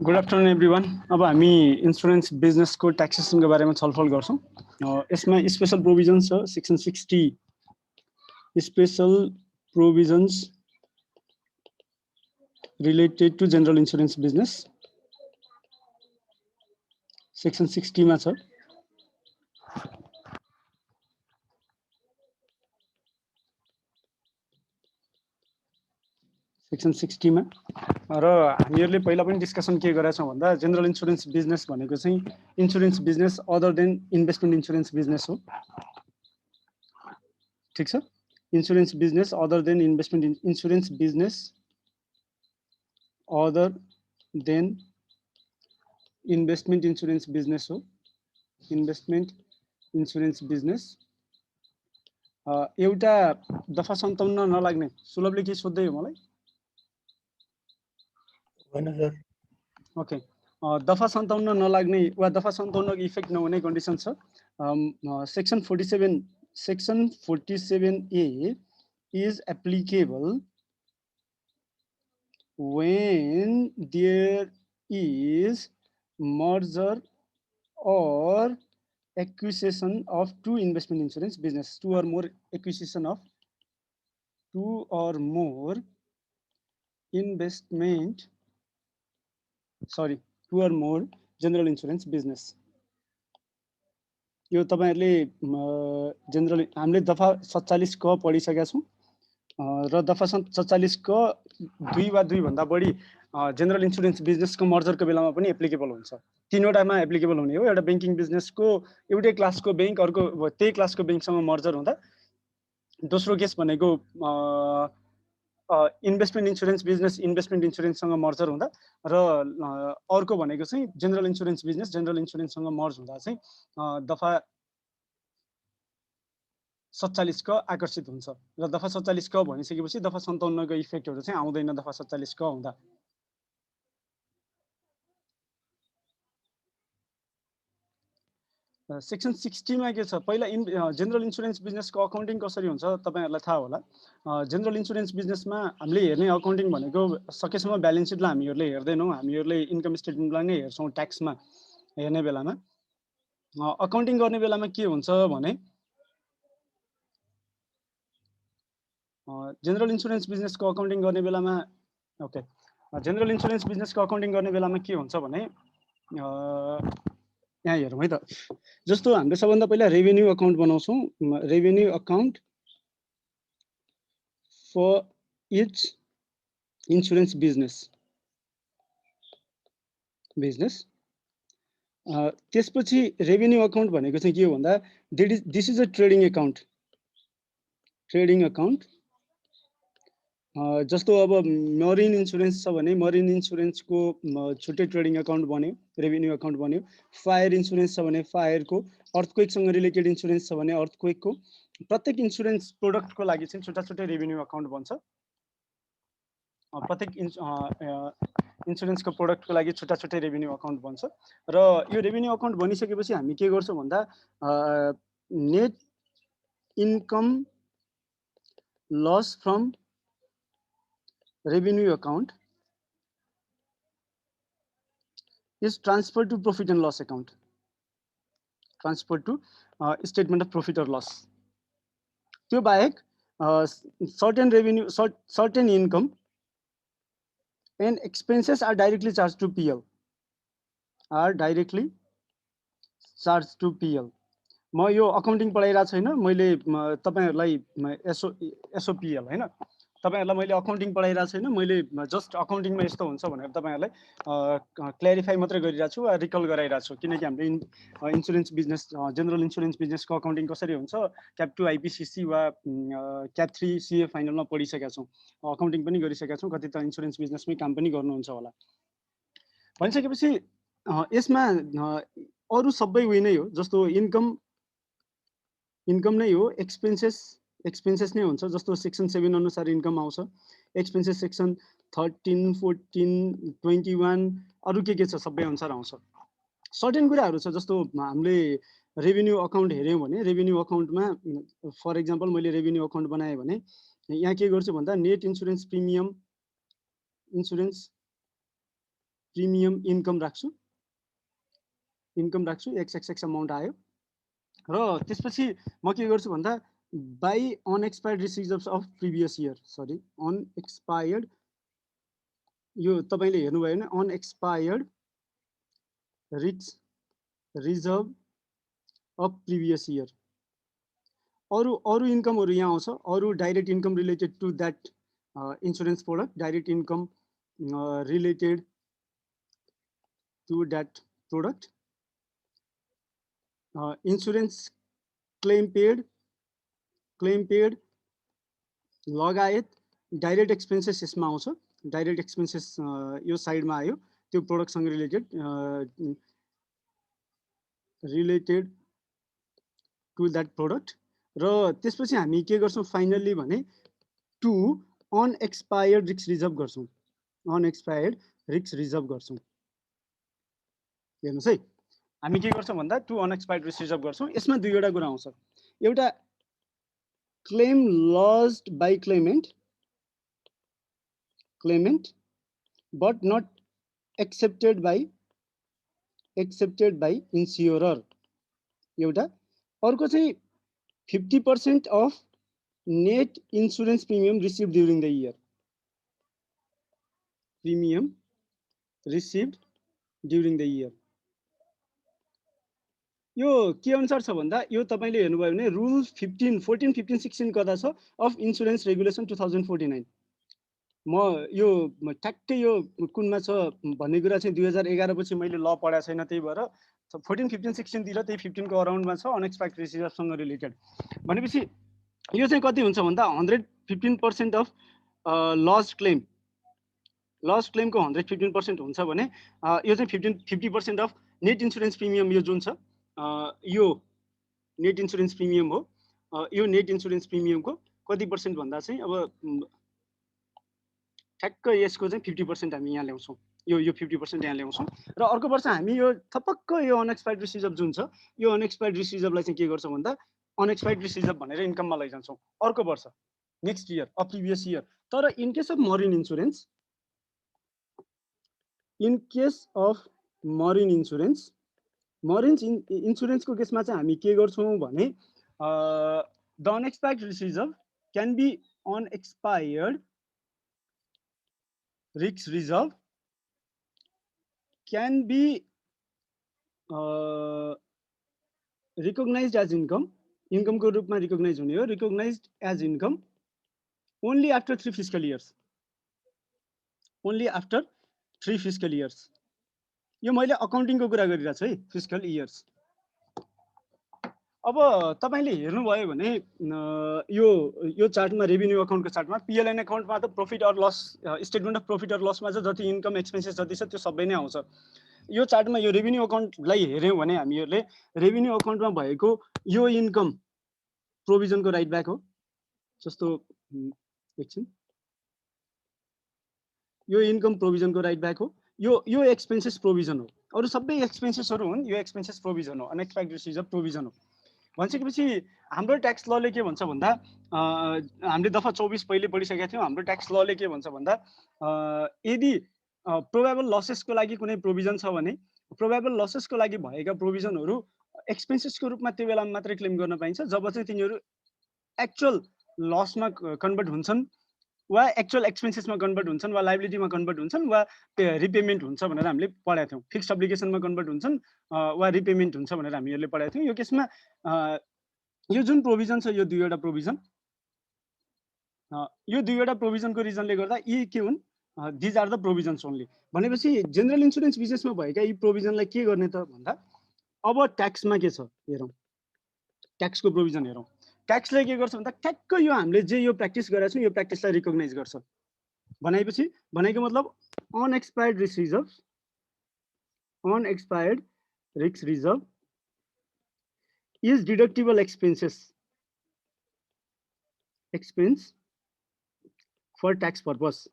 Good afternoon everyone. अब हामी insurance बिजनेसको ट्याक्सेसनको बारेमा छलफल गर्छौँ। यसमा स्पेशल प्रोभिजन्स छ section 60 special provisions related to general insurance business section 60 मा छ। सेक्सन 60 मा र हामीहरूले पहिला पनि डिस्कसन के गरेका छौँ भन्दा जनरल इन्सुरेन्स बिजनेस भनेको चाहिँ insurance business other than investment insurance business हो। ठीक छ, insurance business other than investment insurance business other than investment insurance business हो। इन्भेस्टमेन्ट इन्सुरेन्स बिजनेस एउटा दफा 57 नलाग्ने सुलभले के सोध्दै हो मलाई? होइन सर। ओके, दफा 57 नलाग्ने वा दफा 57 को इफेक्ट नहुने कन्डिसन छ। Section 47A is applicable when there is merger or acquisition of two investment insurance business, two or more acquisition of two or more investment, sorry, two or more general insurance business। यो तपाईहरुले general हामीले दफा 47 क पढिसकेका छौं र दफा 47 क 2 वा 2 भन्दा बढी जनरल इन्सुरेन्स बिजनेसको मर्जरको बेलामा पनि एप्लिकेबल हुन्छ। तीनवटामा एप्लिकेबल हुने हो। एउटा बैंकिङ बिजनेसको एउटै क्लासको बैंक अर्को त्यही क्लासको बैंकसँग मर्जर हुँदा, दोस्रो केस भनेको इन्भेस्टमेन्ट इन्सुरेन्स बिजनेस इन्भेस्टमेन्ट इन्सुरेन्ससँग मर्जर हुँदा र अर्को भनेको चाहिँ जनरल इन्सुरेन्स बिजनेस जनरल इन्सुरेन्ससँग मर्ज हुँदा चाहिँ दफा 47 क आकर्षित हुन्छ र दफा 47 क भनिसकेपछि दफा 57 को इफेक्टहरु चाहिँ आउँदैन दफा 47 क हुँदा। सेक्सन 60 मा के छ? पहिला जनरल इन्सुरेन्स बिजनेसको अकाउन्टिङ कसरी हुन्छ तपाईहरुलाई थाहा होला। जनरल इन्सुरेन्स बिजनेसमा हामीले हेर्ने अकाउन्टिङ भनेको सकेसम्म ब्यालेन्स सिटलाई हामीहरुले हेर्दैनौं, हामीहरुले इन्कम स्टेटमेन्टलाई नै हेर्छौं। ट्याक्समा हेर्ने बेलामा अकाउन्टिङ गर्ने बेलामा के हुन्छ भने जनरल इन्सुरेन्स बिजनेसको अकाउन्टिङ गर्ने बेलामा ओके जनरल इन्सुरेन्स बिजनेसको अकाउन्टिङ गर्ने बेलामा के हुन्छ भने यहाँ हेरौँ है त। जस्तो हामीले सबभन्दा पहिला रेभेन्यू अकाउन्ट बनाउँछौँ। Revenue account for each insurance business त्यसपछि रेभेन्यू अकाउन्ट भनेको चाहिँ के हो भन्दा this is a trading account. जस्तो अब मरिन इन्सुरेन्स छ भने मरिन इन्सुरेन्सको छुट्टै ट्रेडिङ अकाउन्ट बन्यो, रेभेन्यू अकाउन्ट बन्यो। फायर इन्सुरेन्स छ भने फायरको, अर्थक्वेकसँग रिलेटेड इन्सुरेन्स छ भने अर्थक्वेकको, प्रत्येक इन्सुरेन्स प्रोडक्टको लागि चाहिँ छुट्टा छुट्टै रेभेन्यू अकाउन्ट बन्छ। प्रत्येक इन्सुरेन्सको प्रोडक्टको लागि छुट्टा छुट्टै रेभेन्यू अकाउन्ट बन्छ र यो रेभेन्यू अकाउन्ट बनिसकेपछि हामी के गर्छौँ भन्दा net income loss from revenue account is transferred to profit and loss account, transferred to statement of profit or loss। त्यो बाहेक certain revenue, certain income and expenses are directly charged to PL, म यो accounting पढाइरहेको छैन, मैले तपाईहरुलाई एसओपीएल हैन, तपाईहरुलाई मैले अकाउन्टिङ पढाइरहेको छैन, मैले जस्ट अकाउन्टिङमा यस्तो हुन्छ भनेर तपाईहरुलाई क्ल्यारिफाई मात्रै गरिरहेको छु वा रिकल गराइरहेको छु। किनकि हामीले इन्सुरेन्स बिजनेस जनरल इन्सुरेन्स बिजनेसको अकाउन्टिङ कसरी हुन्छ क्याप 2 आइपीसीसी वा क्याप 3 सीए फाइनलमा पढिसकेका छौँ, अकाउन्टिङ पनि गरिसकेका छौँ। कति त इन्सुरेन्स बिजनेसमै काम पनि गर्नुहुन्छ होला। भनिसकेपछि यसमा अरु सबै उयो नै हो। जस्तो इन्कम नै हो, एक्सपेन्सेस नै हुन्छ। जस्तो सेक्सन 7 अनुसार इन्कम आउँछ, एक्सपेन्सेस सेक्सन 13, 14, 21 अरु के छ सबै अनुसार आउँछ। सर्टेन कुराहरु छ। जस्तो हामीले रेभेन्यू अकाउन्ट हेर्यौं भने रेभेन्यू अकाउन्टमा फर एक्जाम्पल मैले रेभेन्यू अकाउन्ट बनाएँ भने यहाँ के गर्छु भन्दा net insurance premium, insurance premium income राख्छु, XXX अमाउन्ट आयो। र त्यसपछि म के गर्छु भन्दा by unexpired reserves of previous year, sorry unexpired, यो तपाईँले हेर्नुभयो भने unexpired risk reserve of previous year. अरू इन्कमहरू यहाँ आउँछ, अरू direct income related to that insurance product, direct income related to that product, insurance claim paid लगायत डाइरेक्ट एक्सपेन्सेस यसमा आउँछ। डाइरेक्ट एक्सपेन्सेस यो साइडमा आयो, त्यो प्रोडक्टसँग रिलेटेड टु द्याट प्रोडक्ट। र त्यसपछि हामी के गर्छौँ फाइनल्ली भने टु अनएक्सपायर्ड रिस्क रिजर्भ गर्छौँ, अनएक्सपायर्ड रिस्क रिजर्भ गर्छौँ। हेर्नुहोस् है, हामी के गर्छौँ भन्दा टु अनएक्सपायर्ड रिस्क रिजर्भ गर्छौँ। यसमा दुईवटा कुरा आउँछ, एउटा claim lodged by claimant but not accepted by insurer एउटा, अर्को चाहिँ 50% of net insurance premium receive during the year, premium receive during the year. यो के अनुसार छ भन्दा यो तपाईँले हेर्नुभयो भने रुल 14, 15, 16 कता छ अफ इन्सुरेन्स रेगुलेसन 2049। म यो ठ्याक्कै यो कुनमा छ भन्ने कुरा चाहिँ 2011 पछि मैले ल पढाएको छैन, त्यही भएर 14, 15, 16 तिर त्यही 15 को अराउन्डमा छ अनएक्सपेक्टेड रिसिभसँग रिलेटेड। भनेपछि यो चाहिँ कति हुन्छ भन्दा 115% अफ लस्ट क्लेमको 115% हुन्छ भने यो चाहिँ 50% अफ नेट इन्सुरेन्स प्रिमियम, यो जुन छ यो नेट इन्सुरेन्स प्रिमियम हो। यो नेट इन्सुरेन्स प्रिमियमको कति पर्सेन्ट भन्दा चाहिँ अब ठ्याक्क यसको चाहिँ 50% हामी यहाँ ल्याउँछौँ, यो 50% यहाँ ल्याउँछौँ। र अर्को वर्ष हामी यो थपक्क यो अनएक्सपायर्ड रिसिभ जुन छ यो अनएक्सपायर्ड रिसिभलाई चाहिँ के गर्छौँ भन्दा अनएक्सपायर्ड रिसिभ भनेर इन्कममा लैजान्छौँ अर्को वर्ष, next year of previous year. तर in case of marine insurance, marine इन्सुरेन्सको केसमा चाहिँ हामी के गर्छौँ भने the unexpired reserve can be unexpired risk reserve can be recognized as income को रूपमा रिकग्नाइज हुने हो, recognized as income only after 3 fiscal years, यो मैले अकाउन्टिङको कुरा गरिरहेको छु है, फिस्कल इयर्स। अब तपाईले हेर्नुभयो भने यो चार्टमा रेभिन्यू अकाउन्टको चार्टमा पिएलएन अकाउन्टमा त profit or loss, statement of profit or लसमा चाहिँ जति इन्कम एक्सपेन्सेस जति छ त्यो सबै नै आउँछ। यो चार्टमा यो रेभिन्यू अकाउन्टलाई हेर्यौँ भने हामीहरूले रेभिन्यू अकाउन्टमा भएको यो इन्कम प्रोभिजनको राइट ब्याक हो, जस्तो एकछिन, यो इन्कम प्रोभिजनको राइट ब्याक हो, यो एक्सपेन्सेस प्रोभिजन हो, अरू सबै एक्सपेन्सेसहरू हुन्, यो एक्सपेन्सेस प्रोभिजन हो, अनएक्सपेक्टेड रिसिभ प्रोभिजन हो। भनिसकेपछि हाम्रो ट्याक्स लले के भन्छ भन्दा हामीले दफा 24 पहिले पढिसकेका थियौँ। हाम्रो ट्याक्स लले के भन्छ भन्दा यदि प्रोबेबल लसेसको लागि कुनै प्रोभिजन छ भने प्रोबेबल लसेसको लागि भएका प्रोभिजनहरू एक्सपेन्सेसको रूपमा त्यो बेलामा मात्रै क्लेम गर्न पाइन्छ जब चाहिँ तिनीहरू एक्चुअल लसमा कन्भर्ट हुन्छन् वा एक्चुअल एक्सपेन्सेसमा कन्भर्ट हुन्छन् वा लाइबिलिटीमा कन्भर्ट हुन्छन् वा रिपेमेन्ट हुन्छ भनेर हामीले पढाएको थियौँ। फिक्स्ड अब्लिगेसनमा कन्भर्ट हुन्छन् वा रिपेमेन्ट हुन्छ भनेर हामीहरूले पढाएको थियौँ। यो केसमा यो जुन प्रोभिजन छ यो दुईवटा प्रोभिजनको रिजनले गर्दा यी के हुन्, these are the provisions only. भनेपछि जेनरल इन्सुरेन्स बिजनेसमा भएका यी प्रोभिजनलाई के गर्ने त भन्दा अब ट्याक्समा के छ हेरौँ, ट्याक्सको प्रोभिजन हेरौँ। ट्याक्सले के गर्छ भन्दा ठ्याक्क यो हामीले जे यो प्र्याक्टिस गरेका छौँ यो प्र्याक्टिसलाई रिकग्नाइज गर्छ। भनेपछि भनेको मतलब unexpired risk reserve is deductible expense for tax purpose.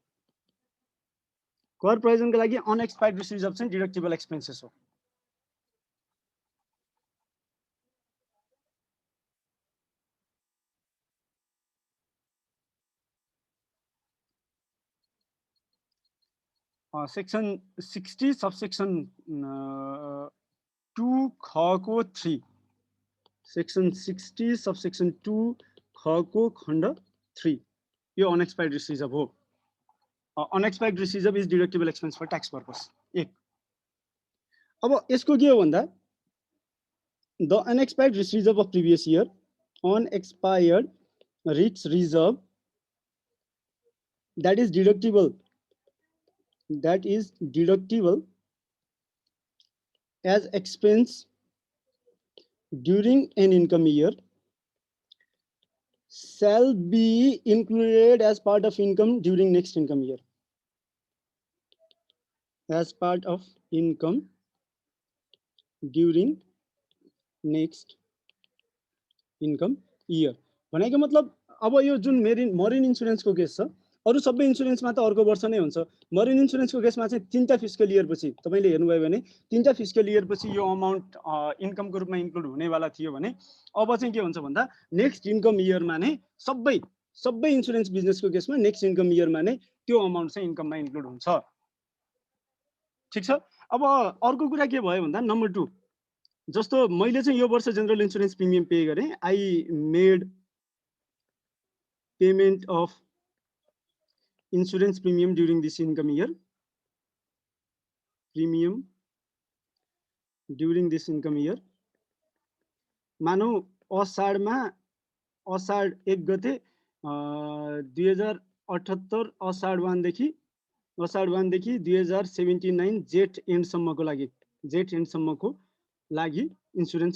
कर प्रयोजनको लागि अनएक्सपायर्ड रिस्क रिजर्भ चाहिँ डिडक्टिबल एक्सपेन्सेस हो। सेक्सन 60 सबसेक्सन 2 खको 3 सेक्सन 60 सबसेक्सन 2 खको खण्ड 3 यो अनएक्सपायर्ड रिसिजब हो। Unexpired reserve is deductible expense for tax purpose. एक अब यसको के हो भन्दा the unexpired reserve of previous year unexpired risk reserve that is deductible as expense during an income year shall be included as part of income during next income year. As part of income during next income year भनेको मतलब अब यो जुन Marin इन्सुरेन्सको case छ अरु सबै इन्सुरेन्समा त अर्को वर्ष नै हुन्छ। मरिन इन्सुरेन्सको केसमा चाहिँ 3टा फिस्कल इयर पछि तपाईले हेर्नुभयो भने 3टा फिस्कल इयर पछि यो अमाउन्ट इन्कमको रूपमा इन्क्लुड हुनेवाला थियो भने अब चाहिँ के हुन्छ भन्दा नेक्स्ट इन्कम इयरमा नै सबै इन्सुरेन्स बिजनेसको केसमा नेक्स्ट इन्कम इयरमा नै त्यो अमाउन्ट चाहिँ इन्कममा इन्क्लुड हुन्छ। ठीक छ। अब अर्को कुरा के भयो भन्दा नम्बर 2 जस्तो मैले चाहिँ यो वर्ष जनरल इन्सुरेन्स प्रिमियम पे गरे I made payment of insurance premium during this income year मानौ असाढमा असाढ 1 गते 2078 असाढ 1 देखि 2079 जेठ एन्ड सम्मको लागि इन्सुरेन्स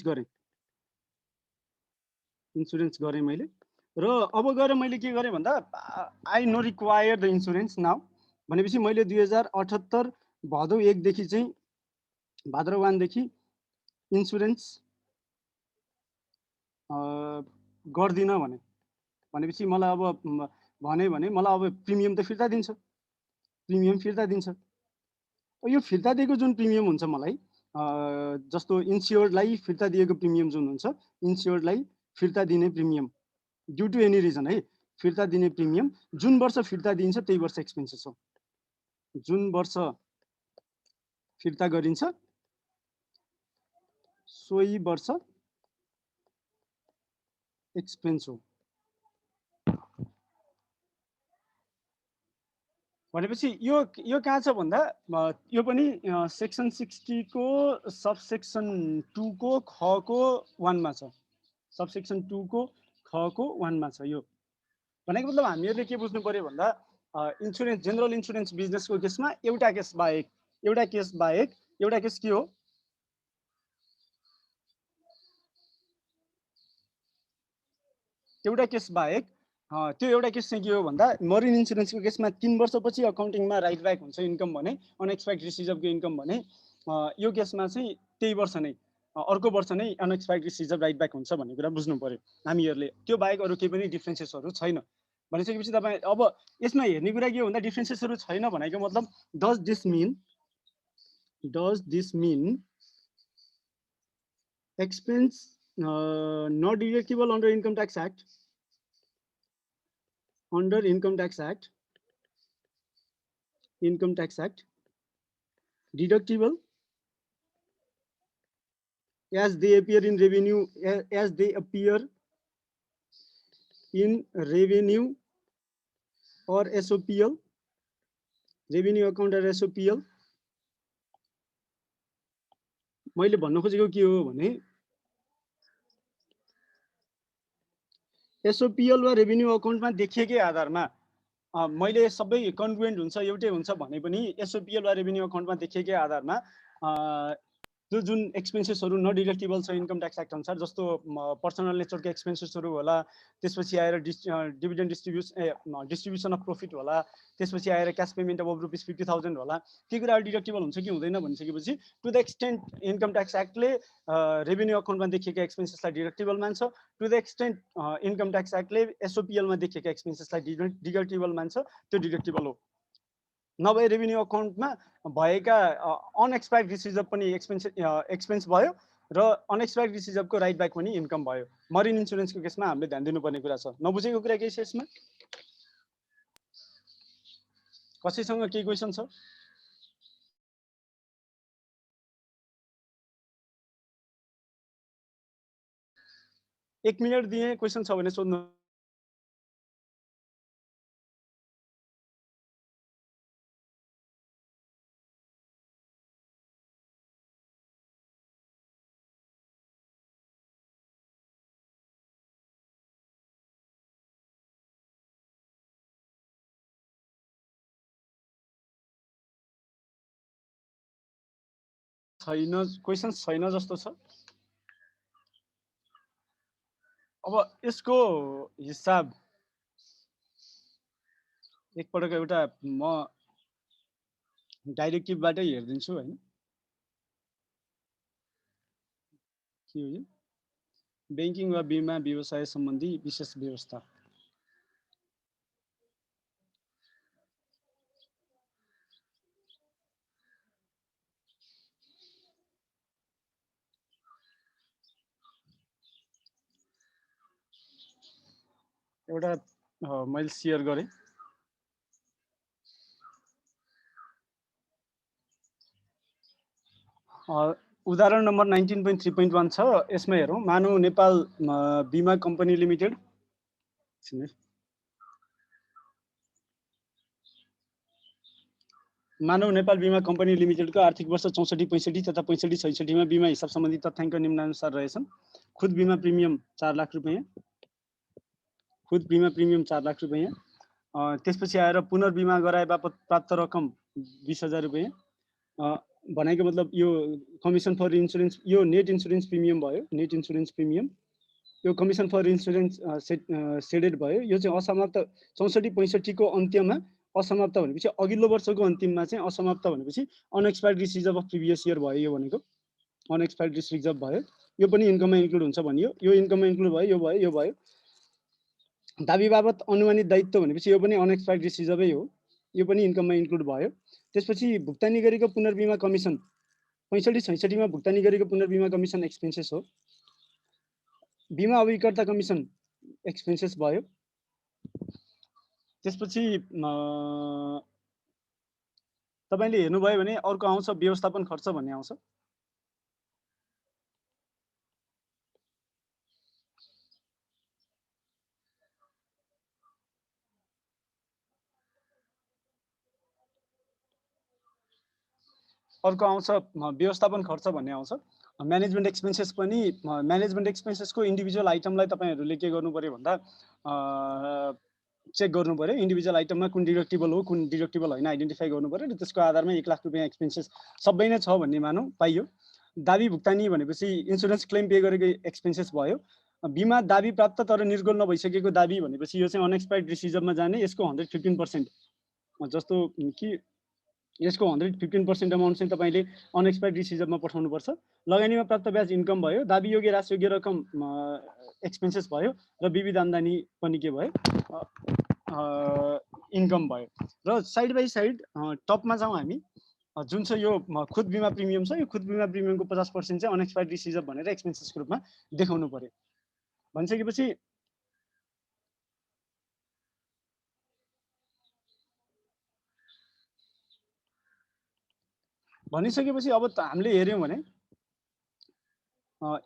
गरे मैले र अब गएर मैले के गरे भन्दा I know require the insurance now भनेपछि मैले 2078 भदौ 1 देखि चाहिँ भाद्र 1 देखि इन्सुरेन्स गर्दिन भनेपछि मलाई अब भने मलाई अब प्रिमियम त फिर्ता दिन्छ। यो फिर्ता दिएको जुन प्रिमियम हुन्छ मलाई जस्तो इन्स्योर्डलाई फिर्ता दिएको प्रिमियम जुन हुन्छ इन्स्योर्डलाई फिर्ता दिने premium due to any reason है फिर्ता दिने प्रिमियम जुन वर्ष फिर्ता दिन्छ त्यही वर्ष एक्सपेन्सेस हो। जुन वर्ष फिर्ता गरिन्छ सोही वर्ष एक्सपेन्स हो। भनेपछि यो कहाँ छ भन्दा यो पनि सेक्सन 60 को सबसेक्सन 2 को ख को 1 मा छ। सबसेक्सन 2 को ख को 1 मा छ। यो भनेको मतलब हामीहरुले के बुझ्नु पर्यो भन्दा इन्सुरेन्स जनरल इन्सुरेन्स बिजनेसको केसमा एउटा केस बाहेक एउटा केस के हो एउटा केस बाहेक त्यो एउटा केस चाहिँ के हो भन्दा मरिन इन्सुरेन्सको केसमा 3 वर्षपछि अकाउन्टिङमा राइट ब्याक हुन्छ इन्कम भने अनएक्सपेक्टेड रिसिजबको इन्कम भने यो केसमा चाहिँ त्यही वर्ष नै अर्को वर्ष नै अनएक्सपेक्टेड रिसिजब राइट ब्याक हुन्छ भन्ने कुरा बुझ्नु पर्यो हामीहरुले। त्यो बाहेक अरु केही पनि डिफरेन्सेसहरु छैन भनिसकेपछि तपाई अब यसमा हेर्ने कुरा के हो भन्दा डिफरेन्सेसहरु छैन भनेको मतलब does this mean expense not deductible under Income Tax Act deductible as they appear in revenue or SOPL revenue account or SOPL मैले भन्न खोजेको के हो भने एसओपीएल वा रेभिन्यू अकाउन्टमा देखिएकै आधारमा मैले सबै कन्ग्रुएन्ट हुन्छ एउटै हुन्छ भने पनि एसओपीएल वा रेभिन्यू अकाउन्टमा देखिएकै आधारमा त्यो जुन एक्सपेन्सेसहरु न डिडक्टेबल छ इन्कम ट्याक्स एक्ट अनुसार जस्तो पर्सनल नेचरको एक्सपेन्सेसहरु होला त्यसपछि आएर डिभिडेन्ड डिस्ट्रिब्युसन अफ प्रॉफिट होला त्यसपछि आएर क्याश पेमेन्ट अफ ₹50,000 होला ती कुराहरु डिडक्टेबल हुन्छ कि हुँदैन भनिसकेपछि to the extent income tax एक्टले रेभिन्यू अकाउन्टमा देखिएका एक्सपेन्सेसलाई डिडक्टेबल मान्छ to the extent income tax एक्टले एसओपीएल मा देखिएका एक्सपेन्सेसलाई डिडक्टेबल मान्छ त्यो डिडक्टेबल हो। नभए रेभिन्यू अकाउन्टमा भएका अनएक्सपेक्टेड रिसिजब पनि एक्सपेन्स भयो र अनएक्सपेक्टेड रिसिजबको राइट ब्याक पनि इन्कम भयो। मरिन इन्सुरेन्सको केसमा हामीले ध्यान दिनुपर्ने कुरा छ। नबुझेको कुरा केही छ यसमा? कसैसँग केही क्वेशन छ? 1 मिनेट दिए, क्वेसन छ भने सोध्नु। छैन, क्वेसन छैन जस्तो छ। अब यसको हिसाब एकपटक एउटा म डाइरेक्टिभबाटै हेरिदिन्छु हैन। के हो यो? बैंकिङ वा बीमा व्यवसाय सम्बन्धी विशेष व्यवस्था। एउटा मैले शेयर गरेँ। उदाहरण नम्बर 19.3.1 छ, यसमा हेरौँ। मानव नेपाल बीमा कम्पनी लिमिटेड, मानव नेपाल बीमा कम्पनी लिमिटेडको आर्थिक वर्ष 64-65 तथा 65-66 मा बीमा हिसाब सम्बन्धी तथ्याङ्क निम्नानुसार रहेछन्। खुद बीमा प्रिमियम 4 लाख रुपैयाँ, खुद बीमा प्रिमियम 4 लाख रुपैयाँ। त्यसपछि आएर पुनर्बीमा गराए बापत प्राप्त रकम 20,000 रुपैयाँ। भनेको मतलब यो कमिसन फर इन्सुरेन्स, यो नेट इन्सुरेन्स प्रिमियम भयो, नेट इन्सुरेन्स प्रिमियम। यो कमिसन फर इन्सुरेन्स सेडेड भयो। यो चाहिँ असमाप्त 64-65 को अन्त्यमा असमाप्त भनेपछि अघिल्लो वर्षको अन्तिममा चाहिँ असमाप्त भनेपछि अनएक्सपायर्ड रिसिजर्भ अफ प्रिभियस इयर भयो। यो भनेको अनएक्सपायर्ड रिसिजर्भ भयो। यो पनि इन्कममा इन्क्लुड हुन्छ भनियो। यो इन्कममा इन्क्लुड भयो, यो भयो, यो भयो। दाबी बाबत अनुमानित दायित्व भनेपछि यो पनि अनएक्सपायर्ड रिसिजर्भै हो। यो पनि इन्कममा इन्क्लुड भयो। त्यसपछि भुक्तानी गरेको पुनर्बीमा कमिसन 65-66 मा भुक्तानी गरेको पुनर्बीमा कमिसन एक्सपेन्सेस हो। बीमा अभिकर्ता कमिसन एक्सपेन्सेस भयो। त्यसपछि तपाईले हेर्नुभयो भने अर्को आउँछ व्यवस्थापन खर्च भन्ने आउँछ। अर्को आउँछ व्यवस्थापन खर्च भन्ने आउँछ। म्यानेजमेन्ट एक्सपेन्सेस पनि, म्यानेजमेन्ट एक्सपेन्सेसको इन्डिभिजुअल आइटमलाई तपाईहरुले के गर्नु पर्यो भन्दा चेक गर्नु पर्यो। इन्डिभिजुअल आइटममा कुन डिडक्टिबल हो, कुन डिडक्टिबल हैन आइडेन्टिफाई गर्नु पर्यो र त्यसको आधारमा 1 लाख रुपैयाँ एक्सपेन्सेस सबै नै छ भन्ने मानौ पाइयो। दाबी भुक्तानी भनेपछि इन्स्योरेन्स क्लेम पे गरेको एक्सपेन्सेस भयो। बीमा दाबी प्राप्त तर निर्गोल नभइसकेको दाबी भनेपछि यो चाहिँ अनएक्सपायर्ड रिसिजर्भमा जाने। यसको 115% जस्तो कि यसको 115% अमाउन्ट चाहिँ तपाईले अनएक्सपायर्ड रिसिजर्भमा पठाउनु पर्छ। लगानीमा प्राप्त ब्याज इन्कम भयो। दाबी योग्य राशि रकम एक्सपेन्सेस भयो र विविध आम्दानी पनि के भयो, इन्कम भयो। र साइड बाइ साइड टपमा जाउँ हामी। जुन चाहिँ यो खुद बीमा प्रिमियम छ, यो खुद बीमा प्रिमियमको 50% चाहिँ अनएक्सपायर्ड रिसिजर्भ भनेर एक्सपेन्सेसको रूपमा देखाउनु पर्यो। भनिसकेपछि अब हामीले हेर्यौं भने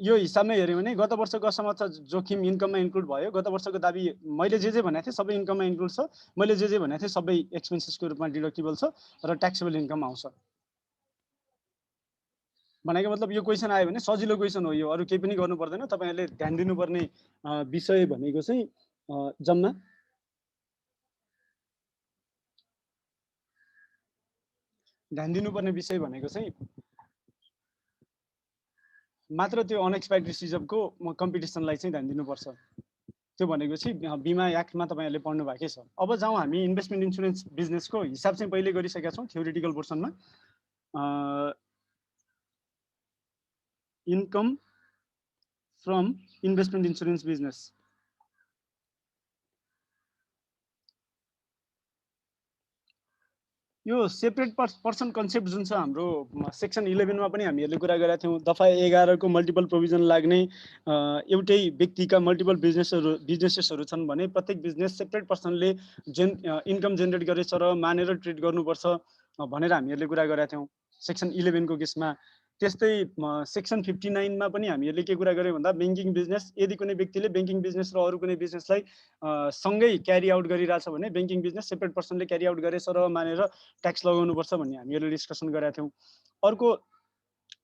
यो हिसाबमा हेर्यौं भने गत वर्षको असमाप्त जोखिम इन्कममा इन्क्लुड भयो। गत वर्षको दाबी मैले जे भनेको थिएँ सबै इन्कममा इन्क्लुड छ। मैले जे भनेको थिएँ सबै एक्सपेन्सेसको रूपमा डिडक्टिबल छ र ट्याक्सेबल इन्कम आउँछ। भनेको मतलब यो क्वेसन आयो भने सजिलो क्वेसन हो। यो अरु केही पनि गर्नु पर्दैन। तपाईहरुले ध्यान दिनुपर्ने विषय भनेको चाहिँ जम्मा ध्यान दिनुपर्ने विषय भनेको चाहिँ मात्र त्यो अनएक्सपायर्ड रिसिजर्भको कम्पिटिसनलाई चाहिँ ध्यान दिनुपर्छ। त्यो भनेको चाहिँ बीमा एक्टमा तपाईहरुले पढ्नु भएकै छ। अब जाउँ हामी इन्भेस्टमेन्ट इन्स्योरेन्स बिजनेसको हिसाब चाहिँ पहिले गरिसकेका छौं थ्योरेटिकल पोर्सनमा। Income from investment insurance business. यो सेपरेट पर्सन कन्सेप्ट जुन छ हाम्रो सेक्सन 11 मा पनि हामीहरुले कुरा गरेका थियौं। दफा 11 को मल्टिपल प्रोभिजन लाग्ने एउटै व्यक्तिका मल्टिपल बिजनेसेसहरु छन् भने प्रत्येक बिजनेस सेपरेट पर्सनले इन्कम जेनेरेट गरेछ र मानेर ट्रिट गर्नुपर्छ भनेर हामीहरुले कुरा गरेका थियौं सेक्सन 11 को केसमा। त्यस्तै सेक्सन 59 मा पनि हामीहरूले के कुरा गर्यौँ भन्दा ब्याङ्किङ बिजनेस यदि कुनै व्यक्तिले ब्याङ्किङ बिजनेस र अरू कुनै बिजनेसलाई सँगै क्यारी आउट गरिरहेछ भने ब्याङ्किङ बिजनेस सेपरेट पर्सनले क्यारी आउट गरे सरह मानेर ट्याक्स लगाउनुपर्छ भन्ने हामीहरूले डिस्कसन गरेका थियौँ। अर्को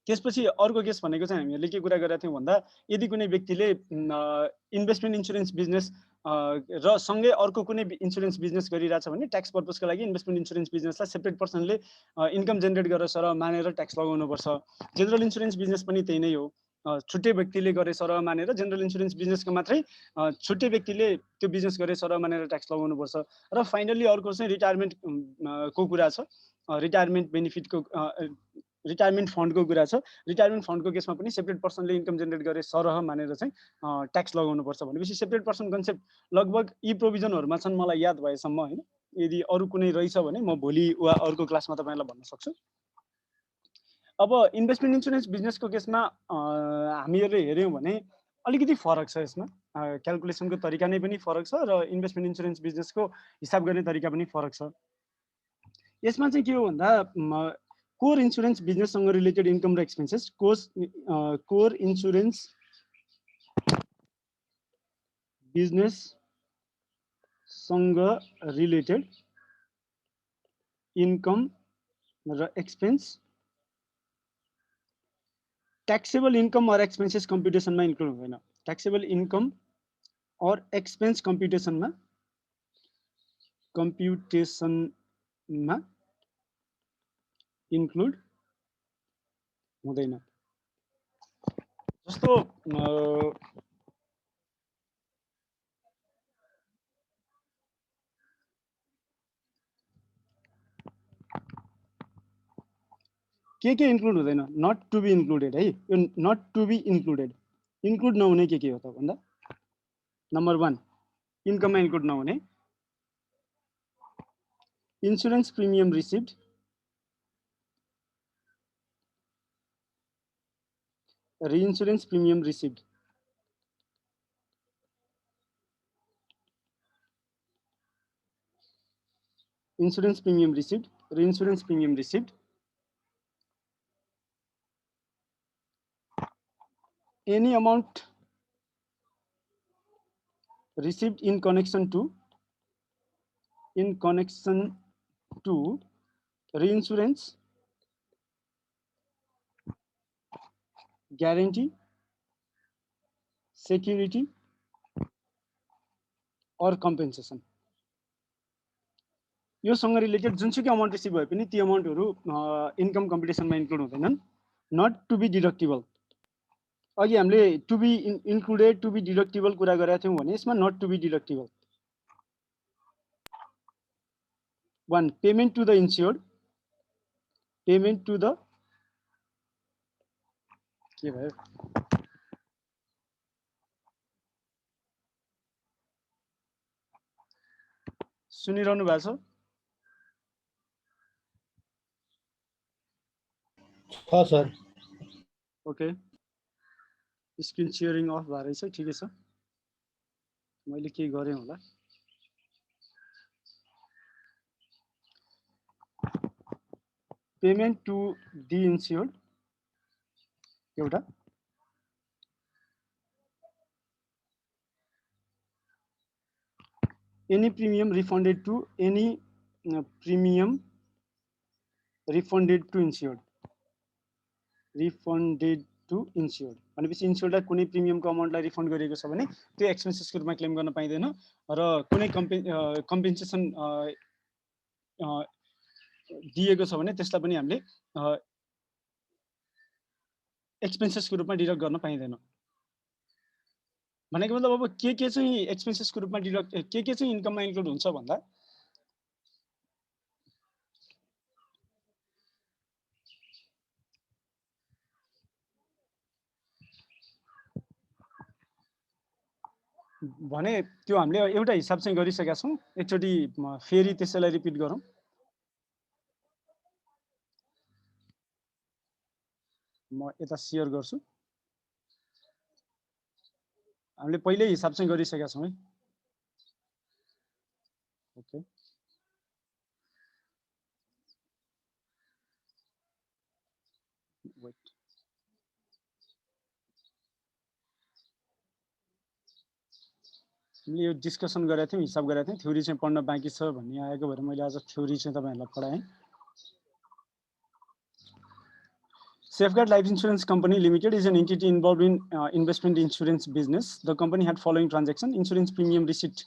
त्यसपछि अर्को केस भनेको चाहिँ हामीहरूले के कुरा गरेका थियौँ भन्दा यदि कुनै व्यक्तिले इन्भेस्टमेन्ट इन्सुरेन्स बिजनेस र सँगै अर्को कुनै इन्सुरेन्स बिजनेस गरिरहेछ भने ट्याक्स पर्पजको लागि इन्भेस्टमेन्ट इन्सुरेन्स बिजनेसलाई सेपरेट पर्सनले इन्कम जेनेरेट गरेर सरह मानेर ट्याक्स लगाउनुपर्छ। जेनरल इन्सुरेन्स बिजनेस पनि त्यही नै हो, छुट्टै व्यक्तिले गरे सरह मानेर जेनरल इन्सुरेन्स बिजनेसको मात्रै छुट्टै व्यक्तिले त्यो बिजनेस गरे सरह मानेर ट्याक्स लगाउनुपर्छ। र फाइनल्ली अर्को चाहिँ रिटायरमेन्ट को कुरा छ, रिटायरमेन्ट बेनिफिटको रिटायरमेन्ट फन्डको कुरा छ। रिटायरमेन्ट फन्डको केसमा पनि सेपरेट पर्सनले इन्कम जेनेरेट गरे सरह मानेर चाहिँ ट्याक्स लगाउनुपर्छ। भनेपछि सेपरेट पर्सन कन्सेप्ट लगभग यी प्रोभिजनहरूमा छन् मलाई याद भएसम्म होइन। यदि अरू कुनै रहेछ भने म भोलि वा अर्को क्लासमा तपाईँलाई भन्न सक्छु। अब इन्भेस्टमेन्ट इन्सुरेन्स बिजनेसको केसमा हामीहरूले हेऱ्यौँ भने अलिकति फरक छ यसमा, क्यालकुलेसनको तरिका नै पनि फरक छ र इन्भेस्टमेन्ट इन्सुरेन्स बिजनेसको हिसाब गर्ने तरिका पनि फरक छ। यसमा चाहिँ के हो भन्दा कोर इन्सुरेन्स बिजनेससँग रिलेटेड इन्कम र एक्सपेन्सेस, कोर इन्सुरेन्स बिजनेससँग रिलेटेड इन्कम र expense taxable income or expenses कम्प्युटेसनमा इन्क्लुड हुँदैन। ट्याक्सेबल इन्कम अर एक्सपेन्स कम्प्युटेसनमा इन्क्लुड हुँदैन। जस्तो के इन्क्लुड हुँदैन, नट टु बी इन्क्लुडेड है। यो not to be included, include नहुने के हो त भन्दा नम्बर 1 इन्कममा इन्क्लुड नहुने insurance premium received, reinsurance premium received, insurance premium received, reinsurance premium received, any amount received in connection to reinsurance, guarantee, security or compensation। यो सँग रिलेटेड जुनसुकै अमाउन्ट रिसिभ भए पनि ती अमाउन्टहरू इन्कम कम्पिटिसनमा इन्क्लुड हुँदैनन्। नट टु बी डिडक्टिबल, अघि हामीले to be included to be deductible कुरा गरेका थियौँ भने यसमा not to be deductible. 1 payment to the insured, payment to the के भयो सुनिरहनु भएको छ sir? Okay, screen sharing off भएर छ, ठिकै छ, मैले के गरेँ होला। पेमेन्ट टु दी इन्स्योर्ड एउटा, any premium refunded to insured भनेपछि इन्स्योर्डलाई कुनै प्रिमियमको अमाउन्टलाई रिफन्ड गरिएको छ भने त्यो एक्सपेन्सेसको रूपमा क्लेम गर्न पाइँदैन र कुनै कम्पेन्सेसन दिएको छ भने त्यसलाई पनि हामीले एक्सपेन्सेसको रूपमा डिडक्ट गर्न पाइँदैन। भनेको मतलब अब के चाहिँ एक्सपेन्सेसको रूपमा डिडक्ट के चाहिँ इन्कममा इन्क्लुड हुन्छ भन्दा भने त्यो हामीले एउटा हिसाब चाहिँ गरिसकेका छौँ, एकचोटि फेरि त्यसैलाई रिपिट गरौँ। म यता सेयर गर्छु, हामीले पहिल्यै हिसाब चाहिँ गरिसकेका छौँ है। ओके, वेट हामीले यो डिस्कसन गरेका थियौँ, हिसाब गरेका थियौँ, थ्योरी चाहिँ पढ्न बाँकी छ भन्ने आएको भएर मैले आज थ्योरी चाहिँ तपाईँहरूलाई पढाएँ। Safeguard Life Insurance Company Limited is an entity involved in investment insurance business. The company had following transaction: insurance premium receipt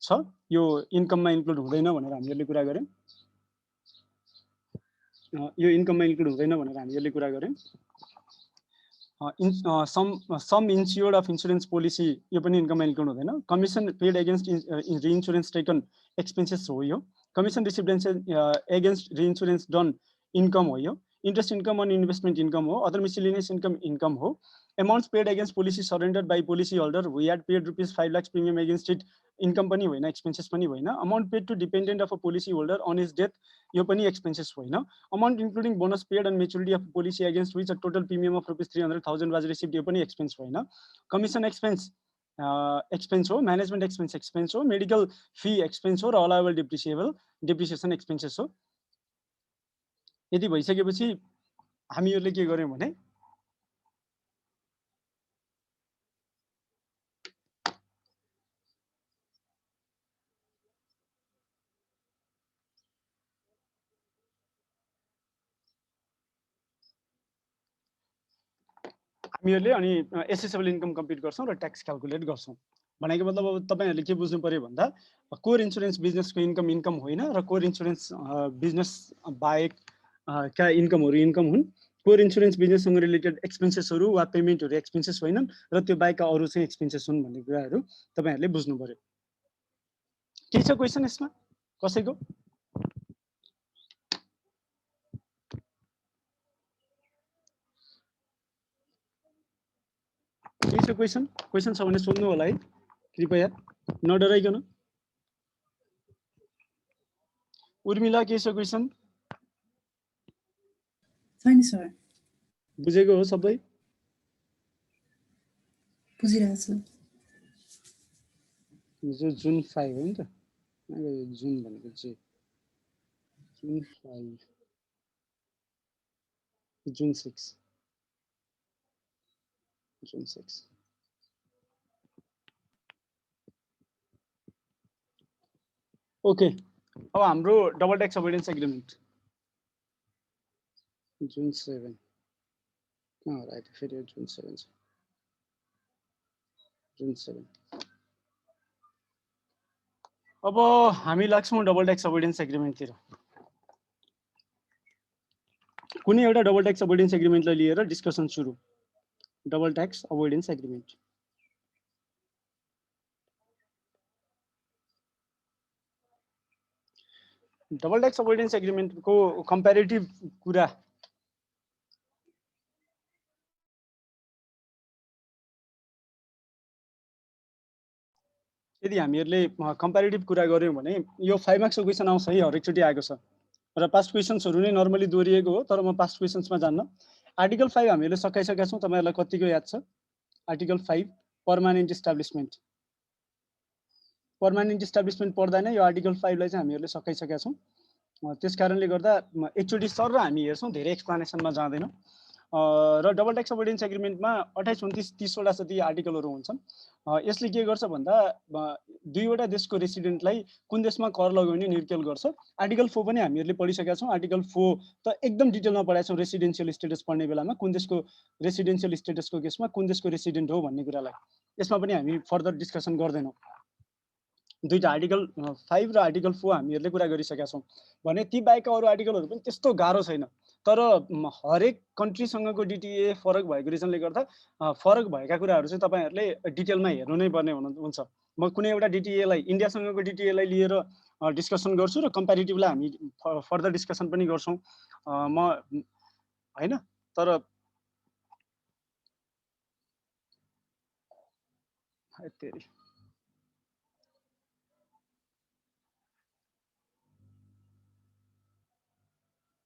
छ, यो इन्कममा इन्क्लुड हुँदैन भनेर हामीहरूले कुरा गर्यौँ। यो इन्कममा इन्क्लुड हुँदैन भनेर हामीहरूले कुरा गर्यौँ। Sum insured of insurance policy, यो पनि इन्कममा इन्क्लुड हुँदैन। Commission paid against reinsurance taken expenses हो यो। Commission received against reinsurance done income हो यो। Interest income on investment income हो। अदर मिसलिनियस इन्कम हो। Amounts paid against policy surrender by policy holder we had paid ₹5 lakh premium against it, income पनि होइन, expenses पनि होइन। Amount paid to dependent of a policy holder on his death, यो पनि expenses होइन। Amount including bonus paid and maturity of policy against which a total premium of ₹300,000 was received, यो पनि expense होइन। कमिसन एक्सपेन्स एक्सपेन्स हो। Management expense expense हो। Medical fee expense हो र अलाउएबल डिप्रिसिएसन एक्सपेन्सेस हो। यदि भइसकेपछि हामीहरूले के गर्यौँ भने हामीहरूले अनि एसेसेबल इन्कम कम्प्युट गर्छौँ र ट्याक्स क्यालकुलेट गर्छौँ। भनेको मतलब अब तपाईँहरूले के बुझ्नु पर्यो भन्दा कोर इन्सुरेन्स बिजनेसको इन्कम होइन र कोर इन्सुरेन्स बिजनेस बाहेक का इन्कमहरू इन्कम हुन्। कोर इन्सुरेन्स बिजनेससँग रिलेटेड एक्सपेन्सेसहरू वा पेमेन्टहरू एक्सपेन्सेस होइनन् र त्यो बाहेकका अरू चाहिँ एक्सपेन्सेस हुन् भन्ने कुराहरू तपाईँहरूले बुझ्नु पर्यो। केही छ क्वेसन यसमा कसैको? केही छ क्वेसन? क्वेसन छ भने सोध्नु होला है, कृपया नडराइकन। उर्मिला के छ क्वेसन? छैन सर। बुझेको हो सबै? बुझिरहेको छु। जो जुन 5 हो नि त, जुन भनेको चाहिँ जुन 5 जुन 6 जुन 6 ओके। अब हाम्रो डबल ट्याक्स अभोइडेन्स एग्रिमेन्ट जुन 7 कहाँ होला त फेरि? जुन 7 छ, जुन 7। अब हामी लाग्छौँ डबल ट्याक्स अभोइडेन्स एग्रिमेन्टतिर। कुनै एउटा डबल ट्याक्स अभोइडेन्स एग्रिमेन्टलाई लिएर डिस्कसन सुरु। Double tax avoidance agreement. Double tax avoidance एग्रिमेन्टको कम्पेरिटिभ कुरा यदि हामीहरूले कम्पेरिटिभ कुरा गऱ्यौँ भने यो 5 मार्क्सको क्वेसन आउँछ है, हरेकचोटि आएको छ र पास्ट क्वेसन्सहरू नै नर्मली दोहोरिएको हो, तर म पास्ट क्वेसन्समा जान्न। आर्टिकल 5 हामीले सकाइसकेका छौँ, तपाईँहरूलाई कतिको याद छ? Article 5 permanent establishment. Permanent establishment पढ्दा नै यो आर्टिकल 5 लाई चाहिँ हामीहरूले सकाइसकेका छौँ। त्यस कारणले गर्दा एकचोटि सर र हामी हेर्छौँ, धेरै एक्सप्लानेसनमा जाँदैनौँ। र डबल ट्याक्स अभोइडेन्स एग्रिमेन्टमा 28, 29, 30वटा जति आर्टिकलहरू हुन्छन्। यसले के गर्छ भन्दा दुईवटा देशको रेसिडेन्टलाई कुन देशमा कर लगाउने निर्केल गर्छ। आर्टिकल 4 पनि हामीहरूले पढिसकेका छौँ। आर्टिकल 4 त एकदम डिटेलमा पढाएको छौँ रेसिडेन्सियल स्टेटस पढ्ने बेलामा, कुन देशको रेसिडेन्सियल स्टेटसको केसमा कुन देशको रेसिडेन्ट हो भन्ने कुरालाई। यसमा पनि हामी फर्दर डिस्कसन गर्दैनौँ। दुईटा आर्टिकल 5 र आर्टिकल 4 हामीहरूले कुरा गरिसकेका छौँ भने ती बाहेकका अरू आर्टिकलहरू पनि त्यस्तो गाह्रो छैन, तर हरेक कन्ट्रीसँगको डिटिए फरक भएको रिजनले गर्दा फरक भएका कुराहरू चाहिँ तपाईँहरूले डिटेलमा हेर्नु नै पर्ने हुन्छ। म कुनै एउटा डिटिएलाई, इन्डियासँगको डिटिएलाई लिएर डिस्कसन गर्छु र कम्पेरिटिभलाई हामी फर्दर डिस्कसन पनि गर्छौँ। म होइन, तर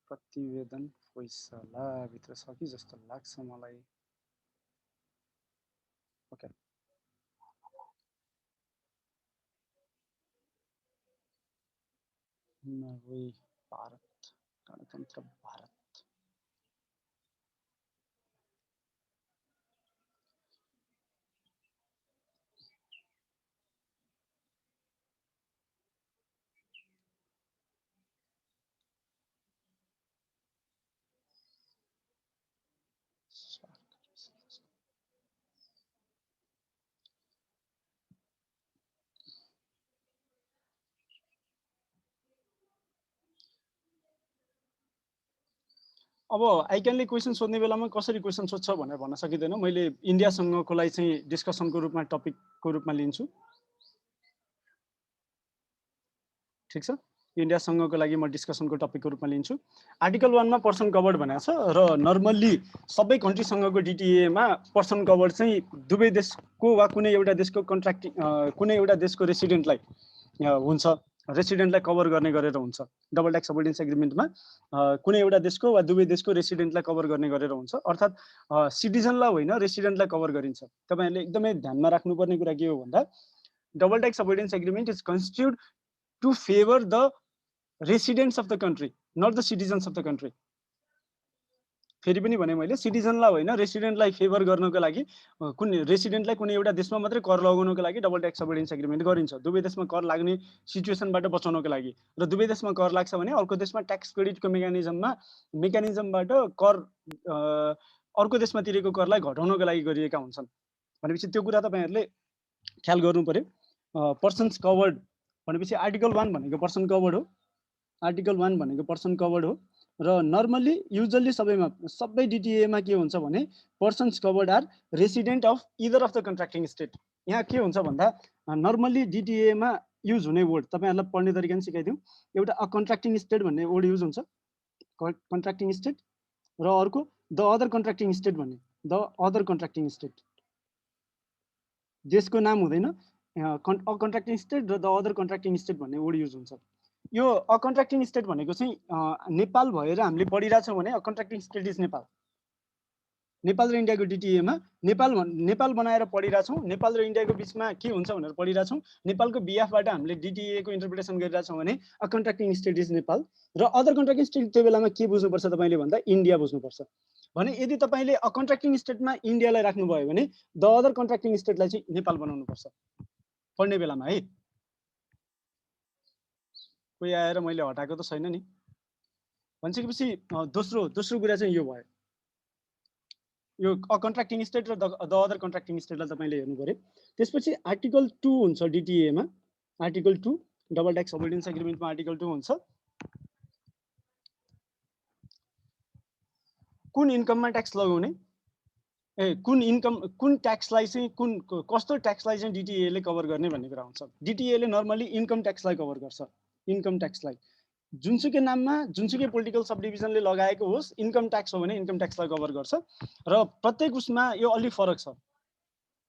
प्रतिवेदन फैसलाभित्र छ कि जस्तो लाग्छ मलाई। ओके, नर्वे भारत, गणतन्त्र भारत। अब आइक्यानले क्वेसन सोध्ने बेलामा कसरी क्वेसन सोध्छ भनेर भन्न सकिँदैन। मैले इन्डियासँगको लागि चाहिँ डिस्कसनको रूपमा टपिकको रूपमा लिन्छु। ठिक छ, इन्डियासँगको लागि म डिस्कसनको टपिकको रूपमा लिन्छु। आर्टिकल 1 मा पर्सन कभर्ड भनेको छ र नर्मल्ली सबै कन्ट्रीसँगको डिटिएमा पर्सन कभर्ड चाहिँ दुवै देशको वा कुनै एउटा देशको कन्ट्र्याक्टिङ कुनै एउटा देशको रेसिडेन्टलाई हुन्छ, रेसिडेन्टलाई कभर गर्ने गरेर हुन्छ। डबल ट्याक्स अभोइडेन्स एग्रिमेन्टमा कुनै एउटा देशको वा दुवै देशको रेसिडेन्टलाई कभर गर्ने गरेर हुन्छ, अर्थात् सिटिजनलाई होइन रेसिडेन्टलाई कभर गरिन्छ। तपाईँहरूले एकदमै ध्यानमा राख्नुपर्ने कुरा के हो भन्दा double tax avoidance agreement is constitute to favour the residents of the country, not the citizens of the country. फेरि पनि भने मैले सिटिजनलाई होइन रेसिडेन्टलाई फेभर गर्नको लागि कुन रेसिडेन्टलाई कुनै एउटा देशमा मात्रै कर लगाउनको लागि डबल ट्याक्स अभोइडेन्स एग्रिमेन्ट गरिन्छ। दुवै देशमा कर लाग्ने सिचुएसनबाट बचाउनको लागि र दुवै देशमा कर लाग्छ भने अर्को देशमा ट्याक्स क्रेडिटको मेकानिजमबाट कर अर्को देशमा तिरेको करलाई घटाउनको लागि गरिएका हुन्छन्। भनेपछि त्यो कुरा तपाईँहरूले ख्याल गर्नु पर्यो। पर्सन्स कभर्ड भनेपछि आर्टिकल 1 भनेको पर्सन कभर्ड हो, आर्टिकल 1 भनेको पर्सन कभर्ड हो र नर्मल्ली युजुअली सबै डिटिएमा के हुन्छ भने persons covered are resident of either of the contracting state. यहाँ के हुन्छ भन्दा नर्मल्ली डिटिएमा युज हुने वर्ड तपाईँहरूलाई पढ्ने तरिका पनि सिकाइदिउँ। एउटा अ कन्ट्र्याक्टिङ स्टेट भन्ने वर्ड युज हुन्छ, कन्ट्र्याक्टिङ स्टेट, र अर्को द अदर कन्ट्र्याक्टिङ स्टेट भन्ने, द अदर कन्ट्र्याक्टिङ स्टेट। देशको नाम हुँदैन, अ कन्ट्र्याक्टिङ स्टेट र द अदर कन्ट्र्याक्टिङ स्टेट भन्ने वर्ड युज हुन्छ। यो अ कन्ट्र्याक्टिङ स्टेट भनेको चाहिँ नेपाल भएर हामीले पढिरहेछौँ भने a contracting state is Nepal. Nepal र इन्डियाको डिटिएमा नेपाल बनाएर पढिरहेछौँ, नेपाल र इन्डियाको बिचमा के हुन्छ भनेर पढिरहेछौँ। नेपालको बिएफबाट हामीले डिटिएको इन्टरप्रिटेसन गरिरहेछौँ भने a contracting state is Nepal र अदर कन्ट्र्याक्टिङ स्टेट त्यो बेलामा के बुझ्नुपर्छ तपाईँले भन्दा इन्डिया बुझ्नुपर्छ। भने यदि तपाईँले अ कन्ट्र्याक्टिङ स्टेटमा इन्डियालाई राख्नुभयो भने द अदर कन्ट्र्याक्टिङ स्टेटलाई चाहिँ नेपाल बनाउनुपर्छ पढ्ने बेलामा है। कोही आएर मैले हटाएको त छैन नि भनिसकेपछि दोस्रो कुरा चाहिँ यो भयो। यो अ कन्ट्र्याक्टिङ स्टेट र द अदर कन्ट्र्याक्टिङ स्टेटलाई तपाईँले हेर्नु पर्यो। त्यसपछि आर्टिकल 2 हुन्छ डिटिएमा, article 2 double tax avoidance एग्रिमेन्टमा article 2 हुन्छ। कुन इन्कममा ट्याक्स लगाउने, कुन ट्याक्सलाई चाहिँ कस्तो ट्याक्सलाई चाहिँ डिटिएले कभर गर्ने भन्ने कुरा हुन्छ। डिटिएले नर्मली इन्कम ट्याक्सलाई कभर गर्छ। इन्कम ट्याक्सलाई जुनसुकै नाममा जुनसुकै पोलिटिकल सब डिभिजनले लगाएको होस्, इन्कम ट्याक्स हो भने इन्कम ट्याक्सलाई कभर गर्छ। र प्रत्येक उसमा यो अलि फरक छ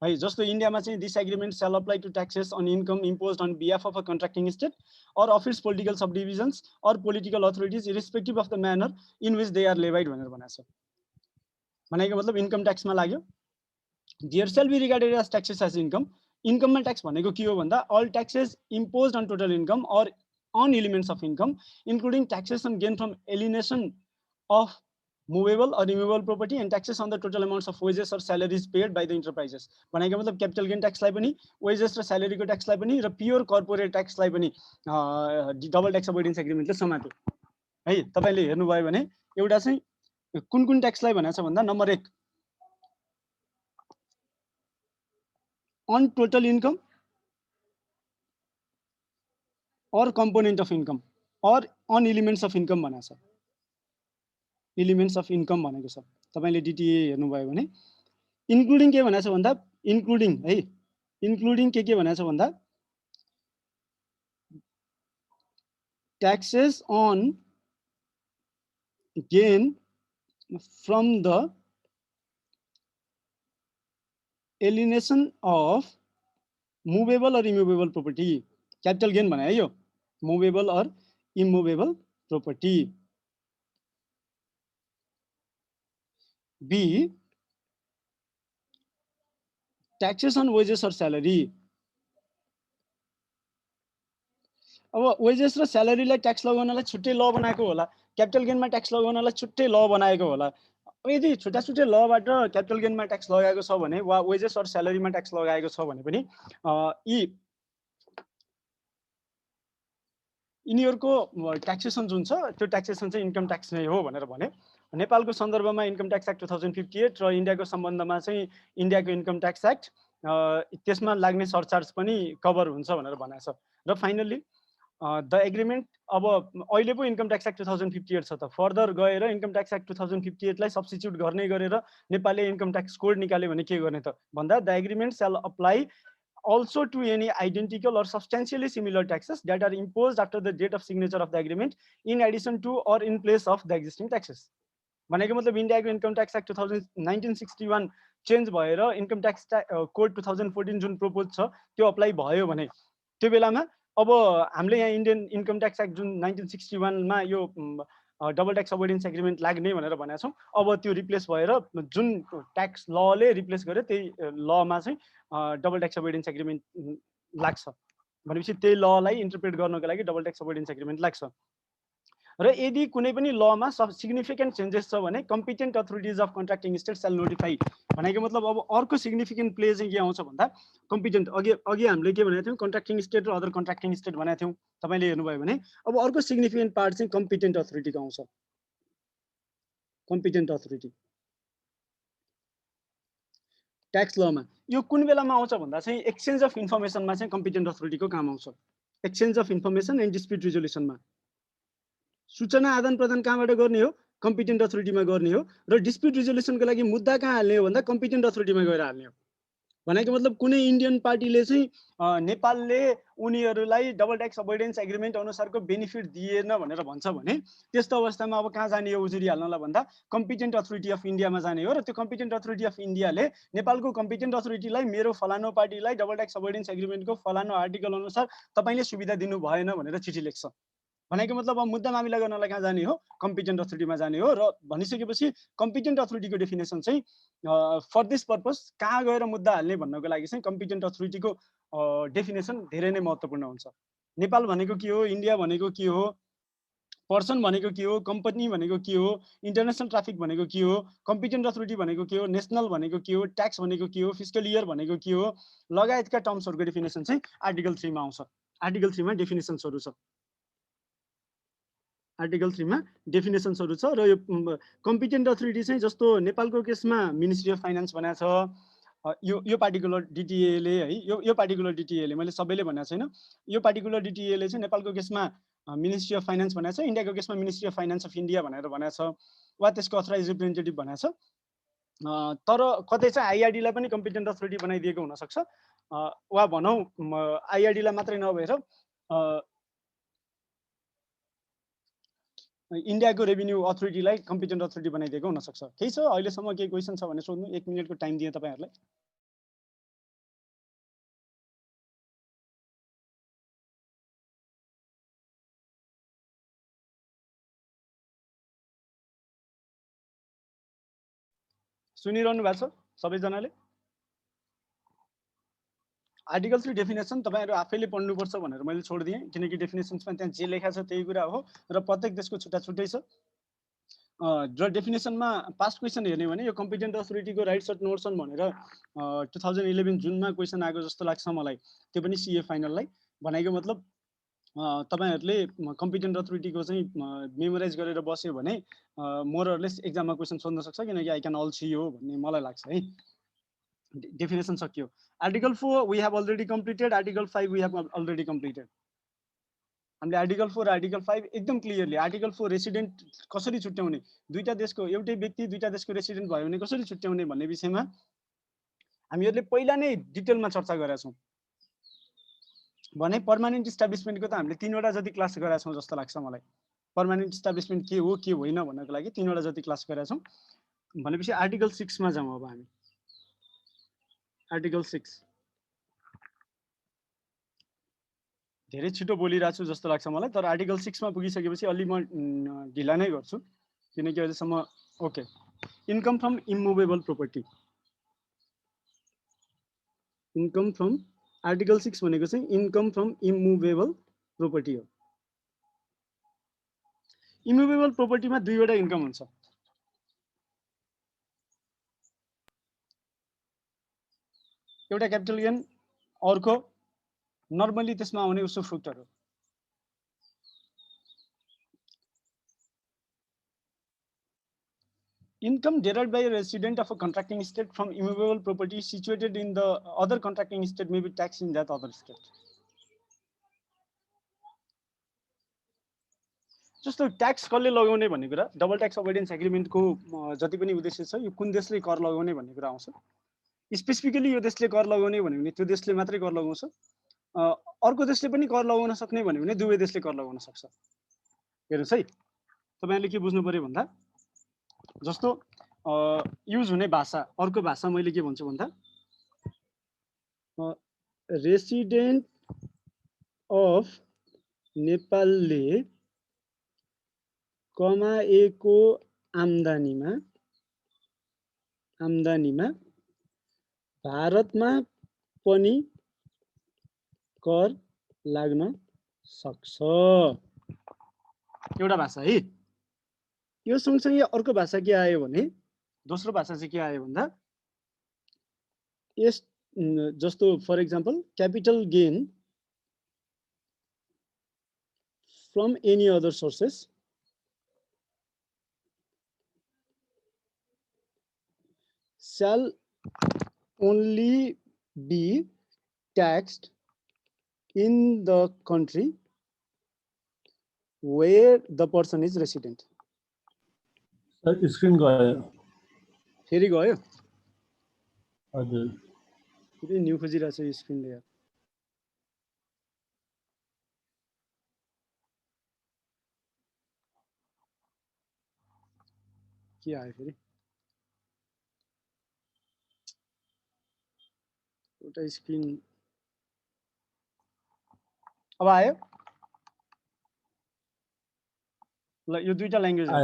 है। जस्तो इन्डियामा चाहिँ this agreement shall apply to taxes on income imposed on behalf of a contracting state or of its political subdivisions or political authorities irrespective of the manner in which they are levied भनेर भनेको छ। भनेको मतलब income ट्याक्समा लाग्यो। There shall be regarded as taxes as income. इन्कममा tax भनेको के हो भन्दा all taxes imposed on total income or on elements of income including taxes on gain from alienation of movable or immovable property and taxes on the total amounts of wages or salaries paid by the enterprises। भनेको मतलब capital gain ट्याक्सलाई पनि, wages र स्यालेरीको ट्याक्सलाई पनि र pure corporate ट्याक्सलाई पनि double tax avoidance एग्रिमेन्टले समात्यो है। तपाईँले हेर्नुभयो भने एउटा चाहिँ कुन ट्याक्सलाई भनेको छ भन्दा number 1 on total income or component of income or on elements of income भनेको छ। एलिमेन्ट्स अफ इन्कम भनेको छ। तपाईँले डिटिए हेर्नुभयो भने इन्क्लुडिङ के भनेको छ भन्दा इन्क्लुडिङ है, इन्क्लुडिङ के भनेको छ भन्दा taxes on gain from the alienation of movable और इमुभेबल प्रोपर्टी। क्यापिटल गेन भने है यो, मुभेबल और immovable property. B taxes on wages और स्यालेरी। अब वेजेस र स्यालेरीलाई ट्याक्स लगाउनलाई छुट्टै ल बनाएको होला, क्यापिटल गेनमा ट्याक्स लगाउनलाई छुट्टै ल बनाएको होला। यदि छुट्टा छुट्टै लबाट क्यापिटल गेनमा ट्याक्स लगाएको छ भने वा वेजेस और स्यालेरीमा ट्याक्स लगाएको छ भने पनि यिनीहरूको ट्याक्सेसन जुन छ त्यो ट्याक्सेसन चाहिँ इन्कम ट्याक्स नै हो भनेर भने। नेपालको सन्दर्भमा इन्कम ट्याक्स एक्ट 2058 र इन्डियाको सम्बन्धमा चाहिँ इन्डियाको इन्कम ट्याक्स एक्ट त्यसमा लाग्ने सरचार्ज पनि कभर हुन्छ भनेर भनेको छ। र फाइनल्ली द एग्रिमेन्ट अब अहिले पो इन्कम ट्याक्स एक्ट 2058 छ त, फर्दर गएर इन्कम ट्याक्स एक्ट 2058 लाई सब्स्टिट्युट गर्ने गरेर नेपालले इन्कम ट्याक्स कोड निकाल्यो भने के गर्ने त भन्दा the agreement shall apply also to any identical or substantially similar taxes that are imposed after the date of signature of the agreement in addition to or in place of the existing taxes. भनेको मतलब इन्डियाको income tax act 1961 change भएर income tax code 2014 जुन propose छ त्यो apply भयो भने त्यो बेलामा अब हामीले यहाँ इन्डियन इन्कम ट्याक्स एक्ट जुन 1961 मा यो डबल ट्याक्स अभोइडेन्स एग्रिमेन्ट लाग्ने भनेर भनेका छौँ, अब त्यो रिप्लेस भएर जुन ट्याक्स लले रिप्लेस गर्यो त्यही लमा चाहिँ डबल ट्याक्स अभोइडेन्स एग्रिमेन्ट लाग्छ भनेपछि त्यही ललाई इन्टरप्रेट गर्नको लागि डबल ट्याक्स अभोइडेन्स एग्रिमेन्ट लाग्छ। र यदि कुनै पनि लमा सिग्निफिकेन्ट चेन्जेस छ भने competent authorities of contracting state shall notify भनेको मतलब अब अर्को सिग्निफिकेन्ट प्ले चाहिँ के आउँछ भन्दा कम्पिटेन्ट अघि हामीले के भनेको थियौँ कन्ट्र्याक्टिङ स्टेट र अदर कन्ट्र्याक्टिङ स्टेट भनेको थियौँ, तपाईँले हेर्नुभयो भने अब अर्को सिग्निफिकेन्ट पार्ट चाहिँ कम्पिटेन्ट अथोरिटीको आउँछ। कम्पिटेन्ट अथोरिटी ट्याक्स लमा यो कुन बेलामा आउँछ भन्दा चाहिँ एक्सचेन्ज अफ इन्फर्मेसनमा चाहिँ कम्पिटेन्ट अथोरिटीको काम आउँछ। Exchange of information and dispute रिजोल्युसनमा सूचना आदान प्रदान कहाँबाट गर्ने हो, कम्पिटेन्ट अथोरिटीमा गर्ने हो, र डिस्प्युट रिजोल्युसनको लागि मुद्दा कहाँ हाल्ने हो भन्दा कम्पिटेन्ट अथोरिटीमा गएर हाल्ने हो। भनेको मतलब कुनै इन्डियन पार्टीले चाहिँ नेपालले उनीहरूलाई डबल ट्याक्स अभोइडेन्स एग्रिमेन्ट अनुसारको बेनिफिट दिएन भनेर भन्छ भने त्यस्तो अवस्थामा अब कहाँ जाने हो उजुरी हाल्नलाई भन्दा कम्पिटेन्ट अथोरिटी अफ इन्डियामा जाने हो। र त्यो कम्पिटेन्ट अथोरिटी अफ इन्डियाले नेपालको कम्पिटेन्ट अथोरिटीलाई मेरो फलानो पार्टीलाई डबल ट्याक्स अभोइडेन्स एग्रिमेन्टको फलानो आर्टिकल अनुसार तपाईँले सुविधा दिनु भएन भनेर चिठी लेख्छ। भनेको मतलब अब मुद्दा मामिला गर्नलाई कहाँ जाने हो, कम्पिटेन्ट अथोरिटीमा जाने हो। र भनिसकेपछि कम्पिटेन्ट अथोरिटीको डेफिनेसन चाहिँ फर दिस पर्पस कहाँ गएर मुद्दा हाल्ने भन्नको लागि चाहिँ कम्पिटेन्ट अथोरिटीको डेफिनेसन धेरै नै महत्त्वपूर्ण हुन्छ। नेपाल भनेको के हो, इन्डिया भनेको के हो, पर्सन भनेको के हो, कम्पनी भनेको के हो, इन्टरनेसनल ट्राफिक भनेको के हो, कम्पिटेन्ट अथोरिटी भनेको के हो, नेसनल भनेको के हो, ट्याक्स भनेको के हो, फिस्कल इयर भनेको के हो लगायतका टर्म्सहरूको डेफिनेसन चाहिँ आर्टिकल 3 मा आउँछ। आर्टिकल 3 मा डेफिनेसन्सहरू छ। आर्टिकल 3 मा डेफिनेसन्सहरू छ। र यो कम्पिटेन्ट अथोरिटी चाहिँ जस्तो नेपालको केसमा मिनिस्ट्री अफ फाइनान्स भनेको छ, यो पार्टिकुलर डिटिएले है, यो पार्टिकुलर डिटिएले मैले सबैले भनेको छैन, यो पार्टिकुलर डिटिएले चाहिँ नेपालको केसमा मिनिस्ट्री अफ फाइनान्स भनेको छ, इन्डियाको केसमा ministry of finance of India भनेर भनेको छ वा त्यसको अथराइज रिप्रेजेन्टेटिभ भनेको छ। तर कतै चाहिँ आइआरडीलाई पनि कम्पिटेन्ट अथोरिटी बनाइदिएको हुनसक्छ वा भनौँ आइआरडीलाई मात्रै नभएर इन्डियाको रेभिन्यू अथोरिटीलाई कम्पिटेन्ट अथोरिटी बनाइदिएको हुनसक्छ। केही छ अहिलेसम्म केही क्वेसन छ भने सोध्नु, 1 मिनेटको टाइम दिएँ तपाईँहरूलाई। सुनिरहनु भएको छ सबैजनाले? आर्टिकल 3 डेफिनेसन तपाईँहरू आफैले पढ्नुपर्छ भनेर मैले छोडिदिएँ, किनकि डेफिनेसन्समा त्यहाँ जे लेखा छ त्यही कुरा हो र प्रत्येक देशको छुट्टा छुट्टै छ। र डेफिनेसनमा पास्ट क्वेसन हेर्ने भने यो कम्पिटेन्ट अथोरिटीको राइट्स एन्ड नोट्सन भनेर 2011 जुनमा क्वेसन आएको जस्तो लाग्छ मलाई, त्यो पनि सिए फाइनललाई। भनेको मतलब तपाईँहरूले कम्पिटेन्ट अथोरिटीको चाहिँ मेमोराइज गरेर बस्यो भने मोरलेस एक्जाममा क्वेसन सोध्न सक्छ, किनकि आई क्यान अल सी हो भन्ने मलाई लाग्छ है। डेफिनेसन सकियो। Article 4 we have already completed, article 5 we have already completed. हामीले आर्टिकल 4 आर्टिकल 5 एकदम क्लियरली, आर्टिकल 4 रेसिडेन्ट कसरी छुट्याउने, दुईटा देशको एउटै व्यक्ति दुईटा देशको रेसिडेन्ट भयो भने कसरी छुट्याउने भन्ने विषयमा हामीहरूले पहिला नै डिटेलमा चर्चा गरेका छौँ। भने पर्मानेन्ट इस्टाब्लिसमेन्टको त हामीले 3 वटा जति क्लास गरेका छौँ जस्तो लाग्छ मलाई। पर्मानेन्ट इस्टाब्लिसमेन्ट के हो के होइन भन्नको लागि 3 वटा जति क्लास गरेका छौँ। भनेपछि आर्टिकल 6 मा जाउँ अब हामी। आर्टिकल 6 धेरै छिटो बोलिरहेको छु जस्तो लाग्छ मलाई, तर आर्टिकल 6 मा पुगिसकेपछि अलि म ढिला नै गर्छु किनकि अहिलेसम्म okay. Income from immovable property, income from article 6 भनेको चाहिँ इन्कम फ्रम इममुभेबल प्रोपर्टी हो। इममुभेबल प्रोपर्टीमा दुईवटा इन्कम हुन्छ, एउटा क्यापिटल गेन, अर्को नर्मली त्यसमा आउने उसुफ्रुक्टहरू। Income derived by a resident of a contracting state from immovable property situated in the other contracting state may be taxed in that other state. जस्तो tax कसले लगाउने भन्ने कुरा डबल ट्याक्स अभोइडेन्स एग्रिमेन्टको जति पनि उद्देश्य छ यो कुन देशले कर लगाउने भन्ने कुरा आउँछ। स्पेसिफिकली यो देशले कर लगाउने भन्यो भने त्यो देशले मात्रै कर लगाउँछ। अर्को देशले पनि कर लगाउन सक्ने भन्यो भने दुवै देशले कर लगाउन सक्छ। हेर्नुहोस् है, तपाईँले के बुझ्नु पर्यो भन्दा जस्तो युज हुने भाषा, अर्को भाषा मैले के भन्छु भन्दा रेसिडेन्ट अफ नेपालले कमाएको आम्दानीमा भारतमा पनि कर लाग्न सक्छ। एउटा भाषा है। यो सँगसँगै अर्को भाषा के आयो भने दोस्रो भाषा चाहिँ के आयो भन्दा यस जस्तो for example capital gain from any other sources shall only be taxed in the country where the person is resident. Sir screen गयो। फेरि गयो? हजुर। फेरि न्यू खोजिरहेछ यो स्क्रिनले यार। के आयो फेरि? एउटा स्क्रिन अब आयो? ल यो दुईटा ल्याङ्ग्वेज हो।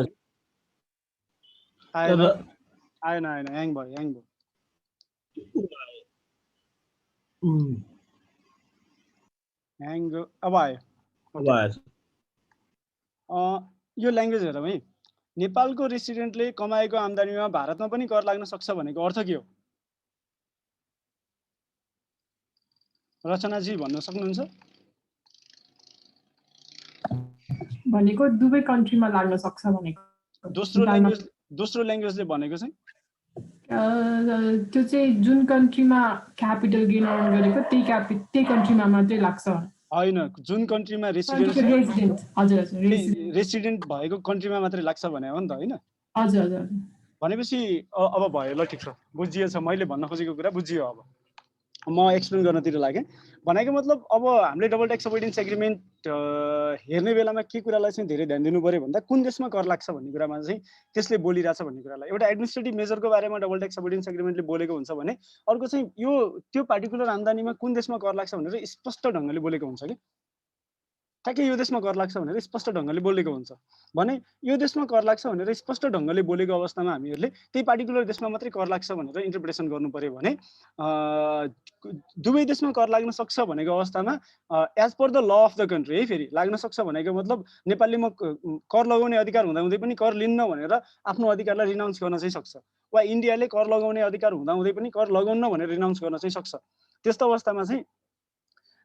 आएन आएन ह्याङ भयो। अब आयो। यो ल्याङ्ग्वेज हेरौँ है। नेपालको रेसिडेन्टले कमाएको आम्दानीमा भारतमा पनि कर लाग्न सक्छ भनेको अर्थ के हो? रचनाजी भन्न सक्नुहुन्छ? भनेको दुवै कन्ट्रीमा लाग्न सक्छ भनेको। दोस्रो ल्याङ्ग्वेजले भनेको चाहिँ त्यो चाहिँ जुन कन्ट्रीमा क्यापिटल गेन अर्न गरेको त्यही कन्ट्रीमा मात्रै लाग्छ। हैन, जुन कन्ट्रीमा रेसिडेन्ट भएको कन्ट्रीमा मात्रै लाग्छ भने हो नि त, हैन? हजुर। भनेपछि अब भयो, ल ठिक छ, बुझिएछ। मैले भन्न खोजेको कुरा बुझियो। अब म एक्सप्लेन गर्नतिर लागेँ। भनेको मतलब अब हामीले डबल ट्याक्स अभोइडेन्स एग्रिमेन्ट हेर्ने बेलामा के कुरालाई चाहिँ धेरै ध्यान दिनु पर्यो भन्दा कुन देशमा कर लाग्छ भन्ने कुरामा चाहिँ त्यसले बोलिरहेछ भन्ने कुरालाई। एउटा एडमिनिस्ट्रेटिभ मेजरको बारेमा डबल ट्याक्स अभोइडेन्स एग्रिमेन्टले बोलेको हुन्छ भने अर्को चाहिँ यो त्यो पार्टिकुलर आम्दानीमा कुन देशमा कर लाग्छ भनेर स्पष्ट ढङ्गले बोलेको हुन्छ कि ठ्याक्कै यो देशमा कर लाग्छ भनेर स्पष्ट ढङ्गले बोलेको हुन्छ भने यो देशमा कर लाग्छ भनेर स्पष्ट ढङ्गले बोलेको अवस्थामा हामीहरूले त्यही पार्टिकुलर देशमा मात्रै कर लाग्छ भनेर इन्टरप्रिटेसन गर्नु पर्यो भने दुवै देशमा कर लाग्न सक्छ भनेको अवस्थामा as per the law of the country है, फेरि लाग्न सक्छ भनेको मतलब नेपालले म कर लगाउने अधिकार हुँदाहुँदै पनि कर लिन्न भनेर आफ्नो अधिकारलाई रिनाउन्स गर्न चाहिँ सक्छ, वा इन्डियाले कर लगाउने अधिकार हुँदाहुँदै पनि कर लगाउन्न भनेर रिनाउन्स गर्न चाहिँ सक्छ। त्यस्तो अवस्थामा चाहिँ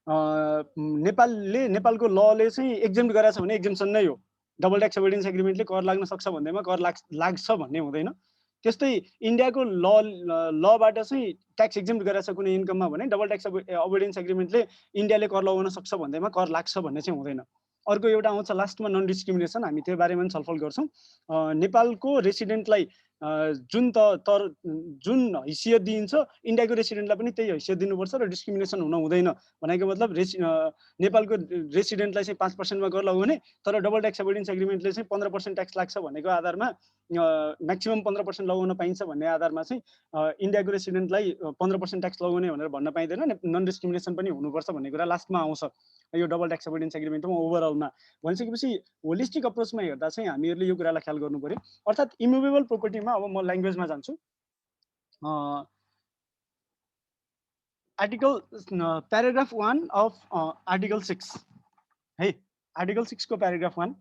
नेपालको लले चाहिँ एक्जेम्प्ट गराएको छ भने एक्जेम्पसन नै हो। डबल ट्याक्स अभोइडेन्स एग्रिमेन्टले कर लाग्न सक्छ भन्दैमा कर लाग्छ भन्ने हुँदैन। त्यस्तै इन्डियाको लबाट चाहिँ ट्याक्स एक्जेम्प्ट गराएको छ कुनै इन्कममा भने डबल ट्याक्स अभोइडेन्स एग्रिमेन्टले इन्डियाले कर लगाउन सक्छ भन्दैमा कर लाग्छ भन्ने चाहिँ हुँदैन। अर्को एउटा आउँछ लास्टमा नन डिस्क्रिमिनेसन, हामी त्यो बारेमा पनि छलफल गर्छौँ। नेपालको रेसिडेन्टलाई जुन हैसियत दिइन्छ इन्डियाको रेसिडेन्टलाई पनि त्यही हैसियत दिनुपर्छ र डिस्क्रिमिनेसन हुन हुँदैन भनेको मतलब नेपालको रेसिडेन्टलाई चाहिँ 5%मा कर लगाउने तर डबल ट्याक्स अभोइडेन्स एग्रिमेन्टले चाहिँ 15% ट्याक्स लाग्छ भनेको आधारमा म्याक्सिमम 15% लगाउन पाइन्छ भन्ने आधारमा चाहिँ इन्डियाको रेसिडेन्टलाई 15% ट्याक्स लगाउने भनेर भन्न पाइँदैन। नन डिस्क्रिमिनेसन पनि हुनुपर्छ भन्ने कुरा लास्टमा आउँछ यो डबल ट्याक्स अभोइडेन्स एग्रिमेन्टमा ओभरअलमा। भनिसकेपछि होलिस्टिक अप्रोचमा हेर्दा चाहिँ हामीहरूले यो कुरालाई ख्याल गर्नु पर्यो। अर्थात् इमुभेबल प्रोपर्टीमा अब म ल्याङ्ग्वेजमा जान्छु। आर्टिकल प्याराग्राफ 1 अफ आर्टिकल 6 है, आर्टिकल 6 को प्याराग्राफ 1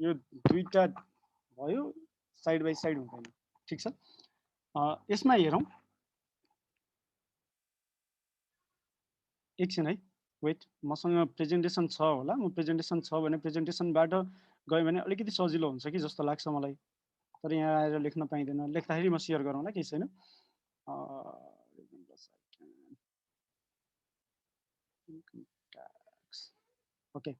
यो दुईटा भयो, साइड बाई साइड हुँदैन, ठिक छ। यसमा हेरौँ एकछिन है, वेट, मसँग प्रेजेन्टेसन छ होला। म प्रेजेन्टेसन छ भने प्रेजेन्टेसनबाट गयो भने अलिकति सजिलो हुन्छ कि जस्तो लाग्छ मलाई, तर यहाँ आएर लेख्न पाइँदैन। लेख्दाखेरि म सेयर गरौँला, केही छैन। ओके,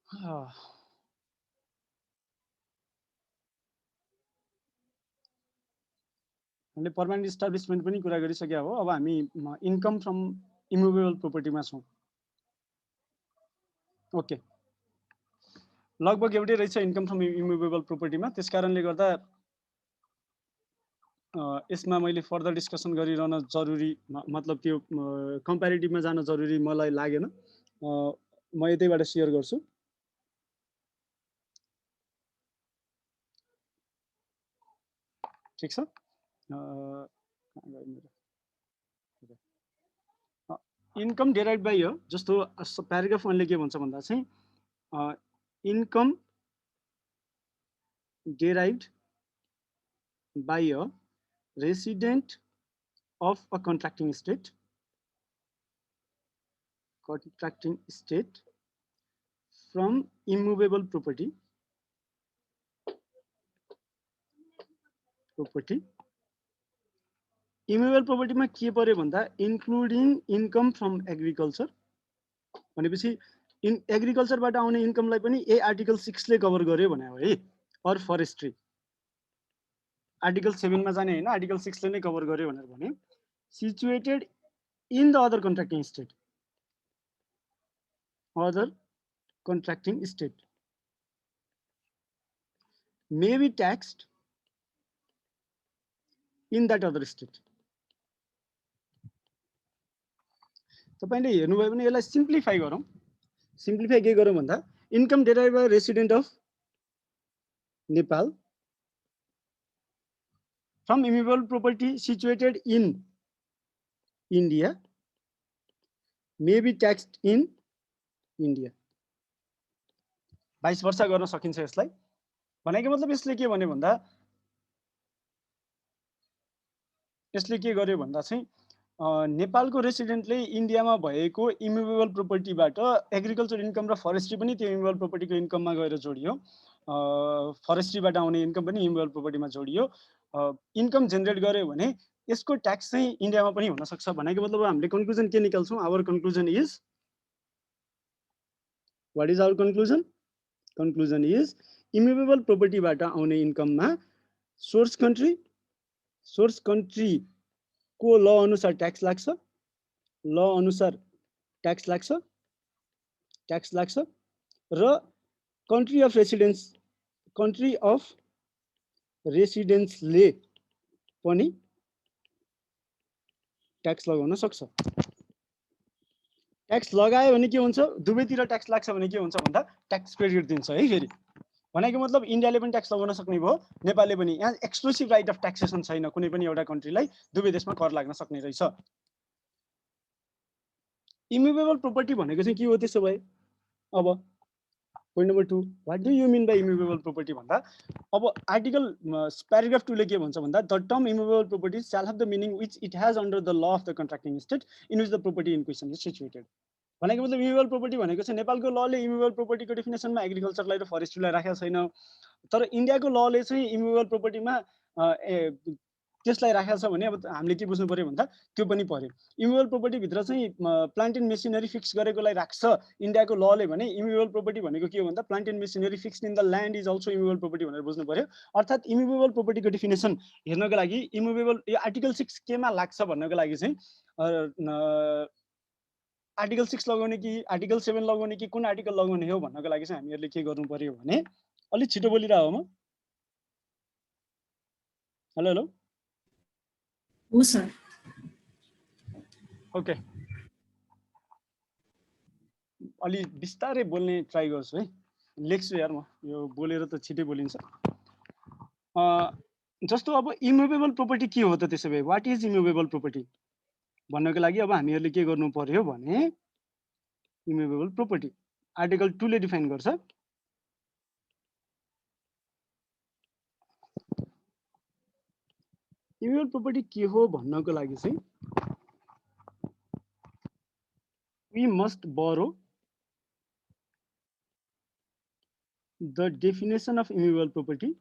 हामीले पर्मानेन्ट इस्टाब्लिसमेन्ट पनि कुरा गरिसक्या हो। अब हामी इन्कम फ्रम इमुभेबल प्रोपर्टीमा छौँ। ओके, लगभग एउटै रहेछ इन्कम फ्रम इमुभेबल प्रोपर्टीमा। त्यस कारणले गर्दा यसमा मैले फर्दर डिस्कसन गरिरहन जरुरी, मतलब त्यो कम्प्यारिटिभमा जान जरुरी मलाई लागेन। म यतैबाट सेयर गर्छु। ठिक छ। इन्कम डेराइभ बाई हो, जस्तो प्याराग्राफ 1 ले के भन्छ भन्दा चाहिँ income derived by a resident of a contracting state from immovable property इमुभेबल प्रोपर्टीमा के पर्यो भन्दा इन्क्लुडिङ इन्कम फ्रम एग्रिकल्चर भनेपछि एग्रिकल्चरबाट आउने इन्कमलाई पनि ए आर्टिकल 6 ले कभर गर्यो भने हो है। अर फरेस्ट्री आर्टिकल 7 मा जाने हैन, आर्टिकल 6 ले नै कभर गर्यो भनेर भने situated in the other contracting state may be taxed in that other state. तपाईले हेर्नुभयो भने यसलाई सिम्प्लिफाई गरौँ। सिम्प्लिफाई के गरौँ भन्दा income derive by resident of Nepal from immovable property situated in India may be taxed in India. 22 वर्ष गर्न सकिन्छ यसलाई। भनेको मतलब यसले के भन्यो भन्दा चाहिँ नेपालको रेसिडेन्टले इन्डियामा भएको इमुभेबल प्रोपर्टीबाट एग्रिकल्चर इन्कम र फरेस्ट्री पनि त्यो इमुभेबल प्रोपर्टीको इन्कममा गएर जोडियो। फरेस्ट्रीबाट आउने इन्कम पनि इमुभेबल प्रोपर्टीमा जोडियो। इन्कम जेनेरेट गर्यो भने यसको ट्याक्स चाहिँ इन्डियामा पनि हुन सक्छ। भनेको मतलब हामीले कन्क्लुजन के निकाल्छौँ? Our conclusion is, what is our conclusion? Conclusion is immovable प्रोपर्टीबाट आउने इन्कममा सोर्स कन्ट्री को ल अनुसार ट्याक्स लाग्छ, र कन्ट्री अफ रेसिडेन्सले पनि ट्याक्स लगाउन सक्छ। ट्याक्स लगायो भने के हुन्छ? दुवैतिर ट्याक्स लाग्छ भने के हुन्छ भन्दा ट्याक्स क्रेडिट दिन्छ है। फेरि भनेको मतलब इन्डियाले पनि ट्याक्स लगाउन सक्ने भयो, नेपालले पनि। यहाँ एक्सक्लुसिभ राइट अफ ट्याक्सेसन छैन कुनै पनि एउटा कन्ट्रीलाई दुवै देशमा कर लाग्न सक्ने रहेछ। इमुभेबल प्रोपर्टी भनेको चाहिँ के हो त्यसो भए? अब point number 2, what do you mean by immovable property भन्दा अब आर्टिकल प्याराग्राफ 2 ले के भन्छ भन्दा the term immovable property shall have the meaning which it has under the law of the contracting state in which the property in question is situated. भनेको मतलब इमुभेबल property भनेको चाहिँ नेपालको लले इमुभेबल प्रोपर्टीको डेफिनेसनमा एग्रिकल्चरलाई र फरेस्ट्रीलाई राखेको छैन, तर इन्डियाको लले चाहिँ इमुभेबल प्रोपर्टीमा त्यसलाई राखेको छ भने अब हामीले के बुझ्नु पर्यो भन्दा त्यो पनि पर्यो। इमुभेबल प्रोपर्टी भित्र चाहिँ प्लान्ट एन्ड मेसिनरी फिक्स गरेकोलाई राख्छ इन्डियाको लले भने इमुभेबल प्रोपर्टी भनेको के हो भन्दा plant and machinery fix in the land is also immovable property भनेर बुझ्नु पर्यो। अर्थात् इमुभेबल प्रोपर्टीको डेफिनेसन हेर्नको लागि इमुभेबल यो आर्टिकल 6 केमा लाग्छ भन्नको लागि चाहिँ आर्टिकल 6 लगाउने कि आर्टिकल 7 लगाउने कि कुन आर्टिकल लगाउने हो भन्नको लागि चाहिँ हामीहरूले के गर्नु पर्यो भने अलि छिटो बोलिरह हो म। हेलो हेलो हो सर। ओके, अलि बिस्तारै बोल्ने ट्राई गर्छु है। लेख्छु यार, म यो बोलेर त छिटै बोलिन्छ। जस्तो अब इमुभेबल प्रोपर्टी के हो त त्यसो भए? व्हाट इज इमुभेबल प्रोपर्टी भन्नको लागि अब हामीहरूले के गर्नु पर्यो भने इमुभेबल प्रोपर्टी आर्टिकल 2 ले डिफाइन गर्छ। इमुभेबल प्रोपर्टी के हो भन्नको लागि चाहिँ we must borrow the definition of immovable property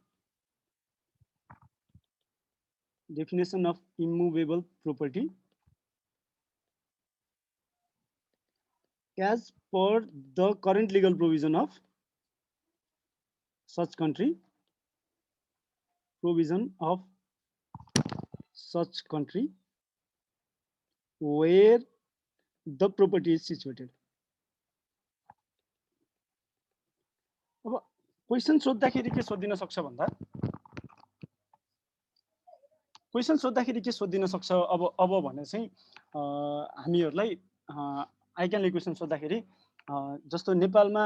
as per the current legal provision of such country, provision of such country where the property is situated. अब क्वेसन सोध्दाखेरि के सोधिन सक्छ भन्दा क्वेसन सोध्दाखेरि के सोधिन सक्छ अब भने चाहिँ हामीहरूलाई आइक्यानले क्वेसन सोद्धाखेरि जस्तो नेपालमा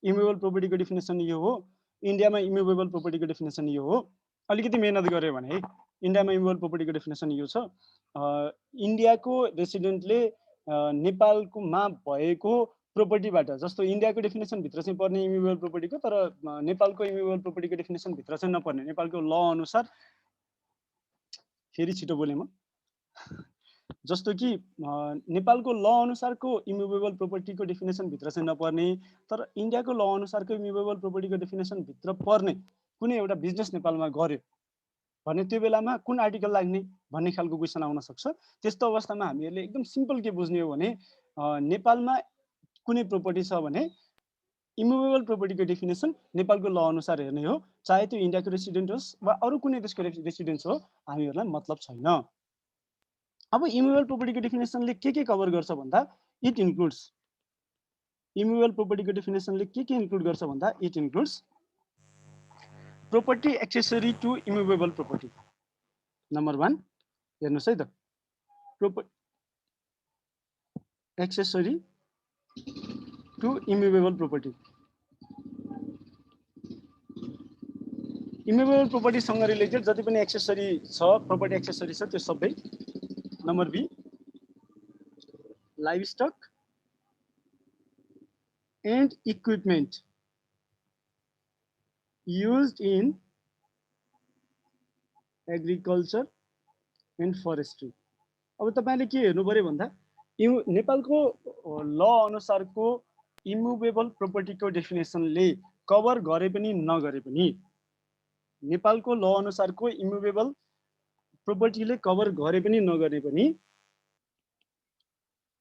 इमुवेबल प्रोपर्टीको डेफिनेसन यो हो, इन्डियामा इमुवेबल प्रोपर्टीको डेफिनेसन यो हो। अलिकति मेहनत गर्यो भने है इन्डियामा इमुवेबल प्रोपर्टीको डेफिनेसन यो छ। इन्डियाको रेसिडेन्टले नेपालमा भएको प्रोपर्टीबाट जस्तो इन्डियाको डेफिनेसन भित्र चाहिँ पर्ने इमुवेबल प्रोपर्टीको तर नेपालको इमुवेबल प्रोपर्टीको डेफिनेसन भित्र चाहिँ नपर्ने नेपालको ल अनुसार फेरि छिटो बोले म जस्तो कि नेपालको ल अनुसारको इमुवेबल प्रोपर्टीको डेफिनेसन भित्र चाहिँ नपर्ने तर इन्डियाको ल अनुसारको इमुवेबल प्रोपर्टीको डेफिनेसन भित्र पर्ने कुनै एउटा बिजनेस नेपालमा गर्यो भने त्यो बेलामा कुन आर्टिकल लाग्ने भन्ने खालको क्वेसन आउन सक्छ। त्यस्तो अवस्थामा हामीहरूले एकदम सिम्पल के बुझ्ने हो भने नेपालमा कुनै प्रोपर्टी छ भने इमुवेबल प्रोपर्टीको डेफिनेसन नेपालको ल अनुसार हेर्ने हो, चाहे त्यो इन्डियाको रेसिडेन्ट होस् वा अरू कुनै देशको रेसिडेन्ट हो, हामीहरूलाई मतलब छैन। अब इमुवेबल प्रोपर्टीको डेफिनेसनले के कभर गर्छ भन्दा इट इन्क्लुड्स इमुवेबल प्रोपर्टीको डेफिनेसनले के इन्क्लुड गर्छ भन्दा it includes property accessory to immovable property. Number 1 हेर्नुस् है त, accessory to immovable property. Immovable प्रोपर्टीसँग रिलेटेड जति पनि एक्सेसरी छ, प्रोपर्टी एक्सेसरी छ त्यो सबै। Number B livestock and equipment used in agriculture and forestry। अब तपाईले के हेर्नु पर्यो भन्दा नेपालको ल अनुसारको इमुवेबल प्रोपर्टीको डेफिनेसनले कभर गरे पनि नगरे पनि नेपालको ल अनुसारको इमुवेबल प्रोपर्टीले कभर गरे पनि नगरे पनि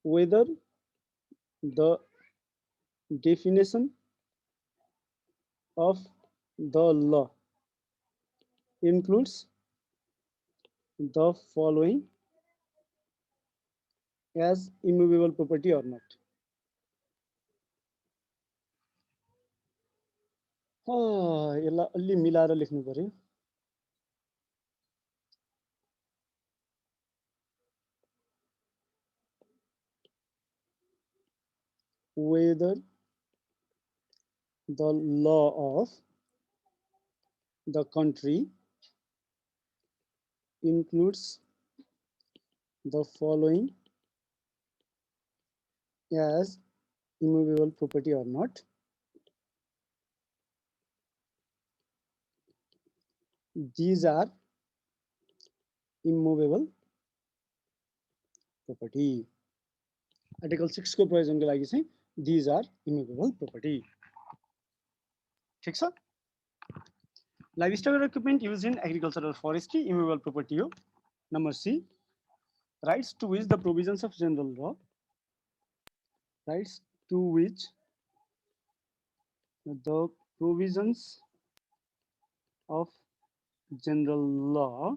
whether the definition of the law includes the following as immovable property or not। यसलाई अलि मिलाएर लेख्नु पर्यो। whether the law of the country includes the following as immovable property or not। These are immovable property। Article 6 को प्रयोजनको लागि चाहिँ these are immovable property। ठीक छ। Livestock equipment used in agriculture or forestry immovable property हो। Number C rights to which the provisions of general law rights to which the provisions of general law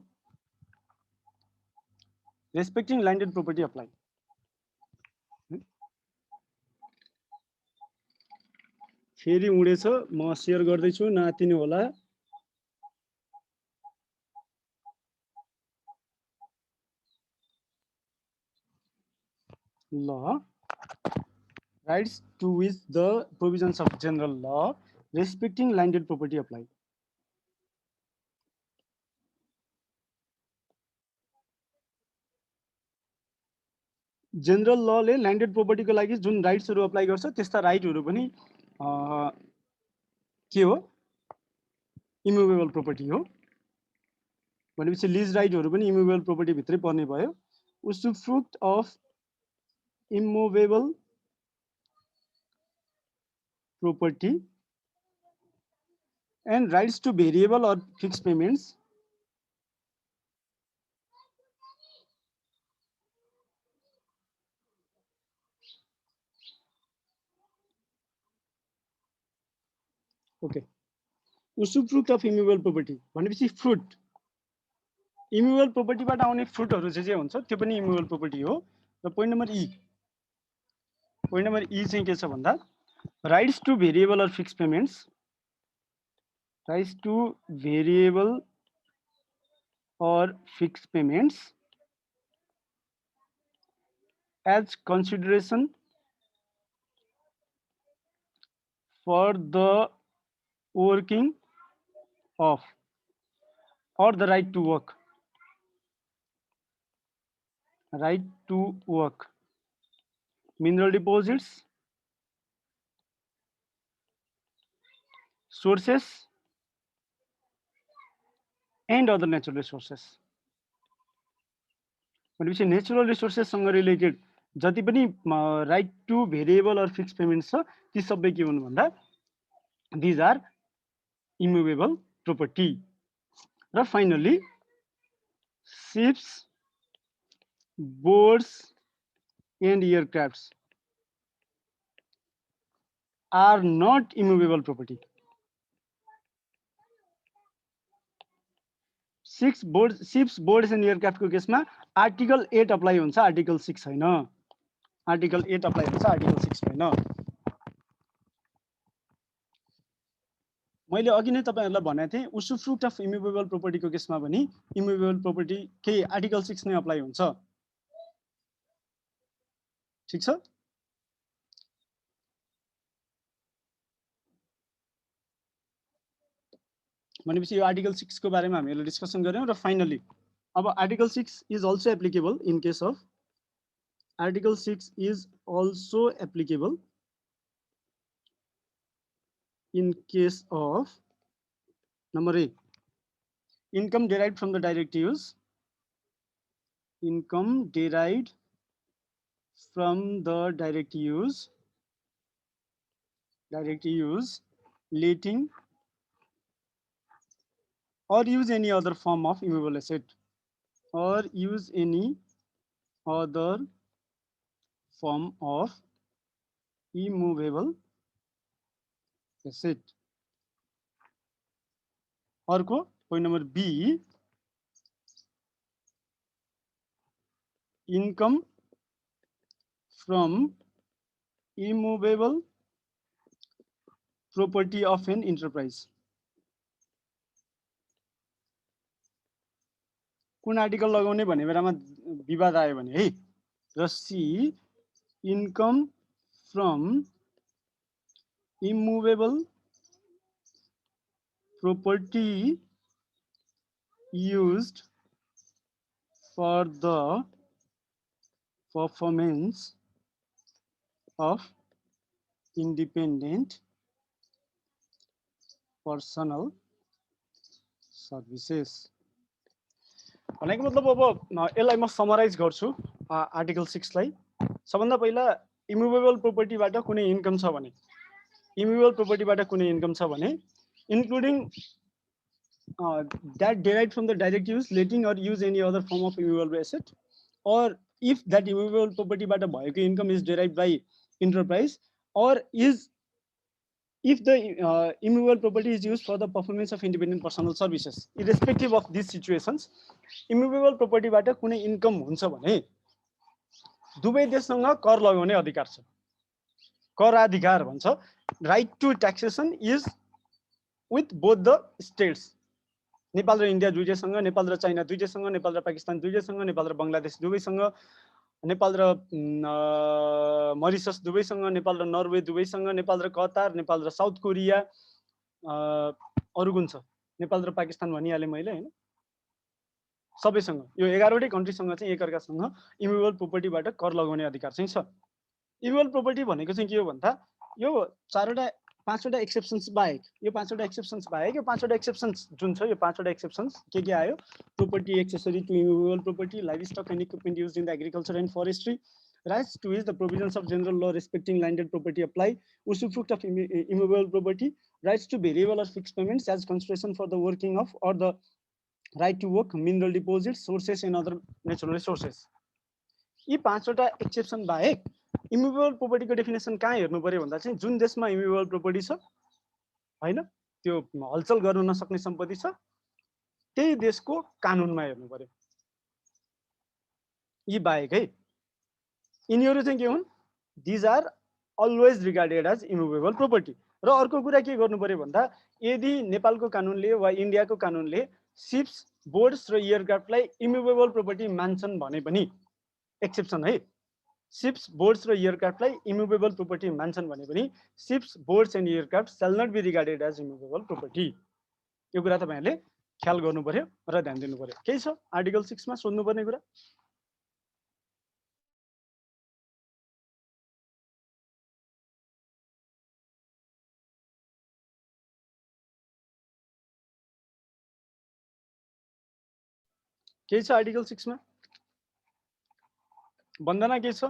respecting landed property apply। फेरि उडेछ, म share गर्दैछु, नआत्तिनु होला। law rights to which the provisions of general law respecting landed property apply। General लले landed प्रोपर्टीको लागि जुन राइट्सहरु apply गर्छ त्यस्ता राइटहरु पनि के हो इमुवेबल प्रोपर्टी हो। भनेपछि लिज राइटहरु पनि इमुवेबल प्रोपर्टी भित्रै पर्ने भयो। usufruct of immovable property and rights to variable or fixed payments okay usufruct of immutable property भनेपछि फ्रुट इम्युबल प्रोपर्टीबाट आउने फ्रुटहरु चाहिँ हुन्छ त्यो पनि इम्युबल प्रोपर्टी हो र पोइन्ट नम्बर ई चाहिँ के छ भन्दा rights to variable or fixed payments rights to variable or fixed payments as consideration for the working of or the right to work mineral deposits sources and other natural resources भनेपछि natural resources सँग related जति पनि right to variable or fixed payments छ ती सबै के हुन् भन्दा दिज आर इम्युवेबल प्रोपर्टी र finally ships, boats and aircrafts are not immovable property. Ships, boats and aircraft को केसमा आर्टिकल 8 अप्लाई हुन्छ आर्टिकल 6 हैन आर्टिकल 8 अप्लाई हुन्छ आर्टिकल 6 हैन मैले अघि नै तपाईहरुलाई भनेको थिएँ usufruct अफ इम्युवेबल प्रोपर्टी को केसमा पनि इम्युवेबल प्रोपर्टी के आर्टिकल 6 नै अप्लाई हुन्छ ठीक छ भनेपछि यो आर्टिकल 6 को बारेमा हामीले डिस्कसन गर्यौं र फाइनली अब article 6 is also applicable in case of article 6 is also applicable in case of number A, income derived from the direct use letting or use any other form of immovable asset or use any other form of immovable asset. अर्को point number B, income from immovable property of an enterprise. कुन article लगाउने भन्ने बेलामा विवाद आयो भने है र C, income from immovable property used for the performance of independent personal services. भनेको मतलब अब यसलाई म समराइज गर्छु आर्टिकल 6 लाई सबभन्दा पहिला इम्युवेबल प्रोपर्टीबाट कुनै इन्कम छ भने इम्युवेबल प्रोपर्टीबाट कुनै इन्कम छ भने including that derived from the direct use, letting or use any other form of immovable asset, or if that immovable property बाट भएको income is derived by enterprise, or if the immovable property is used for the performance of independent personal services. Irrespective of these situations, immovable property बाट कुनै income हुन्छ भने दुवै देशसँग कर लगाउने अधिकार छ कर अधिकार भन्छ right to taxation is with both the states. Nepal र इन्डिया दुईजैसँग नेपाल र चाइना दुईजैसँग नेपाल र पाकिस्तान दुईजैसँग नेपाल र बंगलादेश दुवैसँग नेपाल र मरिसस दुवैसँग नेपाल र नर्वे दुवैसँग नेपाल र कतार नेपाल र साउथ कोरिया अरु कुन छ नेपाल र पाकिस्तान भनिहाले मैले हैन सबैसँग यो 11 वटै कन्ट्रीसँग चाहिँ एकअर्कासँग इम्युवेबल प्रोपर्टीबाट कर लगाउने अधिकार चाहिँ छ इम्युवेबल प्रोपर्टी भनेको चाहिँ के हो भन्दा यो पाँचवटा एक्सेप्सन्स बाहेक यो पाँचवटा एक्सेप्सन्स बाहेक यो पाँचवटा एक्सेप्सन्स जुन छ यो पाँचवटा एक्सेप्सन्स के आयो property accessory to immovable property livestock and equipment used in the agriculture and forestry rights to use the provisions of general law respecting landed property apply usufruct of immovable property rights to variable or fixed payments as consideration for the working of or the right to work mineral deposits sources and other natural resources यी पाँचवटा exception बाहेक इम्युवेबल property को definition कहाँ हेर्नु पर्यो भन्दा चाहिँ जुन देशमा इम्युवेबल प्रोपर्टी छ हैन त्यो हलचल गर्न नसक्ने सम्पत्ति छ, त्यही देशको कानुनमा हेर्नु पर्यो। यी बाहेक है यिनीहरू चाहिँ के हुन्, these are always regarded as immovable property. र अर्को कुरा के गर्नु पर्यो भन्दा, यदि नेपालको कानुनले वा इन्डियाको कानुनले सिप्स, बोट्स र एयरक्राफ्टलाई इमुभेबल प्रोपर्टी मान्छन् भने पनि, एक्सेप्सन है, सिप्स, बोट्स र एयरक्राफ्टलाई इमुभेबल प्रोपर्टी मान्छन् भने पनि ships, boats and aircraft shall not be regarded as immovable property. यो कुरा तपाईहरुले ख्याल गर्नु पर्यो र ध्यान दिनु पर्यो। केही छ आर्टिकल 6 मा सोध्नु पर्ने कुरा? केही छ आर्टिकल 6 मा? वन्दना के छ?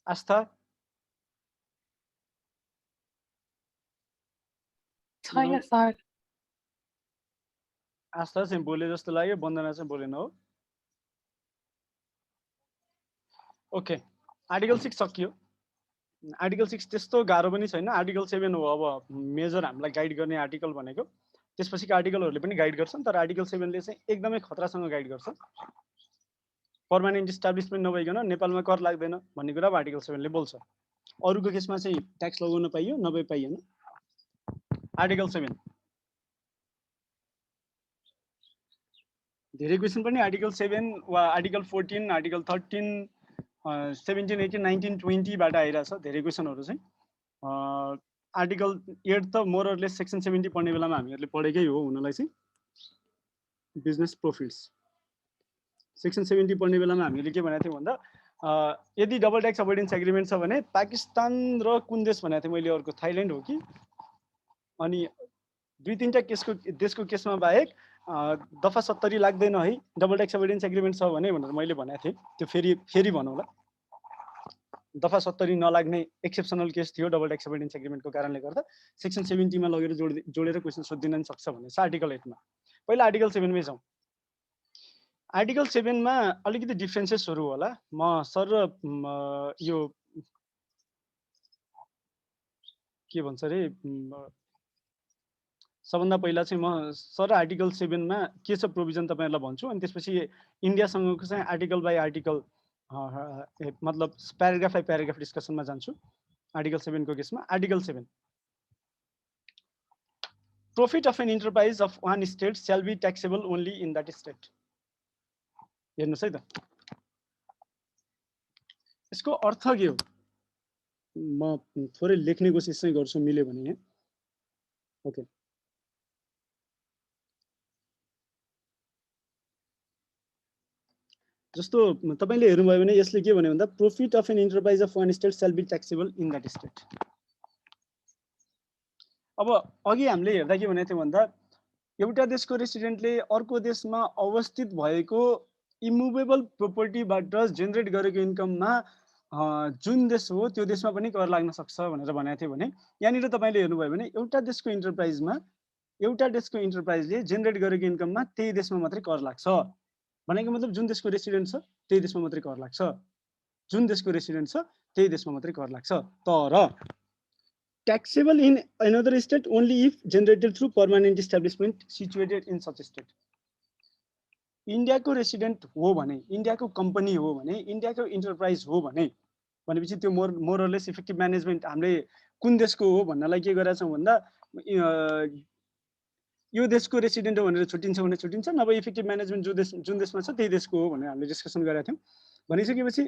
आस्था छैन सर। आस्था चाहिँ बोले जस्तो लाग्यो, वन्दना चाहिँ बोलेन हो। ओके, आर्टिकल 6 सकियो। आर्टिकल 6 त्यस्तो गाह्रो पनि छैन। आर्टिकल 7 हो अब मेजर हामीलाई गाइड गर्ने आर्टिकल भनेको। त्यसपछिको आर्टिकलहरूले पनि गाइड गर्छन्, तर आर्टिकल 7 ले चाहिँ एकदमै खतरासँग गाइड गर्छ। पर्मानेन्ट इस्टाब्लिसमेन्ट नभइकन नेपालमा कर लाग्दैन भन्ने कुरा आर्टिकल 7 ले बोल्छ। अरूको केसमा चाहिँ ट्याक्स लगाउन पाइयो, नभए पाइएन। आर्टिकल 7 धेरै क्वेसन पनि आर्टिकल 7 वा आर्टिकल 14, आर्टिकल 13, 17, 18, 19, 20 बाट आइरहेछ धेरै क्वेसनहरु चाहिँ। आर्टिकल 8 त मोर अर लेस सेक्सन 70 पढ्ने बेलामा हामीहरुले पढेकै हो हुनलाई चाहिँ, बिजनेस प्रोफिट्स। सेक्सन 70 पढ्ने बेलामा हामीले के भनेको थियौं भन्दा, यदि डबल ट्याक्स अभोइडेन्स एग्रिमेन्ट छ भने पाकिस्तान र कुन देश भनेको थिएँ मैले, अर्को थाइल्यान्ड हो कि, अनि दुई तीनटा देशको केसमा बाहेक दफा 70 लाग्दैन है डबल ट्याक्स अभोइडेन्स एग्रिमेन्ट छ भने भनेर मैले भनेको थिएँ। त्यो फेरि भनौँला, दफा 70 नलाग्ने एक्सेप्सनल केस थियो डबल ट्याक्स अभोइडेन्स एग्रिमेन्टको कारणले गर्दा सेक्सन 70 मा लगेर जोडेर क्वेसन सोधिदिन नि सक्छ भने आर्टिकल 8 मा। पहिला आर्टिकल 7 मै जाउँ। आर्टिकल 7 मा अलिकति डिफरेन्सेसहरु होला। म सर यो के भन्छ रे, सबभन्दा पहिला चाहिँ म सर आर्टिकल 7 मा के छ प्रोभिजन तपाईहरुलाई भन्छु, अनि त्यसपछि इन्डियासँगको चाहिँ आर्टिकल बाइ आर्टिकल मतलब प्याराग्राफ बाइ प्याराग्राफ डिस्कसनमा जान्छु। आर्टिकल 7 को केसमा article 7, profit of an enterprise of one state shall be taxable only in that state. हेर्नुस् है त, यसको अर्थ के हो? म थोरै लेख्ने कोसिस चाहिँ गर्छु मिल्यो भने यहाँ। ओके, जस्तो तपाईले हेर्नुभयो भने यसले के भन्यो भन्दा, profit of an enterprise of one state shall be taxable in that state. अब अघि हामीले हेर्दा के भनेको थियो भन्दा, एउटा देशको रेसिडेन्टले अर्को देशमा अवस्थित भएको इमुभेबल प्रोपर्टीबाट जेनेरेट गरेको इन्कममा जुन देश हो त्यो देशमा पनि कर लाग्न सक्छ भनेर भनेको थियो भने, यहाँनिर तपाईले हेर्नुभयो भने एउटा देशको इन्टरप्राइजले जेनेरेट गरेको इन्कममा त्यही देशमा मात्रै कर लाग्छ भनेको मतलब जुन देशको रेसिडेन्ट छ त्यही देशमा मात्रै कर लाग्छ, जुन देशको रेसिडेन्ट छ त्यही देशमा मात्रै कर लाग्छ। तर taxable in another state only if generated through permanent establishment situated in such state। इन्डियाको रेसिडेन्ट हो भने, इन्डियाको कम्पनी हो भने, इन्डियाको इन्टरप्राइज हो भने भनेपछि त्यो मोरलेस इफेक्टिभ म्यानेजमेन्ट हामीले कुन देशको हो भन्नलाई के गरेका छौं भन्दा, यो देशको रेसिडेन्ट हो भनेर छुट्टिन्छ भने छुट्टिन्छ, नभए इफेक्टिभ म्यानेजमेन्ट जुन देशमा छ त्यही देशको हो भनेर हामीले डिस्कसन गरेका थियौं। भनिसकेपछि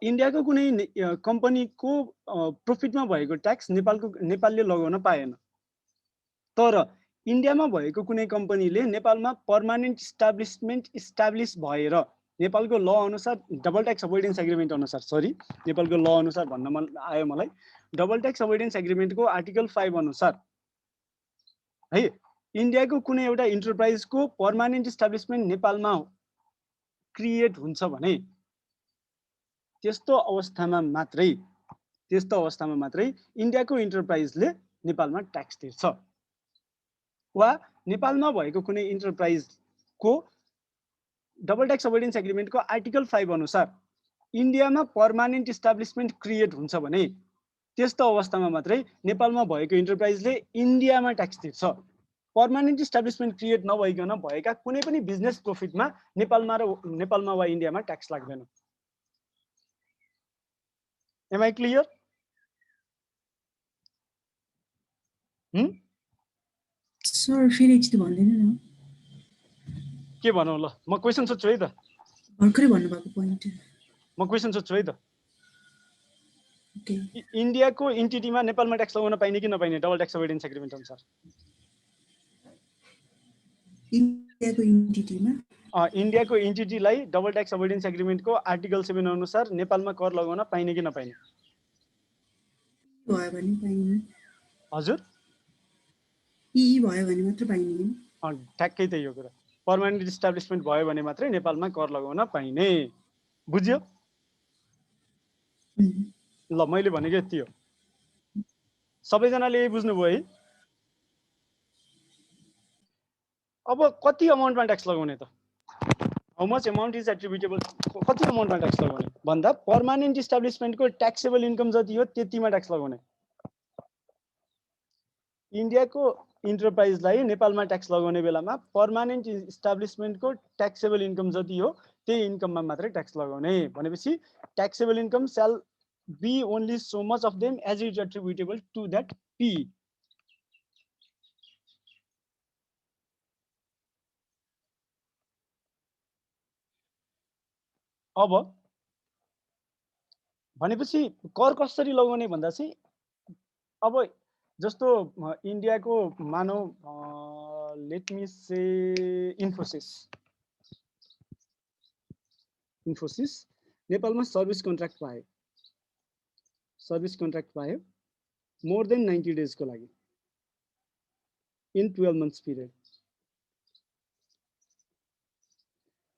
इन्डियाको कुनै कम्पनीको प्रॉफिटमा भएको ट्याक्स नेपालले लगाउन पाएन, तर इन्डियामा भएको कुनै कम्पनीले नेपालमा पर्मानेन्ट इस्टाब्लिसमेन्ट इस्टाब्लिस भएर नेपालको ल अनुसार, डबल ट्याक्स अभोइडेन्स एग्रिमेन्ट अनुसार, सरी नेपालको ल अनुसार भन्न मन आयो मलाई, डबल ट्याक्स अभोइडेन्स एग्रिमेन्टको आर्टिकल 5 अनुसार है इन्डियाको कुनै एउटा इन्टरप्राइजको पर्मानेन्ट इस्टाब्लिसमेन्ट नेपालमा क्रिएट हुन्छ भने त्यस्तो अवस्थामा मात्रै इन्डियाको इन्टरप्राइजले नेपालमा ट्याक्स तिर्छ, वा नेपालमा भएको कुनै इन्टरप्राइजको डबल ट्याक्स अभोइडेन्स एग्रिमेन्टको आर्टिकल 5 अनुसार इन्डियामा पर्मानेन्ट इस्टाब्लिसमेन्ट क्रिएट हुन्छ भने त्यस्तो अवस्थामा मात्रै नेपालमा भएको इन्टरप्राइजले इन्डियामा ट्याक्स तिर्छ। पर्मानेन्ट इस्टाब्लिसमेन्ट क्रिएट नभइकन भएका कुनै पनि बिजनेस प्रॉफिटमा नेपालमा वा इन्डियामा ट्याक्स लाग्दैन। Am I clear? सर फेरि एकचोटि भनिदिनु न। के भनौँ ल, म क्वेसन सोध्छु है त। भर्खरै भन्नुभएको पोइन्ट। म क्वेसन सोध्छु है त। ओके। इन्डियाको इन्टिटीमा नेपालमा ट्याक्स लगाउन पाइने कि नपाइने डबल ट्याक्स अभोइडेन्स एग्रिमेन्ट अनुसार? इन्डियाको इन्टिटीमा इन्डियाको इन्टिटीलाई डबल ट्याक्स अभोइडेन्स एग्रिमेन्टको आर्टिकल 7 अनुसार नेपालमा कर लगाउन पाइने कि नपाइने? भयो भने पाइने। हजुर? ई भयो भने मात्र पाइने। ठ्याक्कै त्यही हो कुरा। पर्मानेन्ट इस्टाब्लिसमेन्ट भयो भने मात्रै नेपालमा कर लगाउन पाइने। बुझ्यो? ल मैले भनेको यति हो। सबैजनाले यही बुझ्नुभयो है? अब कति अमाउन्टमा ट्याक्स लगाउने त? How much amount is attributable? कति अमाउन्टमा ट्याक्स लगाउने भन्दा पर्मानेन्ट इस्टाब्लिसमेन्टको ट्याक्सेबल इन्कम जति हो त्यतिमा ट्याक्स लगाउने। इन्डियाको इन्टरप्राइजलाई नेपालमा ट्याक्स लगाउने बेलामा पर्मानेन्ट इस्टाब्लिसमेन्टको ट्याक्सेबल इन्कम जति हो त्यही इन्कममा मात्रै ट्याक्स लगाउने। भनेपछि taxable income shall be only so much of them as is attributable to that P. अब भनेपछि कर कसरी लगाउने भन्दा चाहिँ अब जस्तो इन्डियाको मानौ लेट मी से इन्फोसिस नेपालमा सर्भिस कन्ट्र्याक्ट पायो मोर देन 90 days को लागि इन 12 months पिरियड।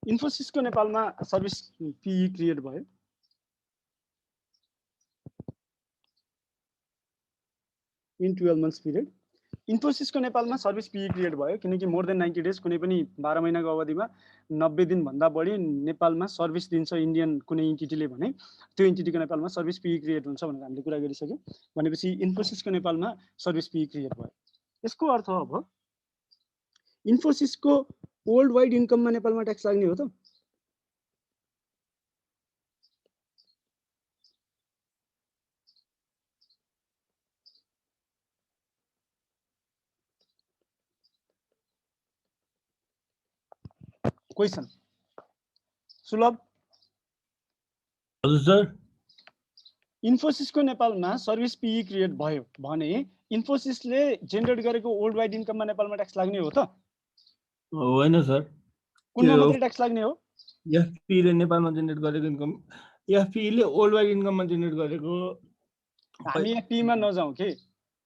इन्फोसिसको नेपालमा सर्भिस पीई क्रिएट भयो। इन 12 months पिरियड इन्फोसिसको नेपालमा सर्भिस पीई क्रिएट भयो किनकि मोर देन 90 days कुनै पनि 12 महिनाको अवधिमा 90 दिन भन्दा बढी नेपालमा सर्भिस दिन्छ इन्डियन कुनै इन्टिटीले भने त्यो इन्टिटीको नेपालमा सर्भिस पीई क्रिएट हुन्छ भनेर हामीले कुरा गरिसक्यौँ। भनेपछि इन्फोसिसको नेपालमा सर्भिस पीई क्रिएट भयो। यसको अर्थ अब इन्फोसिसको वर्ल्ड वाइड इन्कममा नेपालमा ट्याक्स लाग्ने हो त? क्वेसन सुलभ? हजुर सर। इन्फोसिसको नेपालमा सर्भिस पीई क्रिएट भयो भने इन्फोसिसले जेनेरेट गरेको वर्ल्ड वाइड इन्कममा नेपालमा ट्याक्स लाग्ने हो त? होइन सर। कुनमा मात्रै ट्याक्स लाग्ने हो? एफपीले नेपालमा जेनेरेट गरेको इन्कम, एफपीले वर्ल्ड वाइड इन्कममा जेनेरेट गरेको। हामी एफपीमा नजाउँ के,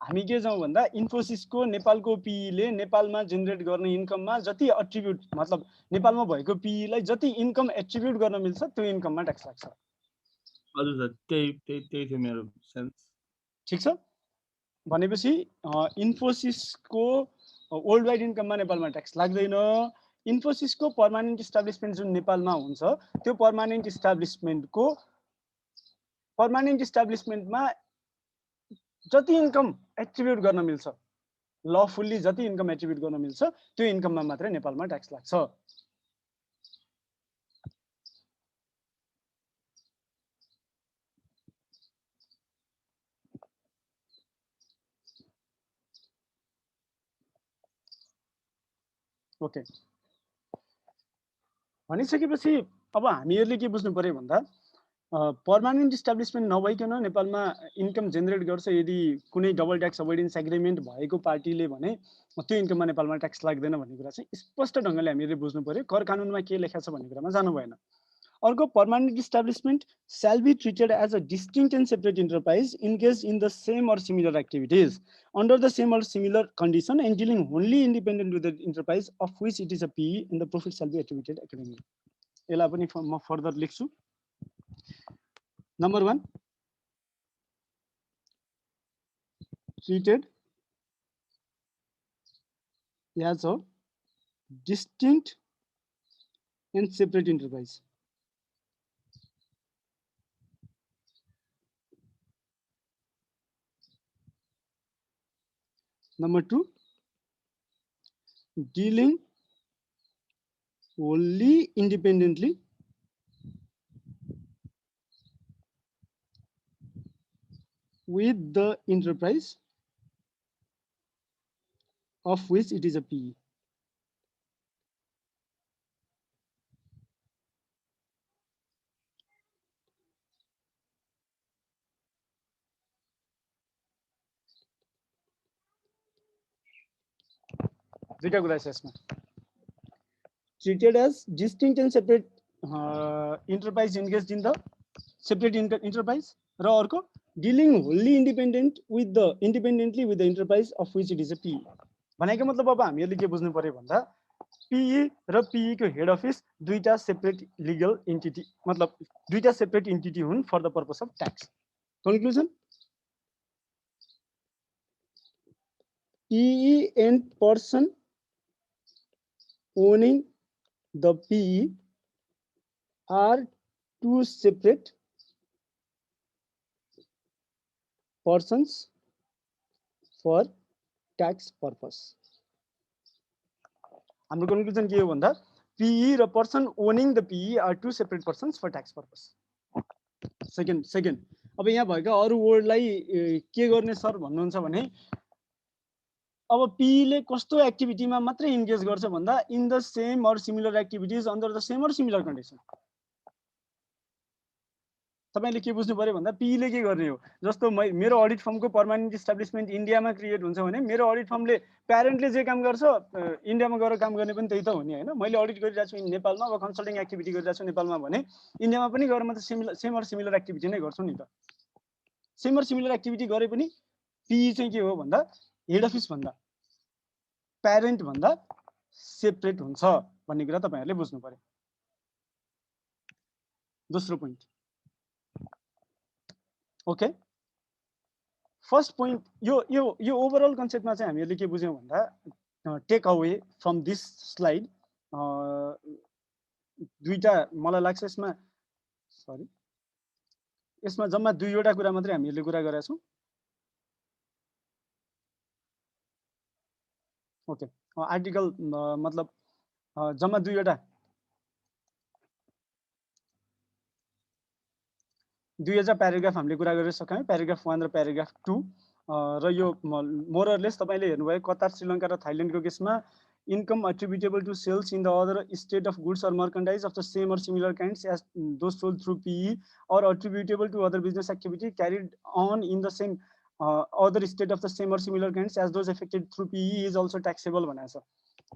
हामी के जाउँ भन्दा इन्फोसिसको नेपालको पीईले नेपालमा जेनेरेट गर्ने इन्कममा जति एट्रिब्युट मतलब नेपालमा भएको पीईलाई जति इन्कम एट्रिब्युट गर्न मिल्छ त्यो इन्कममा ट्याक्स लाग्छ। हजुर सर, त्यही थियो मेरो सेन्स। ठिक छ। भनेपछि इन्फोसिसको वर्ल्ड वाइड इन्कममा नेपालमा ट्याक्स लाग्दैन। इन्फोसिसको पर्मानेन्ट इस्टाब्लिसमेन्ट जुन नेपालमा हुन्छ त्यो पर्मानेन्ट इस्टाब्लिसमेन्टमा जति इन्कम एट्रिब्युट गर्न मिल्छ, लफुल्ली जति इन्कम एट्रिब्युट गर्न मिल्छ त्यो इन्कममा मात्रै नेपालमा ट्याक्स लाग्छ। ओके, भनिसकेपछि अब हामीहरूले के बुझ्नु पर्यो भन्दा पर्मानेन्ट इस्टाब्लिसमेन्ट नभइकन नेपालमा इन्कम जेनेरेट गर्छ यदि कुनै डबल ट्याक्स अभोइडेन्स एग्रिमेन्ट भएको पार्टीले भने त्यो इन्कममा नेपालमा ट्याक्स लाग्दैन भन्ने कुरा चाहिँ स्पष्ट ढङ्गले हामीहरूले बुझ्नु पर्यो। कर कानुनमा के लेखा छ भन्ने कुरामा जानु भएन। अर्को, permanent establishment shall be treated as a distinct and separate enterprise engaged in the same or similar activities under the same or similar condition and dealing only independent with the enterprise of which it is a PE and the profit shall be attributed accordingly. यसलाई पनि म further लेख्छु। Number 1, treated as a distinct and separate enterprise. Number 2, dealing wholly independently with the enterprise of which it is a PE. दुईटा कुरा छ यसमा treated as distinct and separate enterprise engaged in the separate enterprise र अर्को dealing wholly independently with the enterprise of which it is a PE. भनेको मतलब अब हामीहरुले के बुझ्नु पर्यो भन्दा PE र PE को हेड अफिस दुईटा सेपरेट लिगल एन्टिटी मतलब दुईटा सेपरेट एन्टिटी हुन् for the purpose of tax. Conclusion PE and person owning the PE are two separate persons for tax purpose. हाम्रो कन्क्लुजन के हो भन्दा PE र person owning the PE are two separate persons for tax purpose. Second अब यहाँ भएका अरु वर्डलाई के गर्ने सर भन्नुहुन्छ भने अब PE ले कस्तो एक्टिभिटीमा मात्रै इन्गेज गर्छ भन्दा इन द सेम और similar activities under the same और सिमिलर कन्डिसन. तपाईले के बुझ्नु पर्यो भन्दा PE ले के गर्ने हो जस्तो मेरो अडिट फर्मको पर्मानेन्ट इस्टाब्लिशमेन्ट इन्डियामा क्रिएट हुन्छ भने मेरो अडिट फर्मले प्यारेन्टले जे काम गर्छ इन्डियामा गएर काम गर्ने पनि त्यही त हो नि हैन. मैले अडिट गरिरहेको छु नेपालमा अब कन्सल्टिङ एक्टिभिटी गरिरहेको छु नेपालमा भने इन्डियामा पनि गएर म त सेम और सिमिलर एक्टिभिटी नै गर्छु नि त. सेम और सिमिलर एक्टिभिटी गरे पनि PE चाहिँ के हो भन्दा हेड अफिस भन्दा प्यारेन्ट भन्दा सेपरेट हुन्छ भन्ने कुरा तपाईहरुले बुझ्नु पर्यो. दोस्रो पोइन्ट ओके फर्स्ट पोइन्ट यो ओभरअल कन्सेप्टमा चाहिँ हामीहरुले के बुझ्यौं भन्दा take away from this slide दुईटा मलाई लाग्छ यसमा जम्मा दुईवटा कुरा मात्रै हामीहरुले कुरा गरेका छौं. ओके आर्टिकल मतलब जम्मा दुईवटा 2000 प्याराग्राफ हामीले कुरा गरिसक्यौं. प्याराग्राफ 1 र प्याराग्राफ 2 र यो मोरलेस तपाईले हेर्नुभयो कतार श्रीलंका र थाइल्यान्डको केसमा income attributable to sales in the other state of goods or merchandise of the same or similar kinds as those sold through PE or attributable to other business activity carried on in the same other state of the same or similar kinds as those affected through PE is also taxable भनेको छ.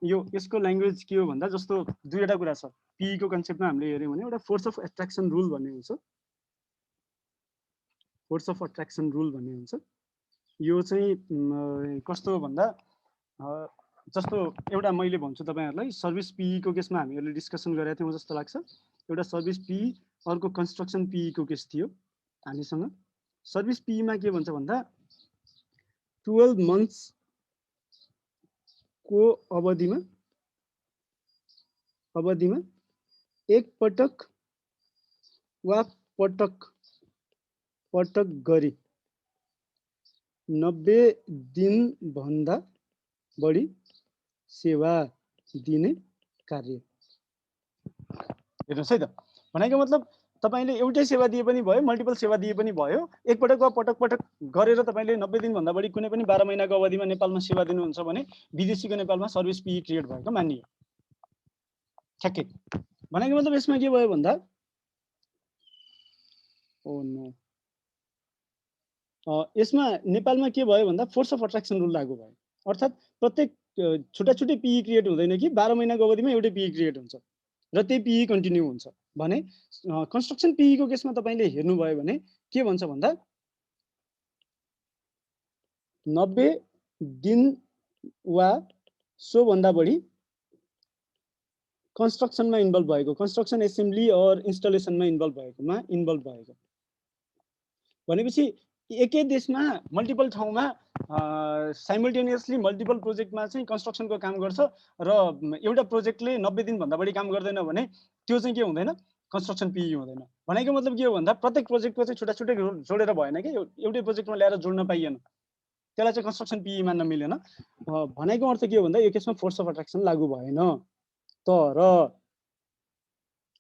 यो यसको language के हो भन्दा जस्तो दुईवटा कुरा छ. PE को कन्सेप्टमा हामीले हेर्यौं भने एउटा फोर्स अफ एट्र्याक्सन रुल भन्ने हुन्छ. फोर्स अफ एट्र्याक्सन रुल भन्ने हुन्छ. यो चाहिँ कस्तो हो भन्दा जस्तो एउटा मैले भन्छु तपाईहरुलाई सर्भिस PE को केसमा हामीहरुले डिस्कसन गरेका थियौं जस्तो लाग्छ. एउटा सर्भिस PE अर्को कन्स्ट्रक्सन PE को केस थियो हामीसँग. सर्भिस PE मा के भन्छ भन्दा 12 मन्थ्स को अवधिमा एक पटक वा पटक गरी 90 दिन भन्दा बढी सेवा दिने कार्य. हेर्नुस् है त भनेको मतलब तपाईले एउटै सेवा दिए पनि भयो मल्टिपल सेवा दिए पनि भयो एक पटक वा पटक गरेर तपाईले 90 दिन भन्दा बढी कुनै पनि 12 महिनाको अवधिमा नेपालमा सेवा दिनुहुन्छ भने विदेशीको नेपालमा सर्भिस PE क्रिएट भएको मानियो. ठ्याक्कै भनेको मतलब यसमा के भयो भन्दा यसमा नेपालमा के भयो भन्दा फोर्स अफ एट्र्याक्सन रुल लागू भयो. अर्थात् प्रत्येक छुट्टै PE क्रिएट हुँदैन कि 12 महिनाको अवधिमा एउटै PE क्रिएट हुन्छ र त्यही PE कन्टिन्यू हुन्छ भने कन्स्ट्रक्सन PE को केसमा तपाईले हेर्नुभयो भने के भन्छ भन्दा 90 दिन वा सो भन्दा बढी कन्स्ट्रक्सनमा इन्भल्भ भएको कन्स्ट्रक्सन एसेम्ब्ली और इन्स्टलेसनमा इन्भल्भ भएको भनेपछि एकै देशमा मल्टिपल ठाउँमा साइमल्टेनियसली मल्टिपल प्रोजेक्टमा चाहिँ कन्स्ट्रक्सनको काम गर्छ र एउटा प्रोजेक्टले 90 दिनभन्दा बढी काम गर्दैन भने त्यो चाहिँ के हुँदैन, कन्स्ट्रक्सन पिई हुँदैन। भनेको मतलब के हो भन्दा प्रत्येक प्रोजेक्टको चाहिँ छुट्टा छुट्टै जोडेर भएन कि एउटै प्रोजेक्टमा ल्याएर जोड्न पाइएन, त्यसलाई चाहिँ कन्स्ट्रक्सन पिई मान्न मिलेन। भनेको अर्थ के हो भन्दा यो केसमा फोर्स अफ अट्र्याक्सन लागू भएन। तर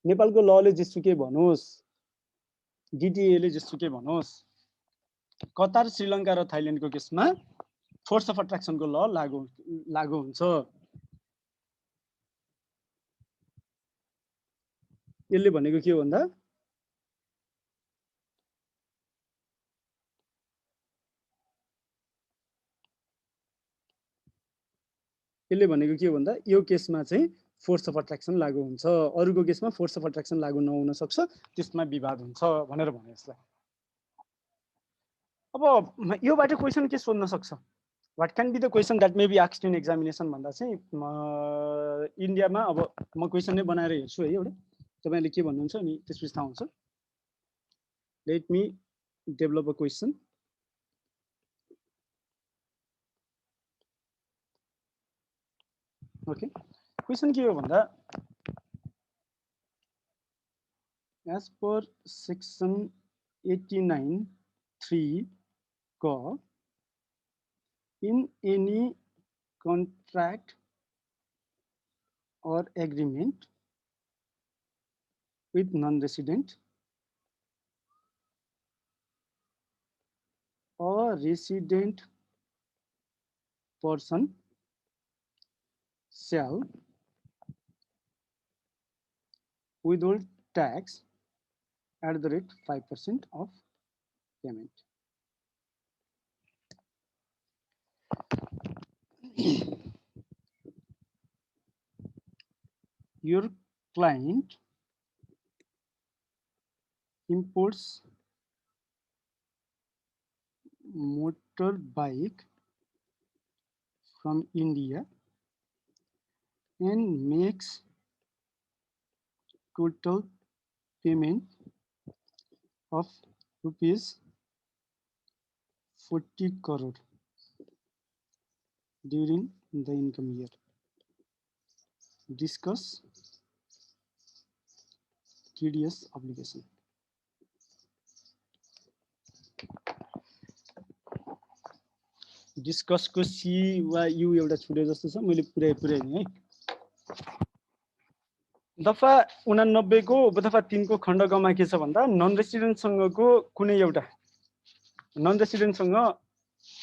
नेपालको लले जेसुकै भनोस्, डिटिएले जेसुकै भनोस्, कतार, श्रीलङ्का र थाइल्यान्डको केसमा फोर्स अफ अट्र्याक्सनको ल लागू हुन्छ। यसले भनेको के हो भन्दा यो केसमा चाहिँ फोर्स अफ अट्र्याक्सन लागू हुन्छ, अरूको केसमा फोर्स अफ अट्र्याक्सन लागू नहुन सक्छ, त्यसमा विवाद हुन्छ भनेर भने यसलाई। अब योबाट क्वेसन के सोध्न सक्छ, what can be the question that may be asked in examination भन्दा चाहिँ इन्डियामा अब म क्वेसन नै बनाएर हेर्छु है एउटा, तपाईले के भन्नुहुन्छ अनि त्यसपछि थाहा हुन्छ। Let me develop a question. Okay, question के हो भन्दा एज पर सेक्सन 89(3) को in any contract or agreement with non-resident or resident person shall withhold tax at the rate 5% of payment. Your client imports motorbike from India and makes total payment of rupees 40 crore during the income year. Discuss TDS obligation. Discuss को C वा you एउटा छुटे जस्तो छ, मैले पुर्याइदिएँ है। दफा 89 को उपदफा 3 को खण्डकमा के छ भन्दा नन रेसिडेन्टसँगको कुनै एउटा नन रेसिडेन्टसँग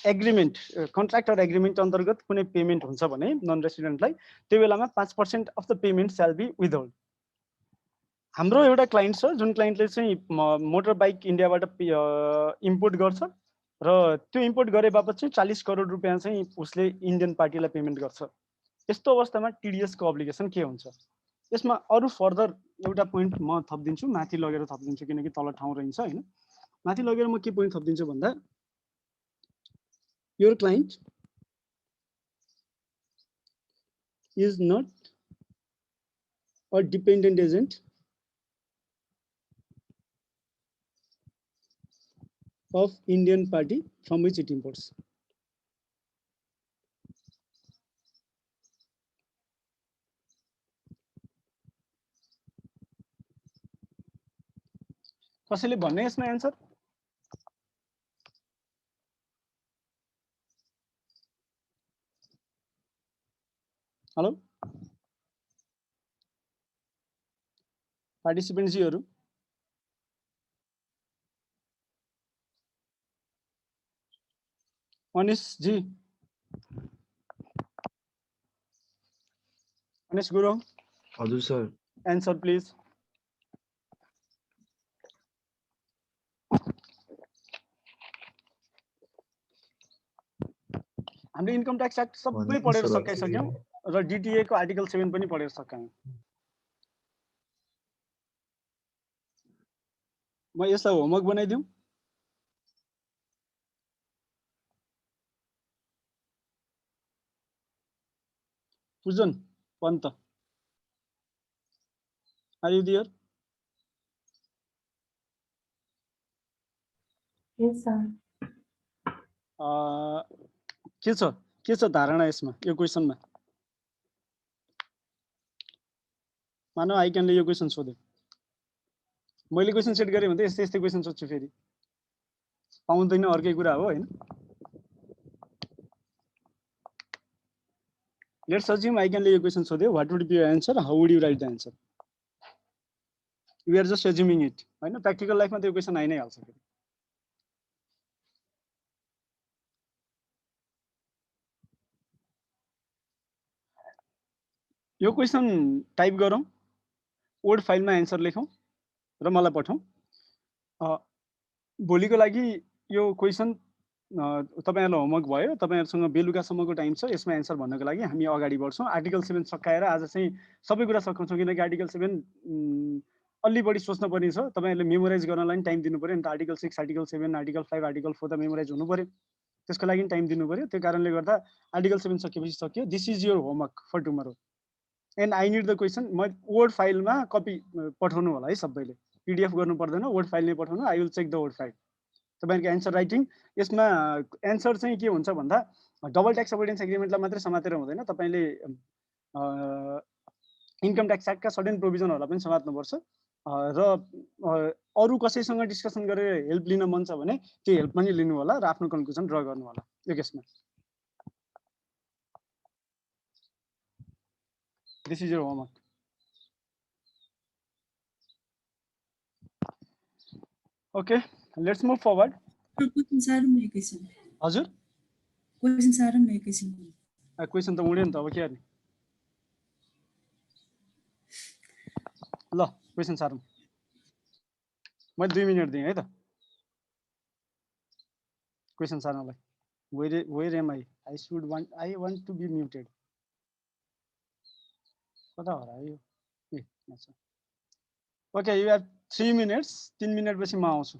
एग्रिमेन्ट, कन्ट्र्याक्ट अर एग्रिमेन्ट अन्तर्गत कुनै पेमेन्ट हुन्छ भने नन रेसिडेन्टलाई त्यो बेलामा 5% अफ द पेमेन्ट स्याल बी विथहोल्ड। हाम्रो एउटा क्लाइन्ट छ जुन क्लाइन्टले चाहिँ मोटर बाइक इन्डियाबाट इम्पोर्ट गर्छ र त्यो इम्पोर्ट गरे बापत चाहिँ 40 करोड रुपैयाँ चाहिँ उसले इन्डियन पार्टीलाई पेमेन्ट गर्छ। यस्तो अवस्थामा टिडीएस को अब्लिगेसन के हुन्छ? यसमा अरु फर्दर एउटा पोइन्ट म थप्दिन्छु, माथि लगेर थप्दिन्छु किनकि तल ठाउँ रहन्छ हैन। माथि लगेर म के पोइन्ट थप्दिन्छु भन्दा your client is not a dependent agent of Indian party from which it imports. कसैले भन्ने यसमा एन्सर? हेलो पार्टिसिपेन्ट्स जीहरु, अनिश जी, अनिश गुरु। हजुर सर। Answer please. हामीले इन्कम ट्याक्स एक्ट सबै पढेर सकाइसक्यौं र डीटीए को आर्टिकल 7 पनि पढेर सकायौं। म यसलाई होमवर्क बनाइदिउँ? Pujan Pant, are you there? Yes, sir. के छ धारणा यसमा यो क्वेसनमा? मानव आइकनले यो क्वेसन सोध्यो, मैले क्वेसन सेट गरेँ भने त यस्तै यस्तै क्वेसन सोध्छु, फेरि पाउँदैन, अर्कै कुरा हो हैन। लेट्स अज्युम आइकनले यो क्वेसन सोध्यो, what would be your answer, how would you write the answer? We are just assuming it हैन। प्र्याक्टिकल लाइफमा त्यो क्वेसन आइ नै हाल्छ फेरि। यो क्वेसन टाइप गरौँ, वर्ड फाइलमा एन्सर लेखौँ र मलाई पठाउँ। भोलिको लागि यो क्वेसन तपाईहरुलाई होमवर्क भयो, तपाईहरुसँग बेलुकासम्मको टाइम छ यसमा एन्सर भन्नको लागि। हामी अगाडि बढ्छौँ। आर्टिकल 7 सकाएर आज चाहिँ सबै कुरा सकाउँछौँ, किनकि आर्टिकल 7 अलि बढी सोच्न पर्ने छ। तपाईहरुले मेमोराइज गर्नलाई टाइम दिनु पर्यो नि त। आर्टिकल 6, आर्टिकल 7, आर्टिकल 5, आर्टिकल 4 त मेमोराइज हुनु पर्यो, त्यसको लागि टाइम दिनु पर्यो। त्यो कारणले गर्दा आर्टिकल 7 सकेपछि सक्यो। This is your homework for tomorrow and I need the question. म वर्ड फाइलमा कपी पठाउनु होला है सबैले, पीडीएफ गर्नु पर्दैन, वर्ड फाइल नै पठाउनु। I will check the word file. तपाईहरुको एन्सर राइटिङ यसमा एन्सर चाहिँ के हुन्छ भन्दा डबल ट्याक्स अभोइडेन्स एग्रिमेन्टलाई मात्रै समातेर हुँदैन, तपाईले इन्कम ट्याक्स एक्टका सर्टेन प्रोभिजनहरूलाई पनि समात्नुपर्छ र अरू कसैसँग डिस्कसन गरेर हेल्प लिन मन छ भने त्यो हेल्प पनि लिनु होला र आफ्नो कन्क्लुजन ड्र गर्नु होला यो केसमा। This is your homework. Okay, let's move forward. Question साह्रो मेरो क्वेसन। हजुर, क्वेसन साह्रो मेरो क्वेसन। क्वेसन त उड्यो नि त, अब के गर्ने। ल क्वेसन सारौँ। मैले 2 मिनट दिएँ है त क्वेसन सार्नलाई। Where am I? I want to be muted. कता हरायो? ए अच्छा। Okay, you have 3 minutes. 3 minute पछि म आउँछु।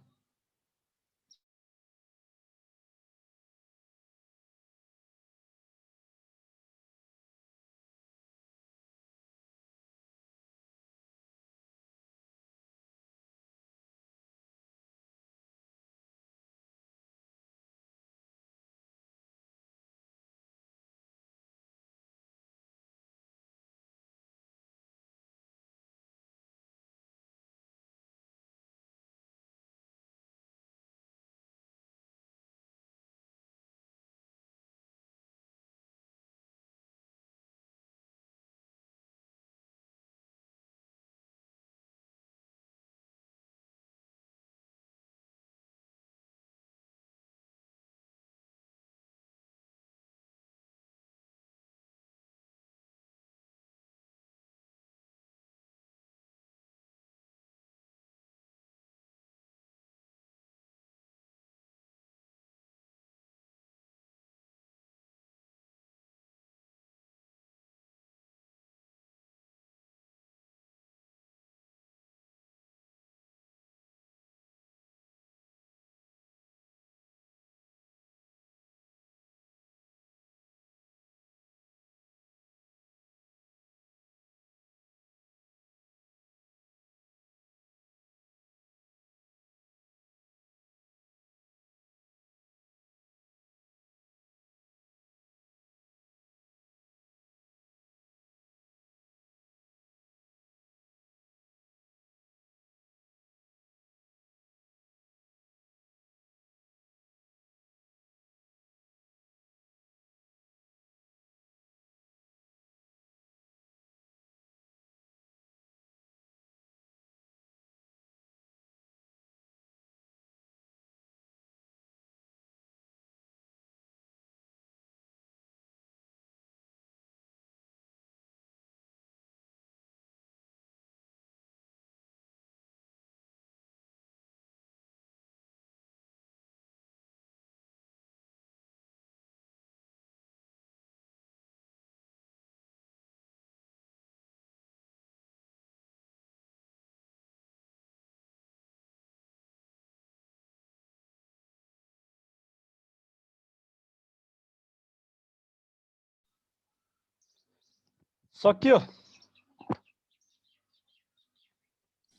सक्यो?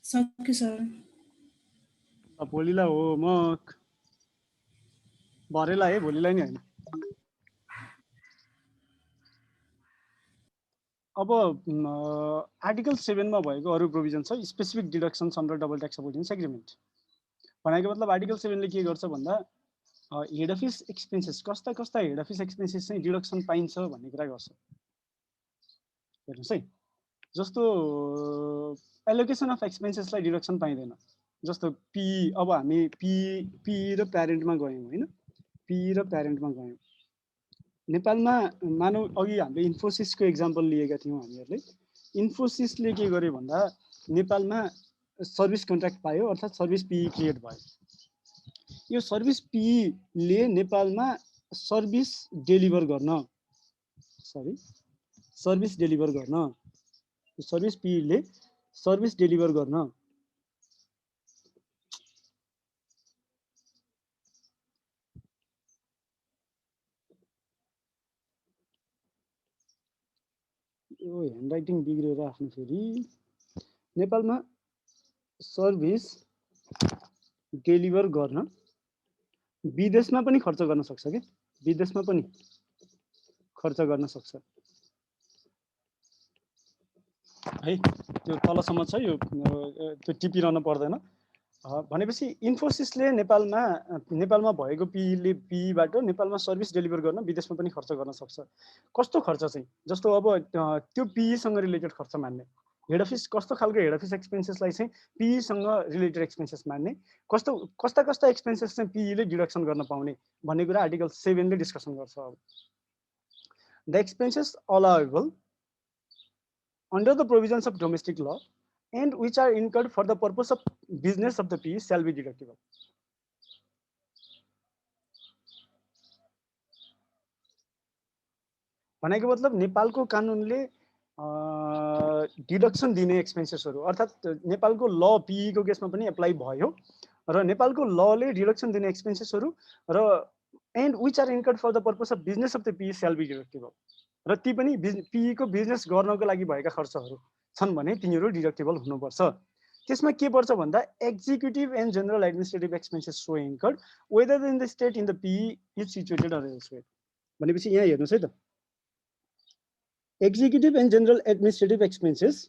सक्यो सर। भोलिलाई होमवर्क। भरेलाई है, भोलिलाई नि होइन। अब आर्टिकल 7 मा भएको अरू प्रोभिजन छ specific deductions under double tax avoidance agreement. भनेको मतलब आर्टिकल 7 ले के गर्छ भन्दा हेड अफिस एक्सपेन्सेस कस्ता कस्ता हेड अफिस एक्सपेन्सेस चाहिँ डिडक्सन पाइन्छ भन्ने कुरा गर्छ। हेर्नुस् है, जस्तो एलोकेसन अफ एक्सपेन्सेसलाई डिडक्सन पाइँदैन। जस्तो पी, अब हामी पी र प्यारेन्टमा गयौँ होइन, पी र प्यारेन्टमा गयौँ। नेपालमा मानौ अघि हामीले इन्फोसिसको एक्जाम्पल लिएका थियौँ हामीहरूले। इन्फोसिसले के गर्यो भन्दा नेपालमा सर्भिस कन्ट्र्याक्ट पायो, अर्थात् सर्भिस पी क्रिएट भयो। यो सर्भिस पीले नेपालमा सर्भिस डेलिभर गर्न, सर्भिस डेलिभर गर्न, सर्भिस पीले सर्भिस डेलिभर गर्न यो ह्यान्डराइटिङ बिग्रेर आफ्नो फेरि नेपालमा सर्भिस डेलिभर गर्न विदेशमा पनि खर्च गर्न सक्छ के, विदेशमा पनि खर्च गर्न सक्छ है। त्यो तलसम्म छ, यो त्यो टिपिरहनु पर्दैन। भनेपछि इन्फोसिसले नेपालमा भएको पीबाट नेपालमा सर्भिस डेलिभर गर्न विदेशमा पनि खर्च गर्न सक्छ। कस्तो खर्च चाहिँ, जस्तो अब त्यो पीसँग रिलेटेड खर्च मान्ने, हेड अफिस कस्तो खालको हेड अफिस एक्सपेन्सेसलाई चाहिँ पीसँग रिलेटेड एक्सपेन्सेस मान्ने, कस्ता कस्ता एक्सपेन्सेस चाहिँ पीले डिडक्सन गर्न पाउने भन्ने कुरा आर्टिकल 7 ले डिस्कसन गर्छ। अब the expenses allowable under the provisions of domestic law and which are incurred for the purpose of business of the P shall be deductible. भनेको मतलब नेपालको कानुनले डिडक्सन दिने एक्सपेन्सेसहरू, अर्थात् नेपालको ल पीको केसमा पनि एप्लाई भयो र नेपालको लले डिडक्सन दिने एक्सपेन्सेसहरू र and which are incurred for the purpose of business of the P shall be deductible, र ती पनि पीको बिजनेस गर्नको लागि भएका खर्चहरू छन् भने तिनीहरू डिडक्टेबल हुनुपर्छ। त्यसमा के पर्छ भन्दा executive and general administrative expenses so incurred whether in the state in the P is situated or elsewhere. भनेपछि यहाँ हेर्नुहोस् है त, executive and general administrative expenses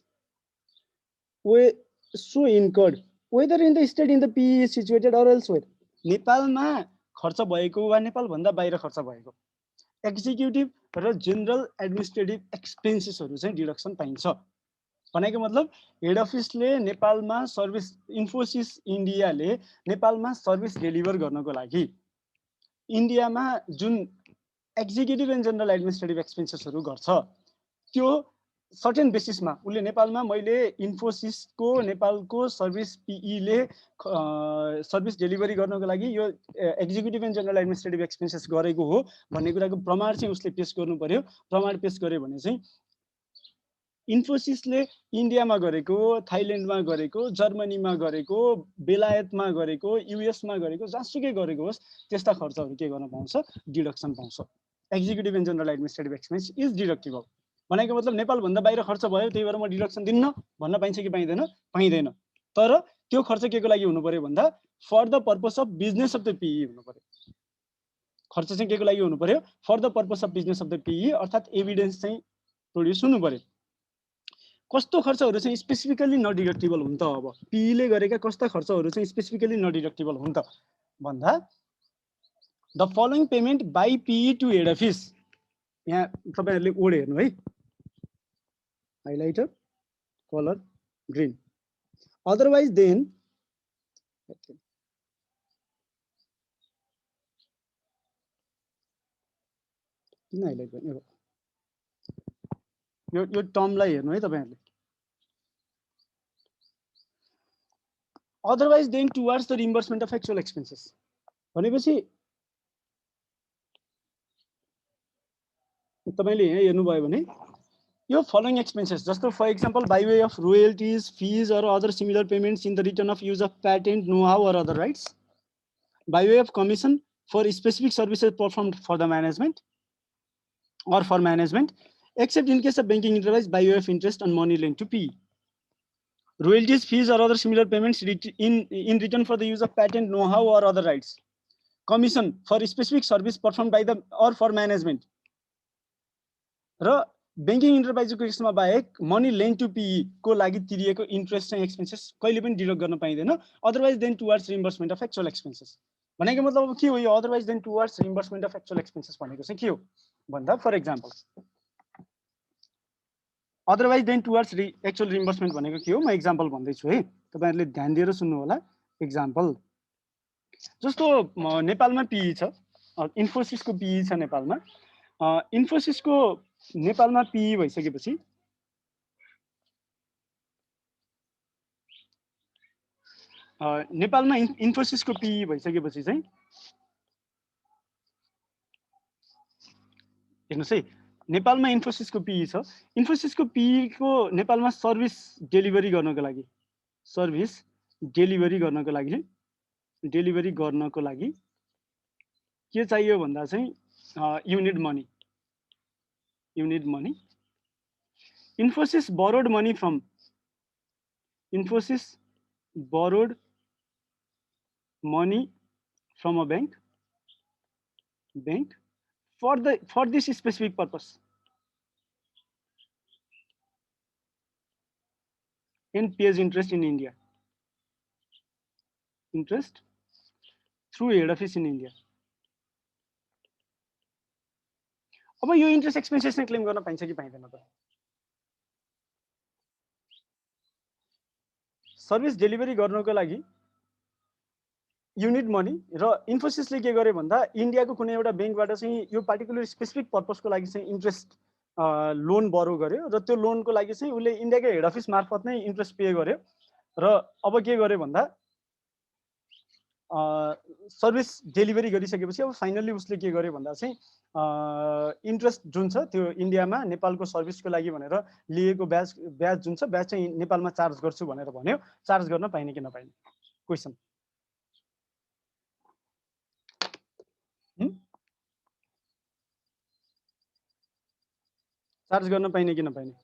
so incurred whether in the state in the P is situated or elsewhere. नेपालमा खर्च भएको वा नेपालभन्दा बाहिर खर्च भएको एक्जिक्युटिभ र जनरल एडमिनिस्ट्रेटिभ एक्सपेन्सेसहरू चाहिँ डिडक्सन पाइन्छ। भनेको मतलब हेड अफिसले नेपालमा सर्भिस, इन्फोसिस इन्डियाले नेपालमा सर्भिस डेलिभर गर्नको लागि इन्डियामा जुन एक्जिक्युटिभ एन्ड जनरल एडमिनिस्ट्रेटिभ एक्सपेन्सेसहरू गर्छ त्यो सर्टेन बेसिसमा उसले नेपालमा, मैले इन्फोसिसको नेपालको सर्भिस पीईले सर्भिस डेलिभरी गर्नको लागि यो executive and general administrative expenses गरेको हो भन्ने कुराको प्रमाण चाहिँ उसले पेश गर्नु पर्यो। प्रमाण पेश गर्यो भने चाहिँ इन्फोसिसले इन्डियामा गरेको, थाइल्यान्डमा गरेको, जर्मनीमा गरेको, बेलायतमा गरेको, युएसमा गरेको, जहाँसुकै गरेको होस् त्यस्ता खर्चहरू के गर्न पाउँछ, डिडक्सन पाउँछ। Executive and general administrative expense is deductible. भनेको मतलब नेपालभन्दा बाहिर खर्च भयो त्यही भएर म डिडक्सन दिन्न भन्न पाइन्छ कि पाइँदैन? पाइँदैन। तर त्यो खर्च के को लागि हुनु पर्यो भन्दा for the purpose of business of the PE हुनु पर्यो। खर्च चाहिँ के को लागि हुनु पर्यो? For the purpose of business of the PE, अर्थात् एभिडेन्स चाहिँ प्रोड्युस हुनु पर्यो। कस्तो खर्चहरू चाहिँ स्पेसिफिकली नडिडक्टेबल हुन् त? अब पीईले गरेका कस्ता खर्चहरू चाहिँ स्पेसिफिकली नडिडक्टेबल हुन् त भन्दा the following payment by PE to head office, यहाँ तपाईहरुले ओड हेर्नु है, highlighter colour green, otherwise than किन हाइलाइट गर्ने, यो टर्मलाई हेर्नु है तपाईहरुले। Otherwise than towards the reimbursement of actual expenses भनेपछि तपाईले यहाँ हेर्नुभयो भने यो फलोइङ एक्सपेन्सेस जस्तो for example by way of royalties, fees or other similar payments in the return of use of patent, know how or other rights, by way of commission for specific services performed for the management or for management, except in case of banking enterprise by way of interest on money lent to P. Royalties, fees or other similar payments in return for the use of patent, know-how or other rights. Commission for specific service perform by the or for management र banking इन्टरप्राइजको केसमा बाहेक money lend to PE को लागि तिरिएको interest चाहिँ expenses कहिले पनि deduct गर्न पाइँदैन otherwise than towards reimbursement of actual expenses भनेको मतलब अब के हो यो otherwise than towards reimbursement of actual expenses भनेको चाहिँ के हो भन्दा for example otherwise than towards actual reimbursement भनेको के हो म एक्जाम्पल भन्दैछु है तपाईहरुले ध्यान दिएर सुन्नु होला एक्जाम्पल जस्तो नेपालमा पिई छ इन्फोसिसको पिई छ नेपालमा इन्फोसिसको नेपालमा पिई भइसकेपछि नेपालमा इन्फोसिसको पिई भइसकेपछि चाहिँ हेर्नुस् है नेपालमा इन्फोसिसको पिई छ इन्फोसिसको पिई को नेपालमा सर्भिस डेलिभरी गर्नको लागि के चाहियो भन्दा चाहिँ you need money Infosys borrowed money from a bank for this specific purpose and pays interest in India through head office in India अब यो इन्ट्रेस्ट एक्सपेन्सेस नै क्लेम गर्न पाइन्छ कि पाइँदैन त सर्भिस डेलिभरी गर्नको लागि युनिट मनी र इन्फोसिसले के गरे भन्दा इन्डियाको कुनै एउटा बैंकबाट चाहिँ यो पार्टिकुलर स्पेसिफिक पर्पसको लागि चाहिँ इन्ट्रेस्ट लोन बरो गर्यो र त्यो लोनको लागि चाहिँ उले इन्डियाको हेड अफिस मार्फत नै इन्ट्रेस्ट पे गर्यो र अब के गर्यो भन्दा सर्भिस डेलिभरी गरिसकेपछि अब फाइनली उसले के गर्यो भन्दा चाहिँ इन्ट्रेस्ट जुन छ त्यो इन्डियामा नेपालको सर्भिसको लागि भनेर लिएको ब्याज जुन छ ब्याज चाहिँ नेपालमा चार्ज गर्छु भनेर भन्यो चार्ज गर्न पाइने कि नपाइने क्वेशन चार्ज गर्न पाइने कि नपाइने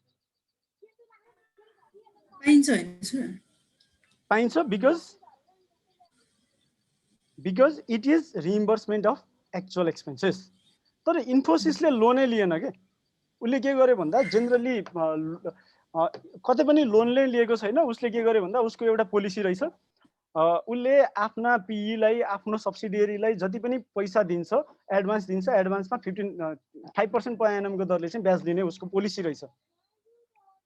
पाइन्छ हैन सर पाइन्छ because it is reimbursement of actual expenses तर इन्फोसिसले लोनै लिएन के उसले के गर्यो भन्दा जेनरली कतै पनि लोनले लिएको छैन उसले के गर्यो भन्दा उसको एउटा पोलिसी रहेछ उसले आफ्ना पीईलाई आफ्नो सब्सिडियरीलाई जति पनि पैसा दिन्छ एडभान्स दिन्छ एडभान्समा 5% per annum को दरले चाहिँ ब्याज दिने उसको पोलिसी रहेछ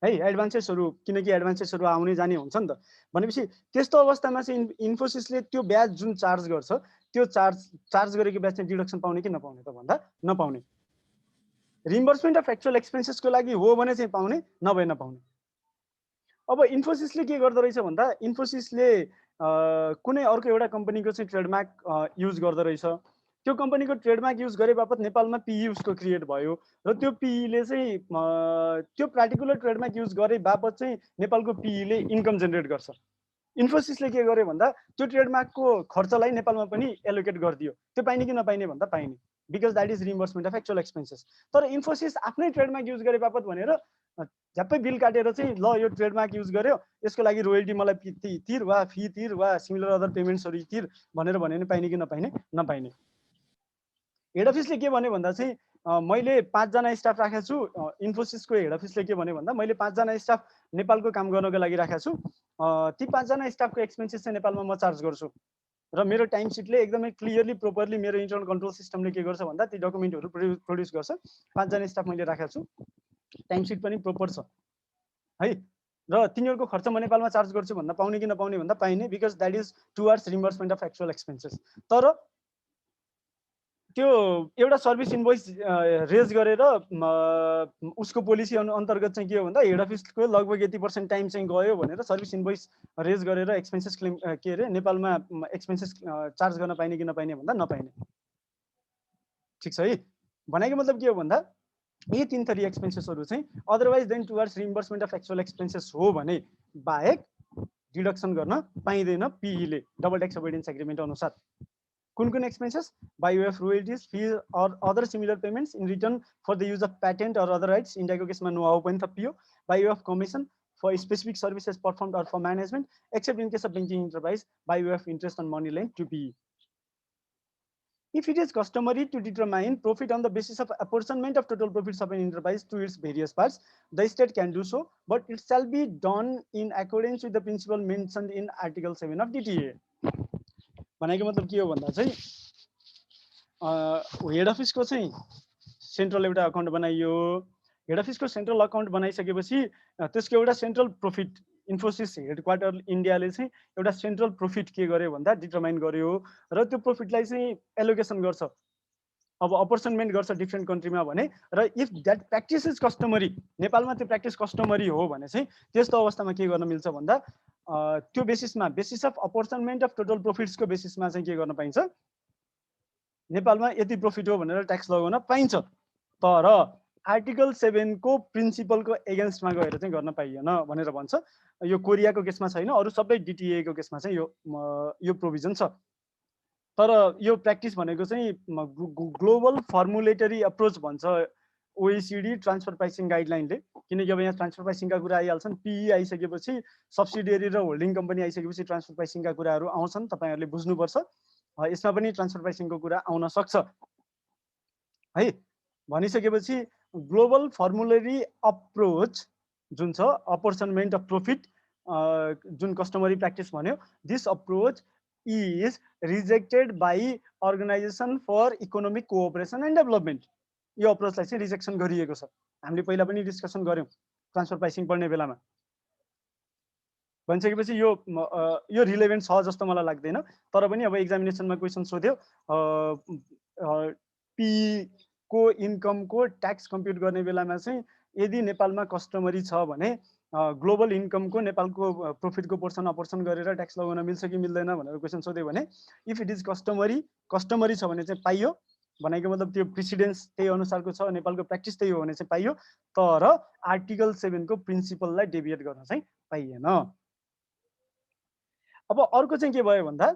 है एडभान्सेसहरु किनकि एडभान्सेसहरु आउने जाने हुन्छ नि त भनेपछि त्यस्तो अवस्थामा चाहिँ इन्फोसिसले त्यो ब्याज जुन चार्ज गर्छ त्यो चार्ज गरेको ब्याज चाहिँ डिडक्सन पाउने कि नपाउने त भन्दा नपाउने रिइम्बर्समेन्ट अफ एक्चुअल एक्सपेन्सेस को लागि हो भने चाहिँ पाउने नभए नपाउने अब इन्फोसिसले के गर्दै रहेछ भन्दा इन्फोसिसले कुनै अर्को एउटा कम्पनीको चाहिँ ट्रेडमार्क युज गर्दै रहेछ त्यो कम्पनीको ट्रेडमार्क युज गरे बापत नेपालमा पीई उसको क्रिएट भयो र त्यो पीईले चाहिँ त्यो पार्टिकुलर ट्रेडमार्क युज गरे बापत चाहिँ नेपालको पीईले इन्कम जेनेरेट गर्छ इन्फोसिसले के गर्यो भन्दा त्यो ट्रेडमार्कको खर्चलाई नेपालमा पनि एलोकेट गरिदियो त्यो पाइने कि नपाइने भन्दा पाइने because that is reimbursement of actual expenses तर इन्फोसिस आफ्नै ट्रेडमार्क युज गरे बापत भनेर झ्याप्पै बिल काटेर चाहिँ ल यो ट्रेडमार्क युज गर्यो यसको लागि रोयल्टी मलाई तिर वा फी तिर वा सिमिलर अदर पेमेन्ट्सहरु तिर भनेर भने नि पाइने कि नपाइने नपाइने हेड अफिसले के भन्यो भन्दा चाहिँ मैले 5 जना स्टाफ राखेको छु इन्फोसिसको हेड अफिसले के भन्यो भन्दा मैले 5 जना स्टाफ नेपालको काम गर्नको लागि राखेको छु ती 5 जना स्टाफको एक्सपेन्सेस चाहिँ नेपालमा म चार्ज गर्छु र मेरो टाइम सिटले एकदमै क्लियरली प्रोपरली मेरो इन्टरनल कन्ट्रोल सिस्टमले के गर्छ भन्दा ती डकुमेन्टहरु प्रोड्युस गर्छ 5 जना स्टाफ मैले राखेको छु टाइम सिट पनि प्रोपर छ है र तिनीहरुको खर्च म नेपालमा चार्ज गर्छु भन्दा पाउने कि नपाउने भन्दा पाइने because that is towards reimbursement of actual expenses तर त्यो एउटा सर्भिस इन्भोइस रेज गरेर उसको पोलिसी अन्तर्गत चाहिँ के हो भन्दा हेड अफिसको लगभग यति % टाइम चाहिँ गयो भनेर सर्भिस इन्भोइस रेज गरेर एक्सपेन्सेस क्लेम के रे नेपालमा एक्सपेन्सेस चार्ज गर्न पाइने कि नपाइने भन्दा नपाइने ठीक छ है भनेको मतलब के हो भन्दा यी तीन थरी एक्सपेन्सेसहरु चाहिँ otherwise than towards reimbursement of actual expenses हो भने बाहेक डिडक्सन गर्न पाइदैन पीईले डबल ट्याक्स अभोइडेन्स एग्रीमेन्ट अनुसार कुन expenses by way of royalties, fees or other similar payments in return for the use of patent or other rights इन्डियाको केसमा नो हाउ पनि थपियो by way of commission for specific services performed or for management except in case of banking enterprise by way of interest on money lent to be If it is customary to determine profit on the basis of apportionment of total profits of an enterprise to its various parts, the state can do so, but it shall be done in accordance with the principle mentioned in Article 7 of DTA. भनेको मतलब के हो भन्दा चाहिँ head अफिसको चाहिँ central एउटा account बनाइयो, हेड अफिसको सेन्ट्रल अकाउन्ट बनाइसकेपछि त्यसको एउटा सेन्ट्रल प्रोफिट इन्फोसिस हेडक्वार्टर इन्डियाले चाहिँ एउटा सेन्ट्रल प्रोफिट के गर्यो भन्दा डिटरमाइन गर्यो र त्यो प्रोफिटलाई चाहिँ एलोकेसन गर्छ, अब अपर्सनमेन्ट गर्छ डिफ्रेन्ट कन्ट्रीमा भने, र if that practice is customary, नेपालमा त्यो प्र्याक्टिस कस्टमरी हो भने चाहिँ त्यस्तो अवस्थामा के गर्न मिल्छ भन्दा त्यो बेसिसमा बेसिस अफ अपर्सनमेन्ट अफ टोटल प्रोफिट्सको बेसिसमा चाहिँ के गर्न पाइन्छ, नेपालमा यति प्रोफिट हो भनेर ट्याक्स लगाउन पाइन्छ। तर आर्टिकल 7 को प्रिन्सिपलको एगेन्स्टमा गएर चाहिँ गर्न पाइएन भनेर भन्छ। यो कोरियाको केसमा छैन, अरू सबै डिटिए को केसमा चाहिँ यो प्रोभिजन छ। तर यो प्र्याक्टिस भनेको चाहिँ ग्लोबल फर्मुलेटरी अप्रोच भन्छ OECD ट्रान्सफर प्राइसिङ गाइडलाइनले, किनकि अब यहाँ ट्रान्सफर प्राइसिङका कुरा आइहाल्छन्, पिई आइसकेपछि सब्सिडियरी र होल्डिङ कम्पनी आइसकेपछि ट्रान्सफर प्राइसिङका कुराहरू आउँछन्, तपाईहरुले बुझ्नुपर्छ। यसमा पनि ट्रान्सफर प्राइसिङको कुरा आउन सक्छ है। भनिसकेपछि ग्लोबल फर्मुलरी अप्रोच जुन छ अपर्सनमेन्ट अफ प्रोफिट जुन कस्टमरी प्र्याक्टिस भन्यो, this approach is rejected by organisation for economic cooperation and development. यो अप्रोचलाई चाहिँ रिजेक्सन गरिएको छ। हामीले पहिला पनि डिस्कसन गर्यौं ट्रान्सफर प्राइसिङ पढ्ने बेलामा। भनिसकेपछि यो रिलेभेन्ट छ जस्तो मलाई लाग्दैन, तर पनि अब एक्जामिनेसनमा क्वेसन सोध्यो पी को इन्कमको ट्याक्स कम्प्युट गर्ने बेलामा चाहिँ यदि नेपालमा कस्टमरी छ भने ग्लोबल इन्कमको नेपालको प्रोफिटको पोर्सन अपर्सन गरेर ट्याक्स लगाउन मिल्छ कि मिल्दैन भनेर क्वेसन सोध्यो भने इफ इट इज कस्टमरी छ भने चाहिँ पाइयो, भनेको मतलब त्यो प्रेसिडेन्स त्यही अनुसारको छ, नेपालको प्र्याक्टिस त्यही हो भने चाहिँ पाइयो। तर आर्टिकल 7 को प्रिन्सिपललाई डेभिएट गर्न चाहिँ पाइएन। अब अर्को चाहिँ के भयो भन्दा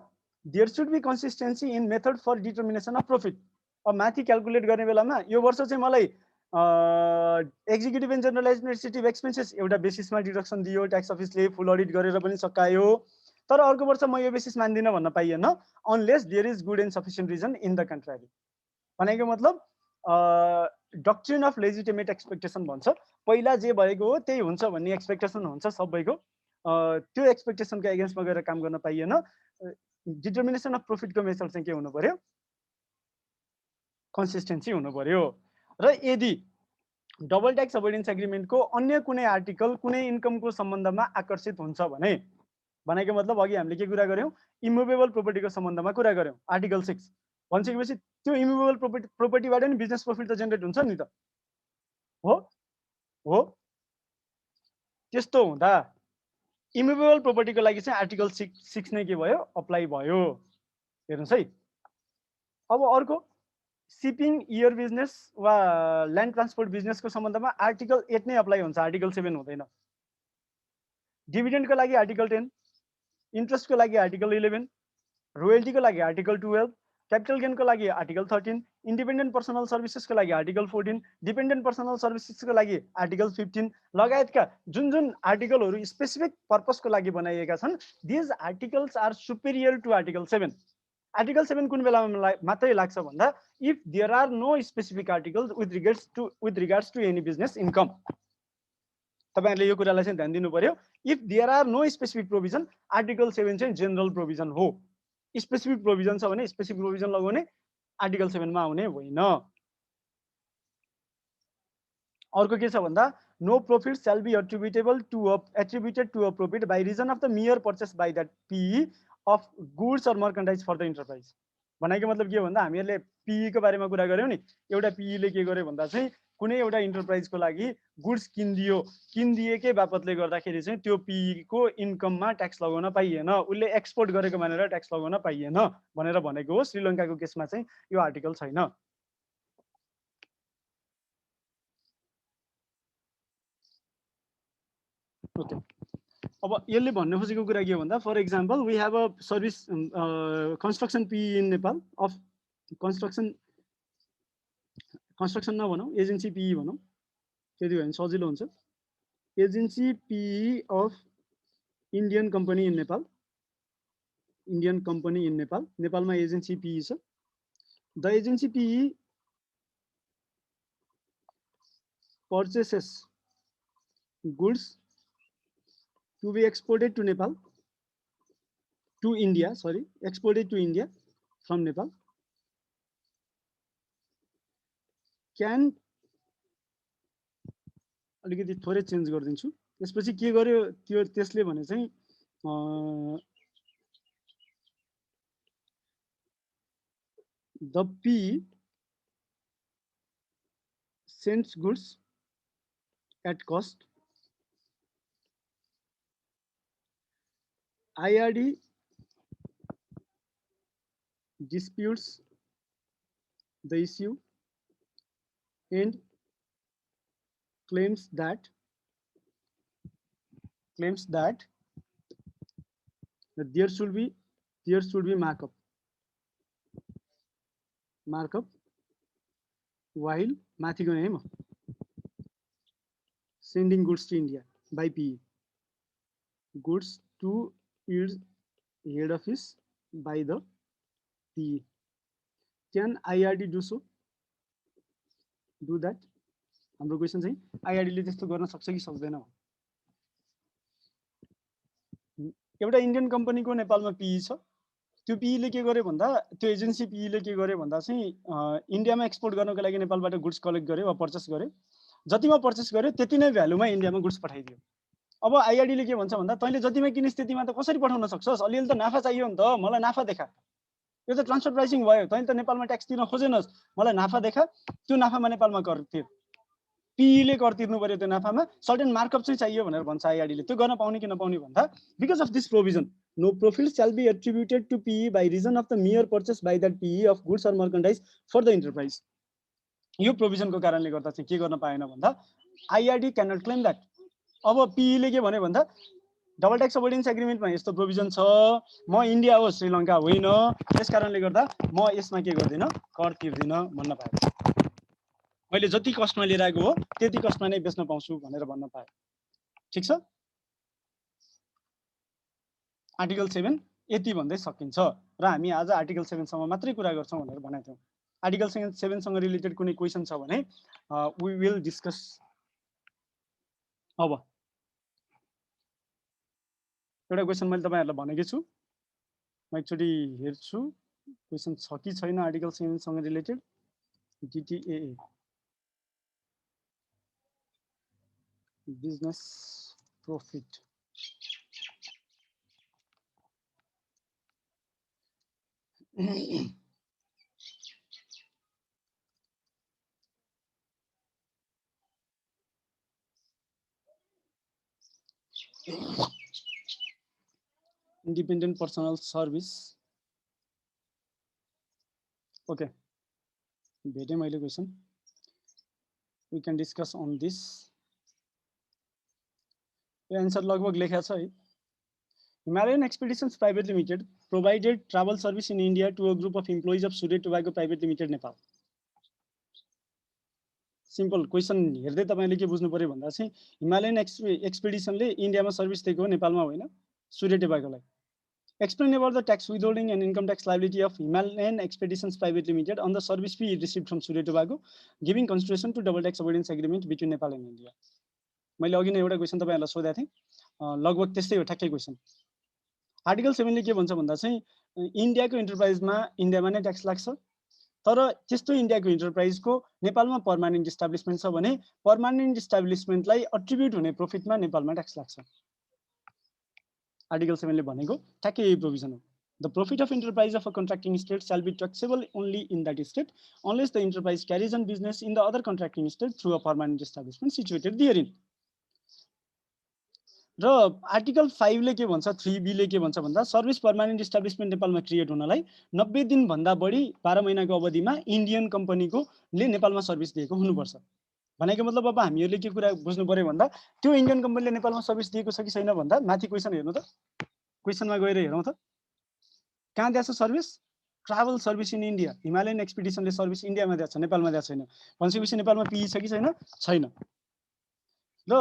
there should be consistency in method for determination of profit. अब माथि क्याल्कुलेट गर्ने बेलामा यो वर्ष चाहिँ मलाई executive and general administrative expenses एउटा बेसिसमा डिडक्सन दियो, ट्याक्स अफिसले फुल अडिट गरेर पनि सकायो, तर अर्को वर्ष म यो बेसिस मान्दिनँ भन्न पाइएन unless there is good and sufficient reason in the contrary. भनेको मतलब डक्ट्रिन अफ लेजिटिमेट एक्सपेक्टेसन भन्छ, पहिला जे भएको हो त्यही हुन्छ भन्ने एक्सपेक्टेसन हुन्छ सबैको, त्यो एक्सपेक्टेसनको एगेन्स्टमा गएर काम गर्न पाइएन। डिटर्मिनेसन अफ प्रोफिटको मेथड चाहिँ के हुनु पर्यो, कन्सिस्टेन्सी हुनु पर्यो। र यदि डबल ट्याक्स अभोइडेन्स एग्रिमेन्टको अन्य कुनै आर्टिकल कुनै इन्कमको सम्बन्धमा आकर्षित हुन्छ भने, भनेको मतलब अघि हामीले के कुरा गर्यौं, इमुभेबल प्रोपर्टीको सम्बन्धमा कुरा गर्यौं आर्टिकल 6 भनिसकेपछि त्यो इमुभेबल प्रोपर्टीबाट नि बिजनेस प्रोफिट त जेनेरेट हुन्छ नि त, हो त्यस्तो हुँदा इमुभेबल प्रोपर्टीको लागि चाहिँ आर्टिकल 6 नै के भयो, अप्लाई भयो। हेर्नुस् है। अब अर्को सिपिङ इयर बिजनेस वा ल्यान्ड ट्रान्सपोर्ट बिजनेसको सम्बन्धमा आर्टिकल 8 नै अप्लाई हुन्छ, आर्टिकल 7 हुँदैन। डिभिडेन्डको लागि आर्टिकल 10, इन्ट्रेस्टको लागि आर्टिकल 11, रोयल्टीको लागि आर्टिकल 12, क्यापिटल गेनको लागि आर्टिकल 13, इन्डिपेन्डेन्ट पर्सनल सर्भिसेसको लागि आर्टिकल 14, डिपेन्डेन्ट पर्सनल सर्भिसेसको लागि आर्टिकल 15 लगायतका जुन जुन आर्टिकलहरू स्पेसिफिक पर्पसको लागि बनाइएका छन्, these articles are superior to article 7। Article 7 कुन बेलामा मात्रै लाग्छ भन्दा if there are no specific articles with regards to any business income. तपाईहरुले यो कुरालाई चाहिँ ध्यान दिनु पर्यो। If there are no specific provision, article 7 चाहिँ जेनरल प्रोभिजन हो। स्पेसिफिक प्रोभिजन छ भने स्पेसिफिक प्रोभिजन लगाउने, आर्टिकल 7 मा आउने होइन। अर्को के छ भन्दा no profit shall be attributed to a profit by reason of the mere purchase by that PE of goods or merchandise for the enterprise। भनेको मतलब के हो भन्दा हामीहरुले PE को बारेमा कुरा गर्यौं नि, एउटा PE ले के गर्यो भन्दा चाहिँ कुनै एउटा इन्टरप्राइजको लागि गुड्स किन्दिएकै बापतले गर्दाखेरि चाहिँ त्यो PE को इन्कममा ट्याक्स लगाउन पाइएन, उले एक्सपोर्ट गरेको मानेर ट्याक्स लगाउन पाइएन भनेर भनेको हो। श्रीलङ्काको केसमा चाहिँ यो आर्टिकल छैन। ओके, अब यसले भन्नु खोजेको कुरा के हो भन्दा for example we have a service construction PE in Nepal of construction नभनौँ, एजेन्सी PE भनौँ, त्यति भयो भने सजिलो हुन्छ। Agency PE of Indian company in Nepal, नेपालमा एजेन्सी PE छ। The agency PE purchases goods to be exported to Nepal, to India, sorry, exported to India from Nepal, can अलिकति थोरै चेन्ज गरिदिन्छु त्यसपछि के गर्यो त्यो त्यसले भने चाहिँ the PE sends goods at cost, IRD disputes the issue and claims that there should be markup while माथि गए है म sending goods to India by PE, goods to its head office by the PE. Can IRD do so? Do that? हाम्रो question चाहिँ IRD ले त्यस्तो गर्न सक्छ कि सक्दैन हो। एउटा इन्डियन कम्पनीको नेपालमा PE छ, त्यो PE ले के गर्यो भन्दा त्यो एजेन्सी PE ले के गर्यो भन्दा चाहिँ इन्डियामा एक्सपोर्ट गर्नको लागि नेपालबाट गुड्स कलेक्ट गर्यो वा पर्चेस गर्यो, जतिमा पर्चेस गर्यो त्यति नै भ्यालुमा इन्डियामा गुड्स पठाइदियो। अब IRD ले के भन्छ भन्दा तैँले जतिमा किनिस् त्यतिमा त कसरी पठाउन सक्छस्, अलिअलि त नाफा चाहियो नि त, मलाई नाफा देखा। यो त ट्रान्सफर प्राइसिङ भयो, तैँले त नेपालमा ट्याक्स तिर्न खोजेनस्, मलाई नाफा देखा, त्यो नाफामा नेपालमा कर तिर। PE ले कर तिर्नु पर्यो, त्यो नाफामा सर्टेन मार्कअप चाहिँ चाहियो भनेर भन्छ IRD ले। त्यो गर्न पाउने कि नपाउने भन्दा because of this provision no profit shall be attributed to PE by reason of the mere purchase by that PE of goods or merchandise for the enterprise. यो प्रोभिजन को कारणले गर्दा चाहिँ के गर्न पाएन भन्दा IRD cannot claim that. अब PE ले के भन्यो भन्दा डबल ट्याक्स अभोइडेन्स एग्रिमेन्टमा यस्तो प्रोभिजन छ, म इन्डिया हो श्रीलङ्का होइन, त्यस कारणले गर्दा म यसमा के गर्दिन, कर तिर्दिन भन्न पाए। मैले जति कस्टमा लिएर आएको हो त्यति कस्टमा नै बेच्न पाउँछु भनेर भन्न पाए। ठीक छ, आर्टिकल 7 यति भन्दै सकिन्छ र हामी आज आर्टिकल 7 सम्म मात्रै कुरा गर्छौं भनेर भनेको थियौं। आर्टिकल 7 सँग रिलेटेड कुनै क्वेशन छ भने वी विल डिस्कस। अब एउटा क्वेशन मैले तपाईहरुलाई भनेकै छु, म एकचोटी हेर्छु क्वेशन छ कि छैन आर्टिकल 7 सँग related. DTAA business profit independent personal service. Okay, भेटे मैले question, we can discuss on this. यो आन्सर लगभग लेखा छ है। Himalayan Expeditions Private Limited provided travel service in India to a group of employees of Surya Tobacco Private Limited, Nepal. Simple question हेर्दै तपाईले के बुझ्नु पर्यो भन्दा चाहिँ हिमालयन एक्सपिडिसनले इन्डियामा सर्भिस दिएको हो, नेपालमा होइन, सूर्य टेबाकोलाई। Explain about the tax withholding and income tax liability of Himalayan Expeditions Private Limited on the service fee received from Surya Tobacco, giving consideration to double tax avoidance agreement between Nepal and India. मैले अघि नै एउटा question तपाईहरुलाई सोधेको थिएँ, लगभग त्यस्तै हो ठ्याक्कै क्वेशन। आर्टिकल 7 ले के भन्छ भन्दा चाहिँ इन्डियाको इन्टरप्राइजमा इन्डियामा नै ट्याक्स लाग्छ, तर त्यस्तो इन्डियाको इन्टरप्राइजको नेपालमा पर्मानेन्ट इस्टाब्लिशमेन्ट छ भने पर्मानेन्ट इस्टाब्लिशमेन्टलाई अट्रिब्युट हुने प्रॉफिटमा नेपालमा ट्याक्स लाग्छ। आर्टिकल 7 ले भनेको ठ्याक्कै यही प्रोभिजन हो। The profit of enterprise of a contracting state shall be taxable only in that state unless the enterprise carries on business in the other contracting state through a permanent establishment situated therein. र article 5 ले के भन्छ, 3B ले के भन्छ भन्दा service permanent इस्टाब्लिशमेन्ट नेपालमा create हुनलाई 90 दिन भन्दा बढी 12 महिनाको अवधिमा इन्डियन कम्पनीको ले नेपालमा सर्भिस दिएको हुनुपर्छ। भनेको मतलब अब हामीहरुले के कुरा बुझ्नु पर्यो भन्दा त्यो इन्डियन कम्पनीले नेपालमा सर्भिस दिएको छ कि छैन भन्दा माथि क्वेशन हेर्नु त, क्वेशनमा गएर हेरौँ त, कहाँ दिएको छ service? Travel service in India. Himalayan एक्सपिडिसनले सर्भिस इन्डियामा दिएको छ, नेपालमा दिएको छैन। भनेपछि नेपालमा PE छ कि छैन? छैन। र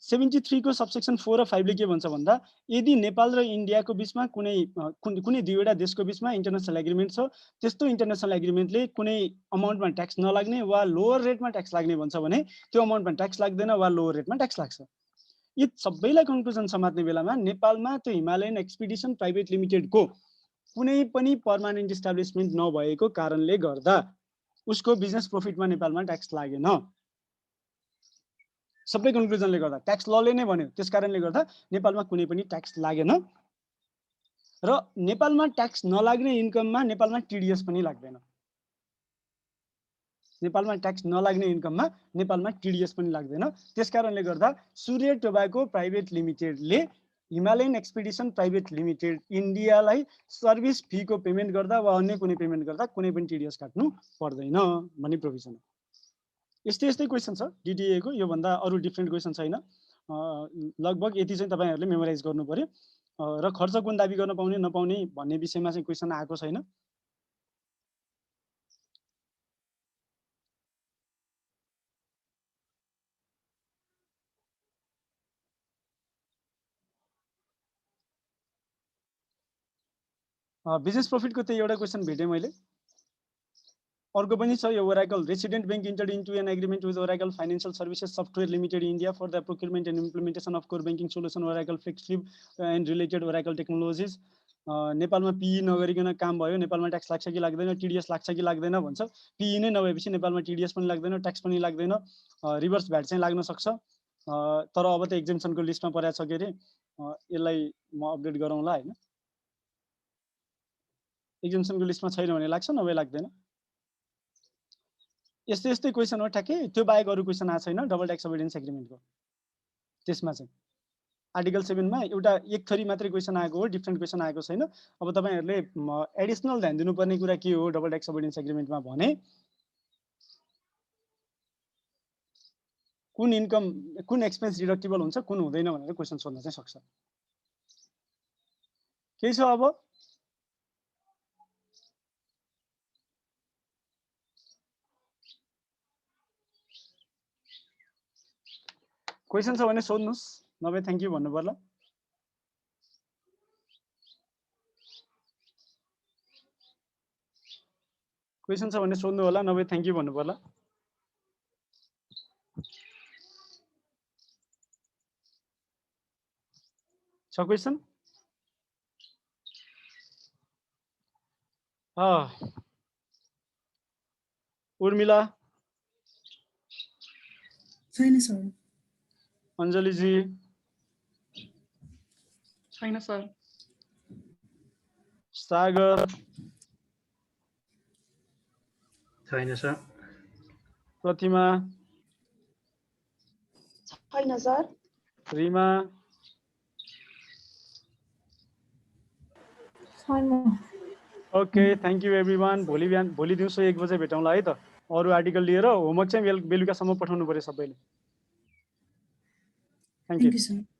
73 को सबसेक्सन 4 र 5 ले के भन्छ भन्दा यदि नेपाल र इन्डियाको बीचमा कुनै दुईवटा देशको बीचमा इन्टरनेसनल एग्रिमेन्ट छ, त्यस्तो इन्टरनेसनल एग्रिमेन्टले कुनै अमाउन्टमा ट्याक्स नलाग्ने वा लोअर रेटमा ट्याक्स लाग्ने भन्छ भने त्यो अमाउन्टमा ट्याक्स लाग्दैन वा लोअर रेटमा ट्याक्स लाग्छ। यी सबैलाई कन्क्लुजन समात्ने बेलामा नेपालमा त्यो हिमालयन एक्सपिडिसन प्राइभेट लिमिटेडको कुनै पनि पर्मानेन्ट इस्टाब्लिसमेन्ट नभएको कारणले गर्दा उसको बिजनेस प्रॉफिटमा नेपालमा ट्याक्स लागेन। सबै कन्क्लुजनले गर्दा ट्याक्स लले नै भन्यो, त्यसकारणले गर्दा नेपालमा कुनै पनि ट्याक्स लागेन र नेपालमा ट्याक्स नलाग्ने इन्कममा नेपालमा टिडीएस पनि लाग्दैन। नेपालमा ट्याक्स नलाग्ने इन्कममा नेपालमा टिडीएस पनि लाग्दैन। त्यसकारणले गर्दा सूर्य टोबाको प्राइभेट लिमिटेडले हिमालयन एक्सपिडिसन प्राइभेट लिमिटेड इन्डियालाई सर्भिस फीको पेमेन्ट गर्दा वा अन्य कुनै पेमेन्ट गर्दा कुनै पनि टिडीएस काट्नु पर्दैन भन्ने प्रोभिजन हो। यस्तै क्वेसन छ डिडिए को, यो भन्दा अरु डिफरेन्ट क्वेसन छैन। लगभग यति चाहिँ तपाईहरुले मेमोराइज गर्नु पर्यो र खर्च कुन दाबी गर्न पाउने नपाउने भन्ने विषयमा चाहिँ क्वेसन आएको छैन। बिजनेस प्रॉफिटको त्यही एउटा क्वेसन भेटे मैले। अर्को पनि छ यो Oracle resident bank entered into an agreement with Oracle financial services software limited India for the procurement and implementation of core banking solution Oracle Flexcube and related Oracle technologies. नेपालमा PE नगरिकन काम भयो, नेपालमा ट्याक्स लाग्छ कि लाग्दैन, TDS लाग्छ कि लाग्दैन भन्छ। पीई नै नभएपछि नेपालमा टिडीएस पनि लाग्दैन, ट्याक्स पनि लाग्दैन, रिभर्स भ्याट चाहिँ लाग्न सक्छ। तर अब त एक्जेम्पसनको लिस्टमा परेको छ के अरे, यसलाई म अपडेट गरौँला हैन। एक्जेम्पसनको लिस्टमा छैन भने लाग्छ, नभए लाग्दैन। यस्तै क्वेसन हो ठ्याक्कै। त्यो बाहेक अरु क्वेसन आएको छैन डबल ट्याक्स अभोइडेन्स एग्रिमेन्टको। त्यसमा चाहिँ आर्टिकल 7 मा एउटा एक थरी मात्रै क्वेसन आएको हो, डिफरेन्ट क्वेसन आएको छैन। अब तपाईहरुले एडिसनल ध्यान दिनुपर्ने कुरा के हो डबल ट्याक्स अभोइडेन्स एग्रिमेन्टमा भने कुन इन्कम कुन एक्सपेन्स डिडक्टिबल हुन्छ कुन हुँदैन भनेर क्वेसन सोध्न चाहिँ सक्छ। के छ अब क्वेसन छ भने सोध्नुस्, नभए थ्यांक यू भन्नु पर्ला। क्वेसन छ भने सोध्नु होला, नभए थ्यांक यू भन्नु पर्ला। छ क्वेसन? उर्मिला, छैन सर। अञ्जली जी, छैन सर। सागर, छैन सर। प्रतिमा, छैन सर। रिमा, छैन। Okay thank you everyone. भोलि दिउँसो 1 बजे भेटौँला है त। अरु आर्टिकल लिएर होमवर्क चाहिँ बेलुकासम्म पठाउनु पर्यो सबैले। Thank thank you. You sir.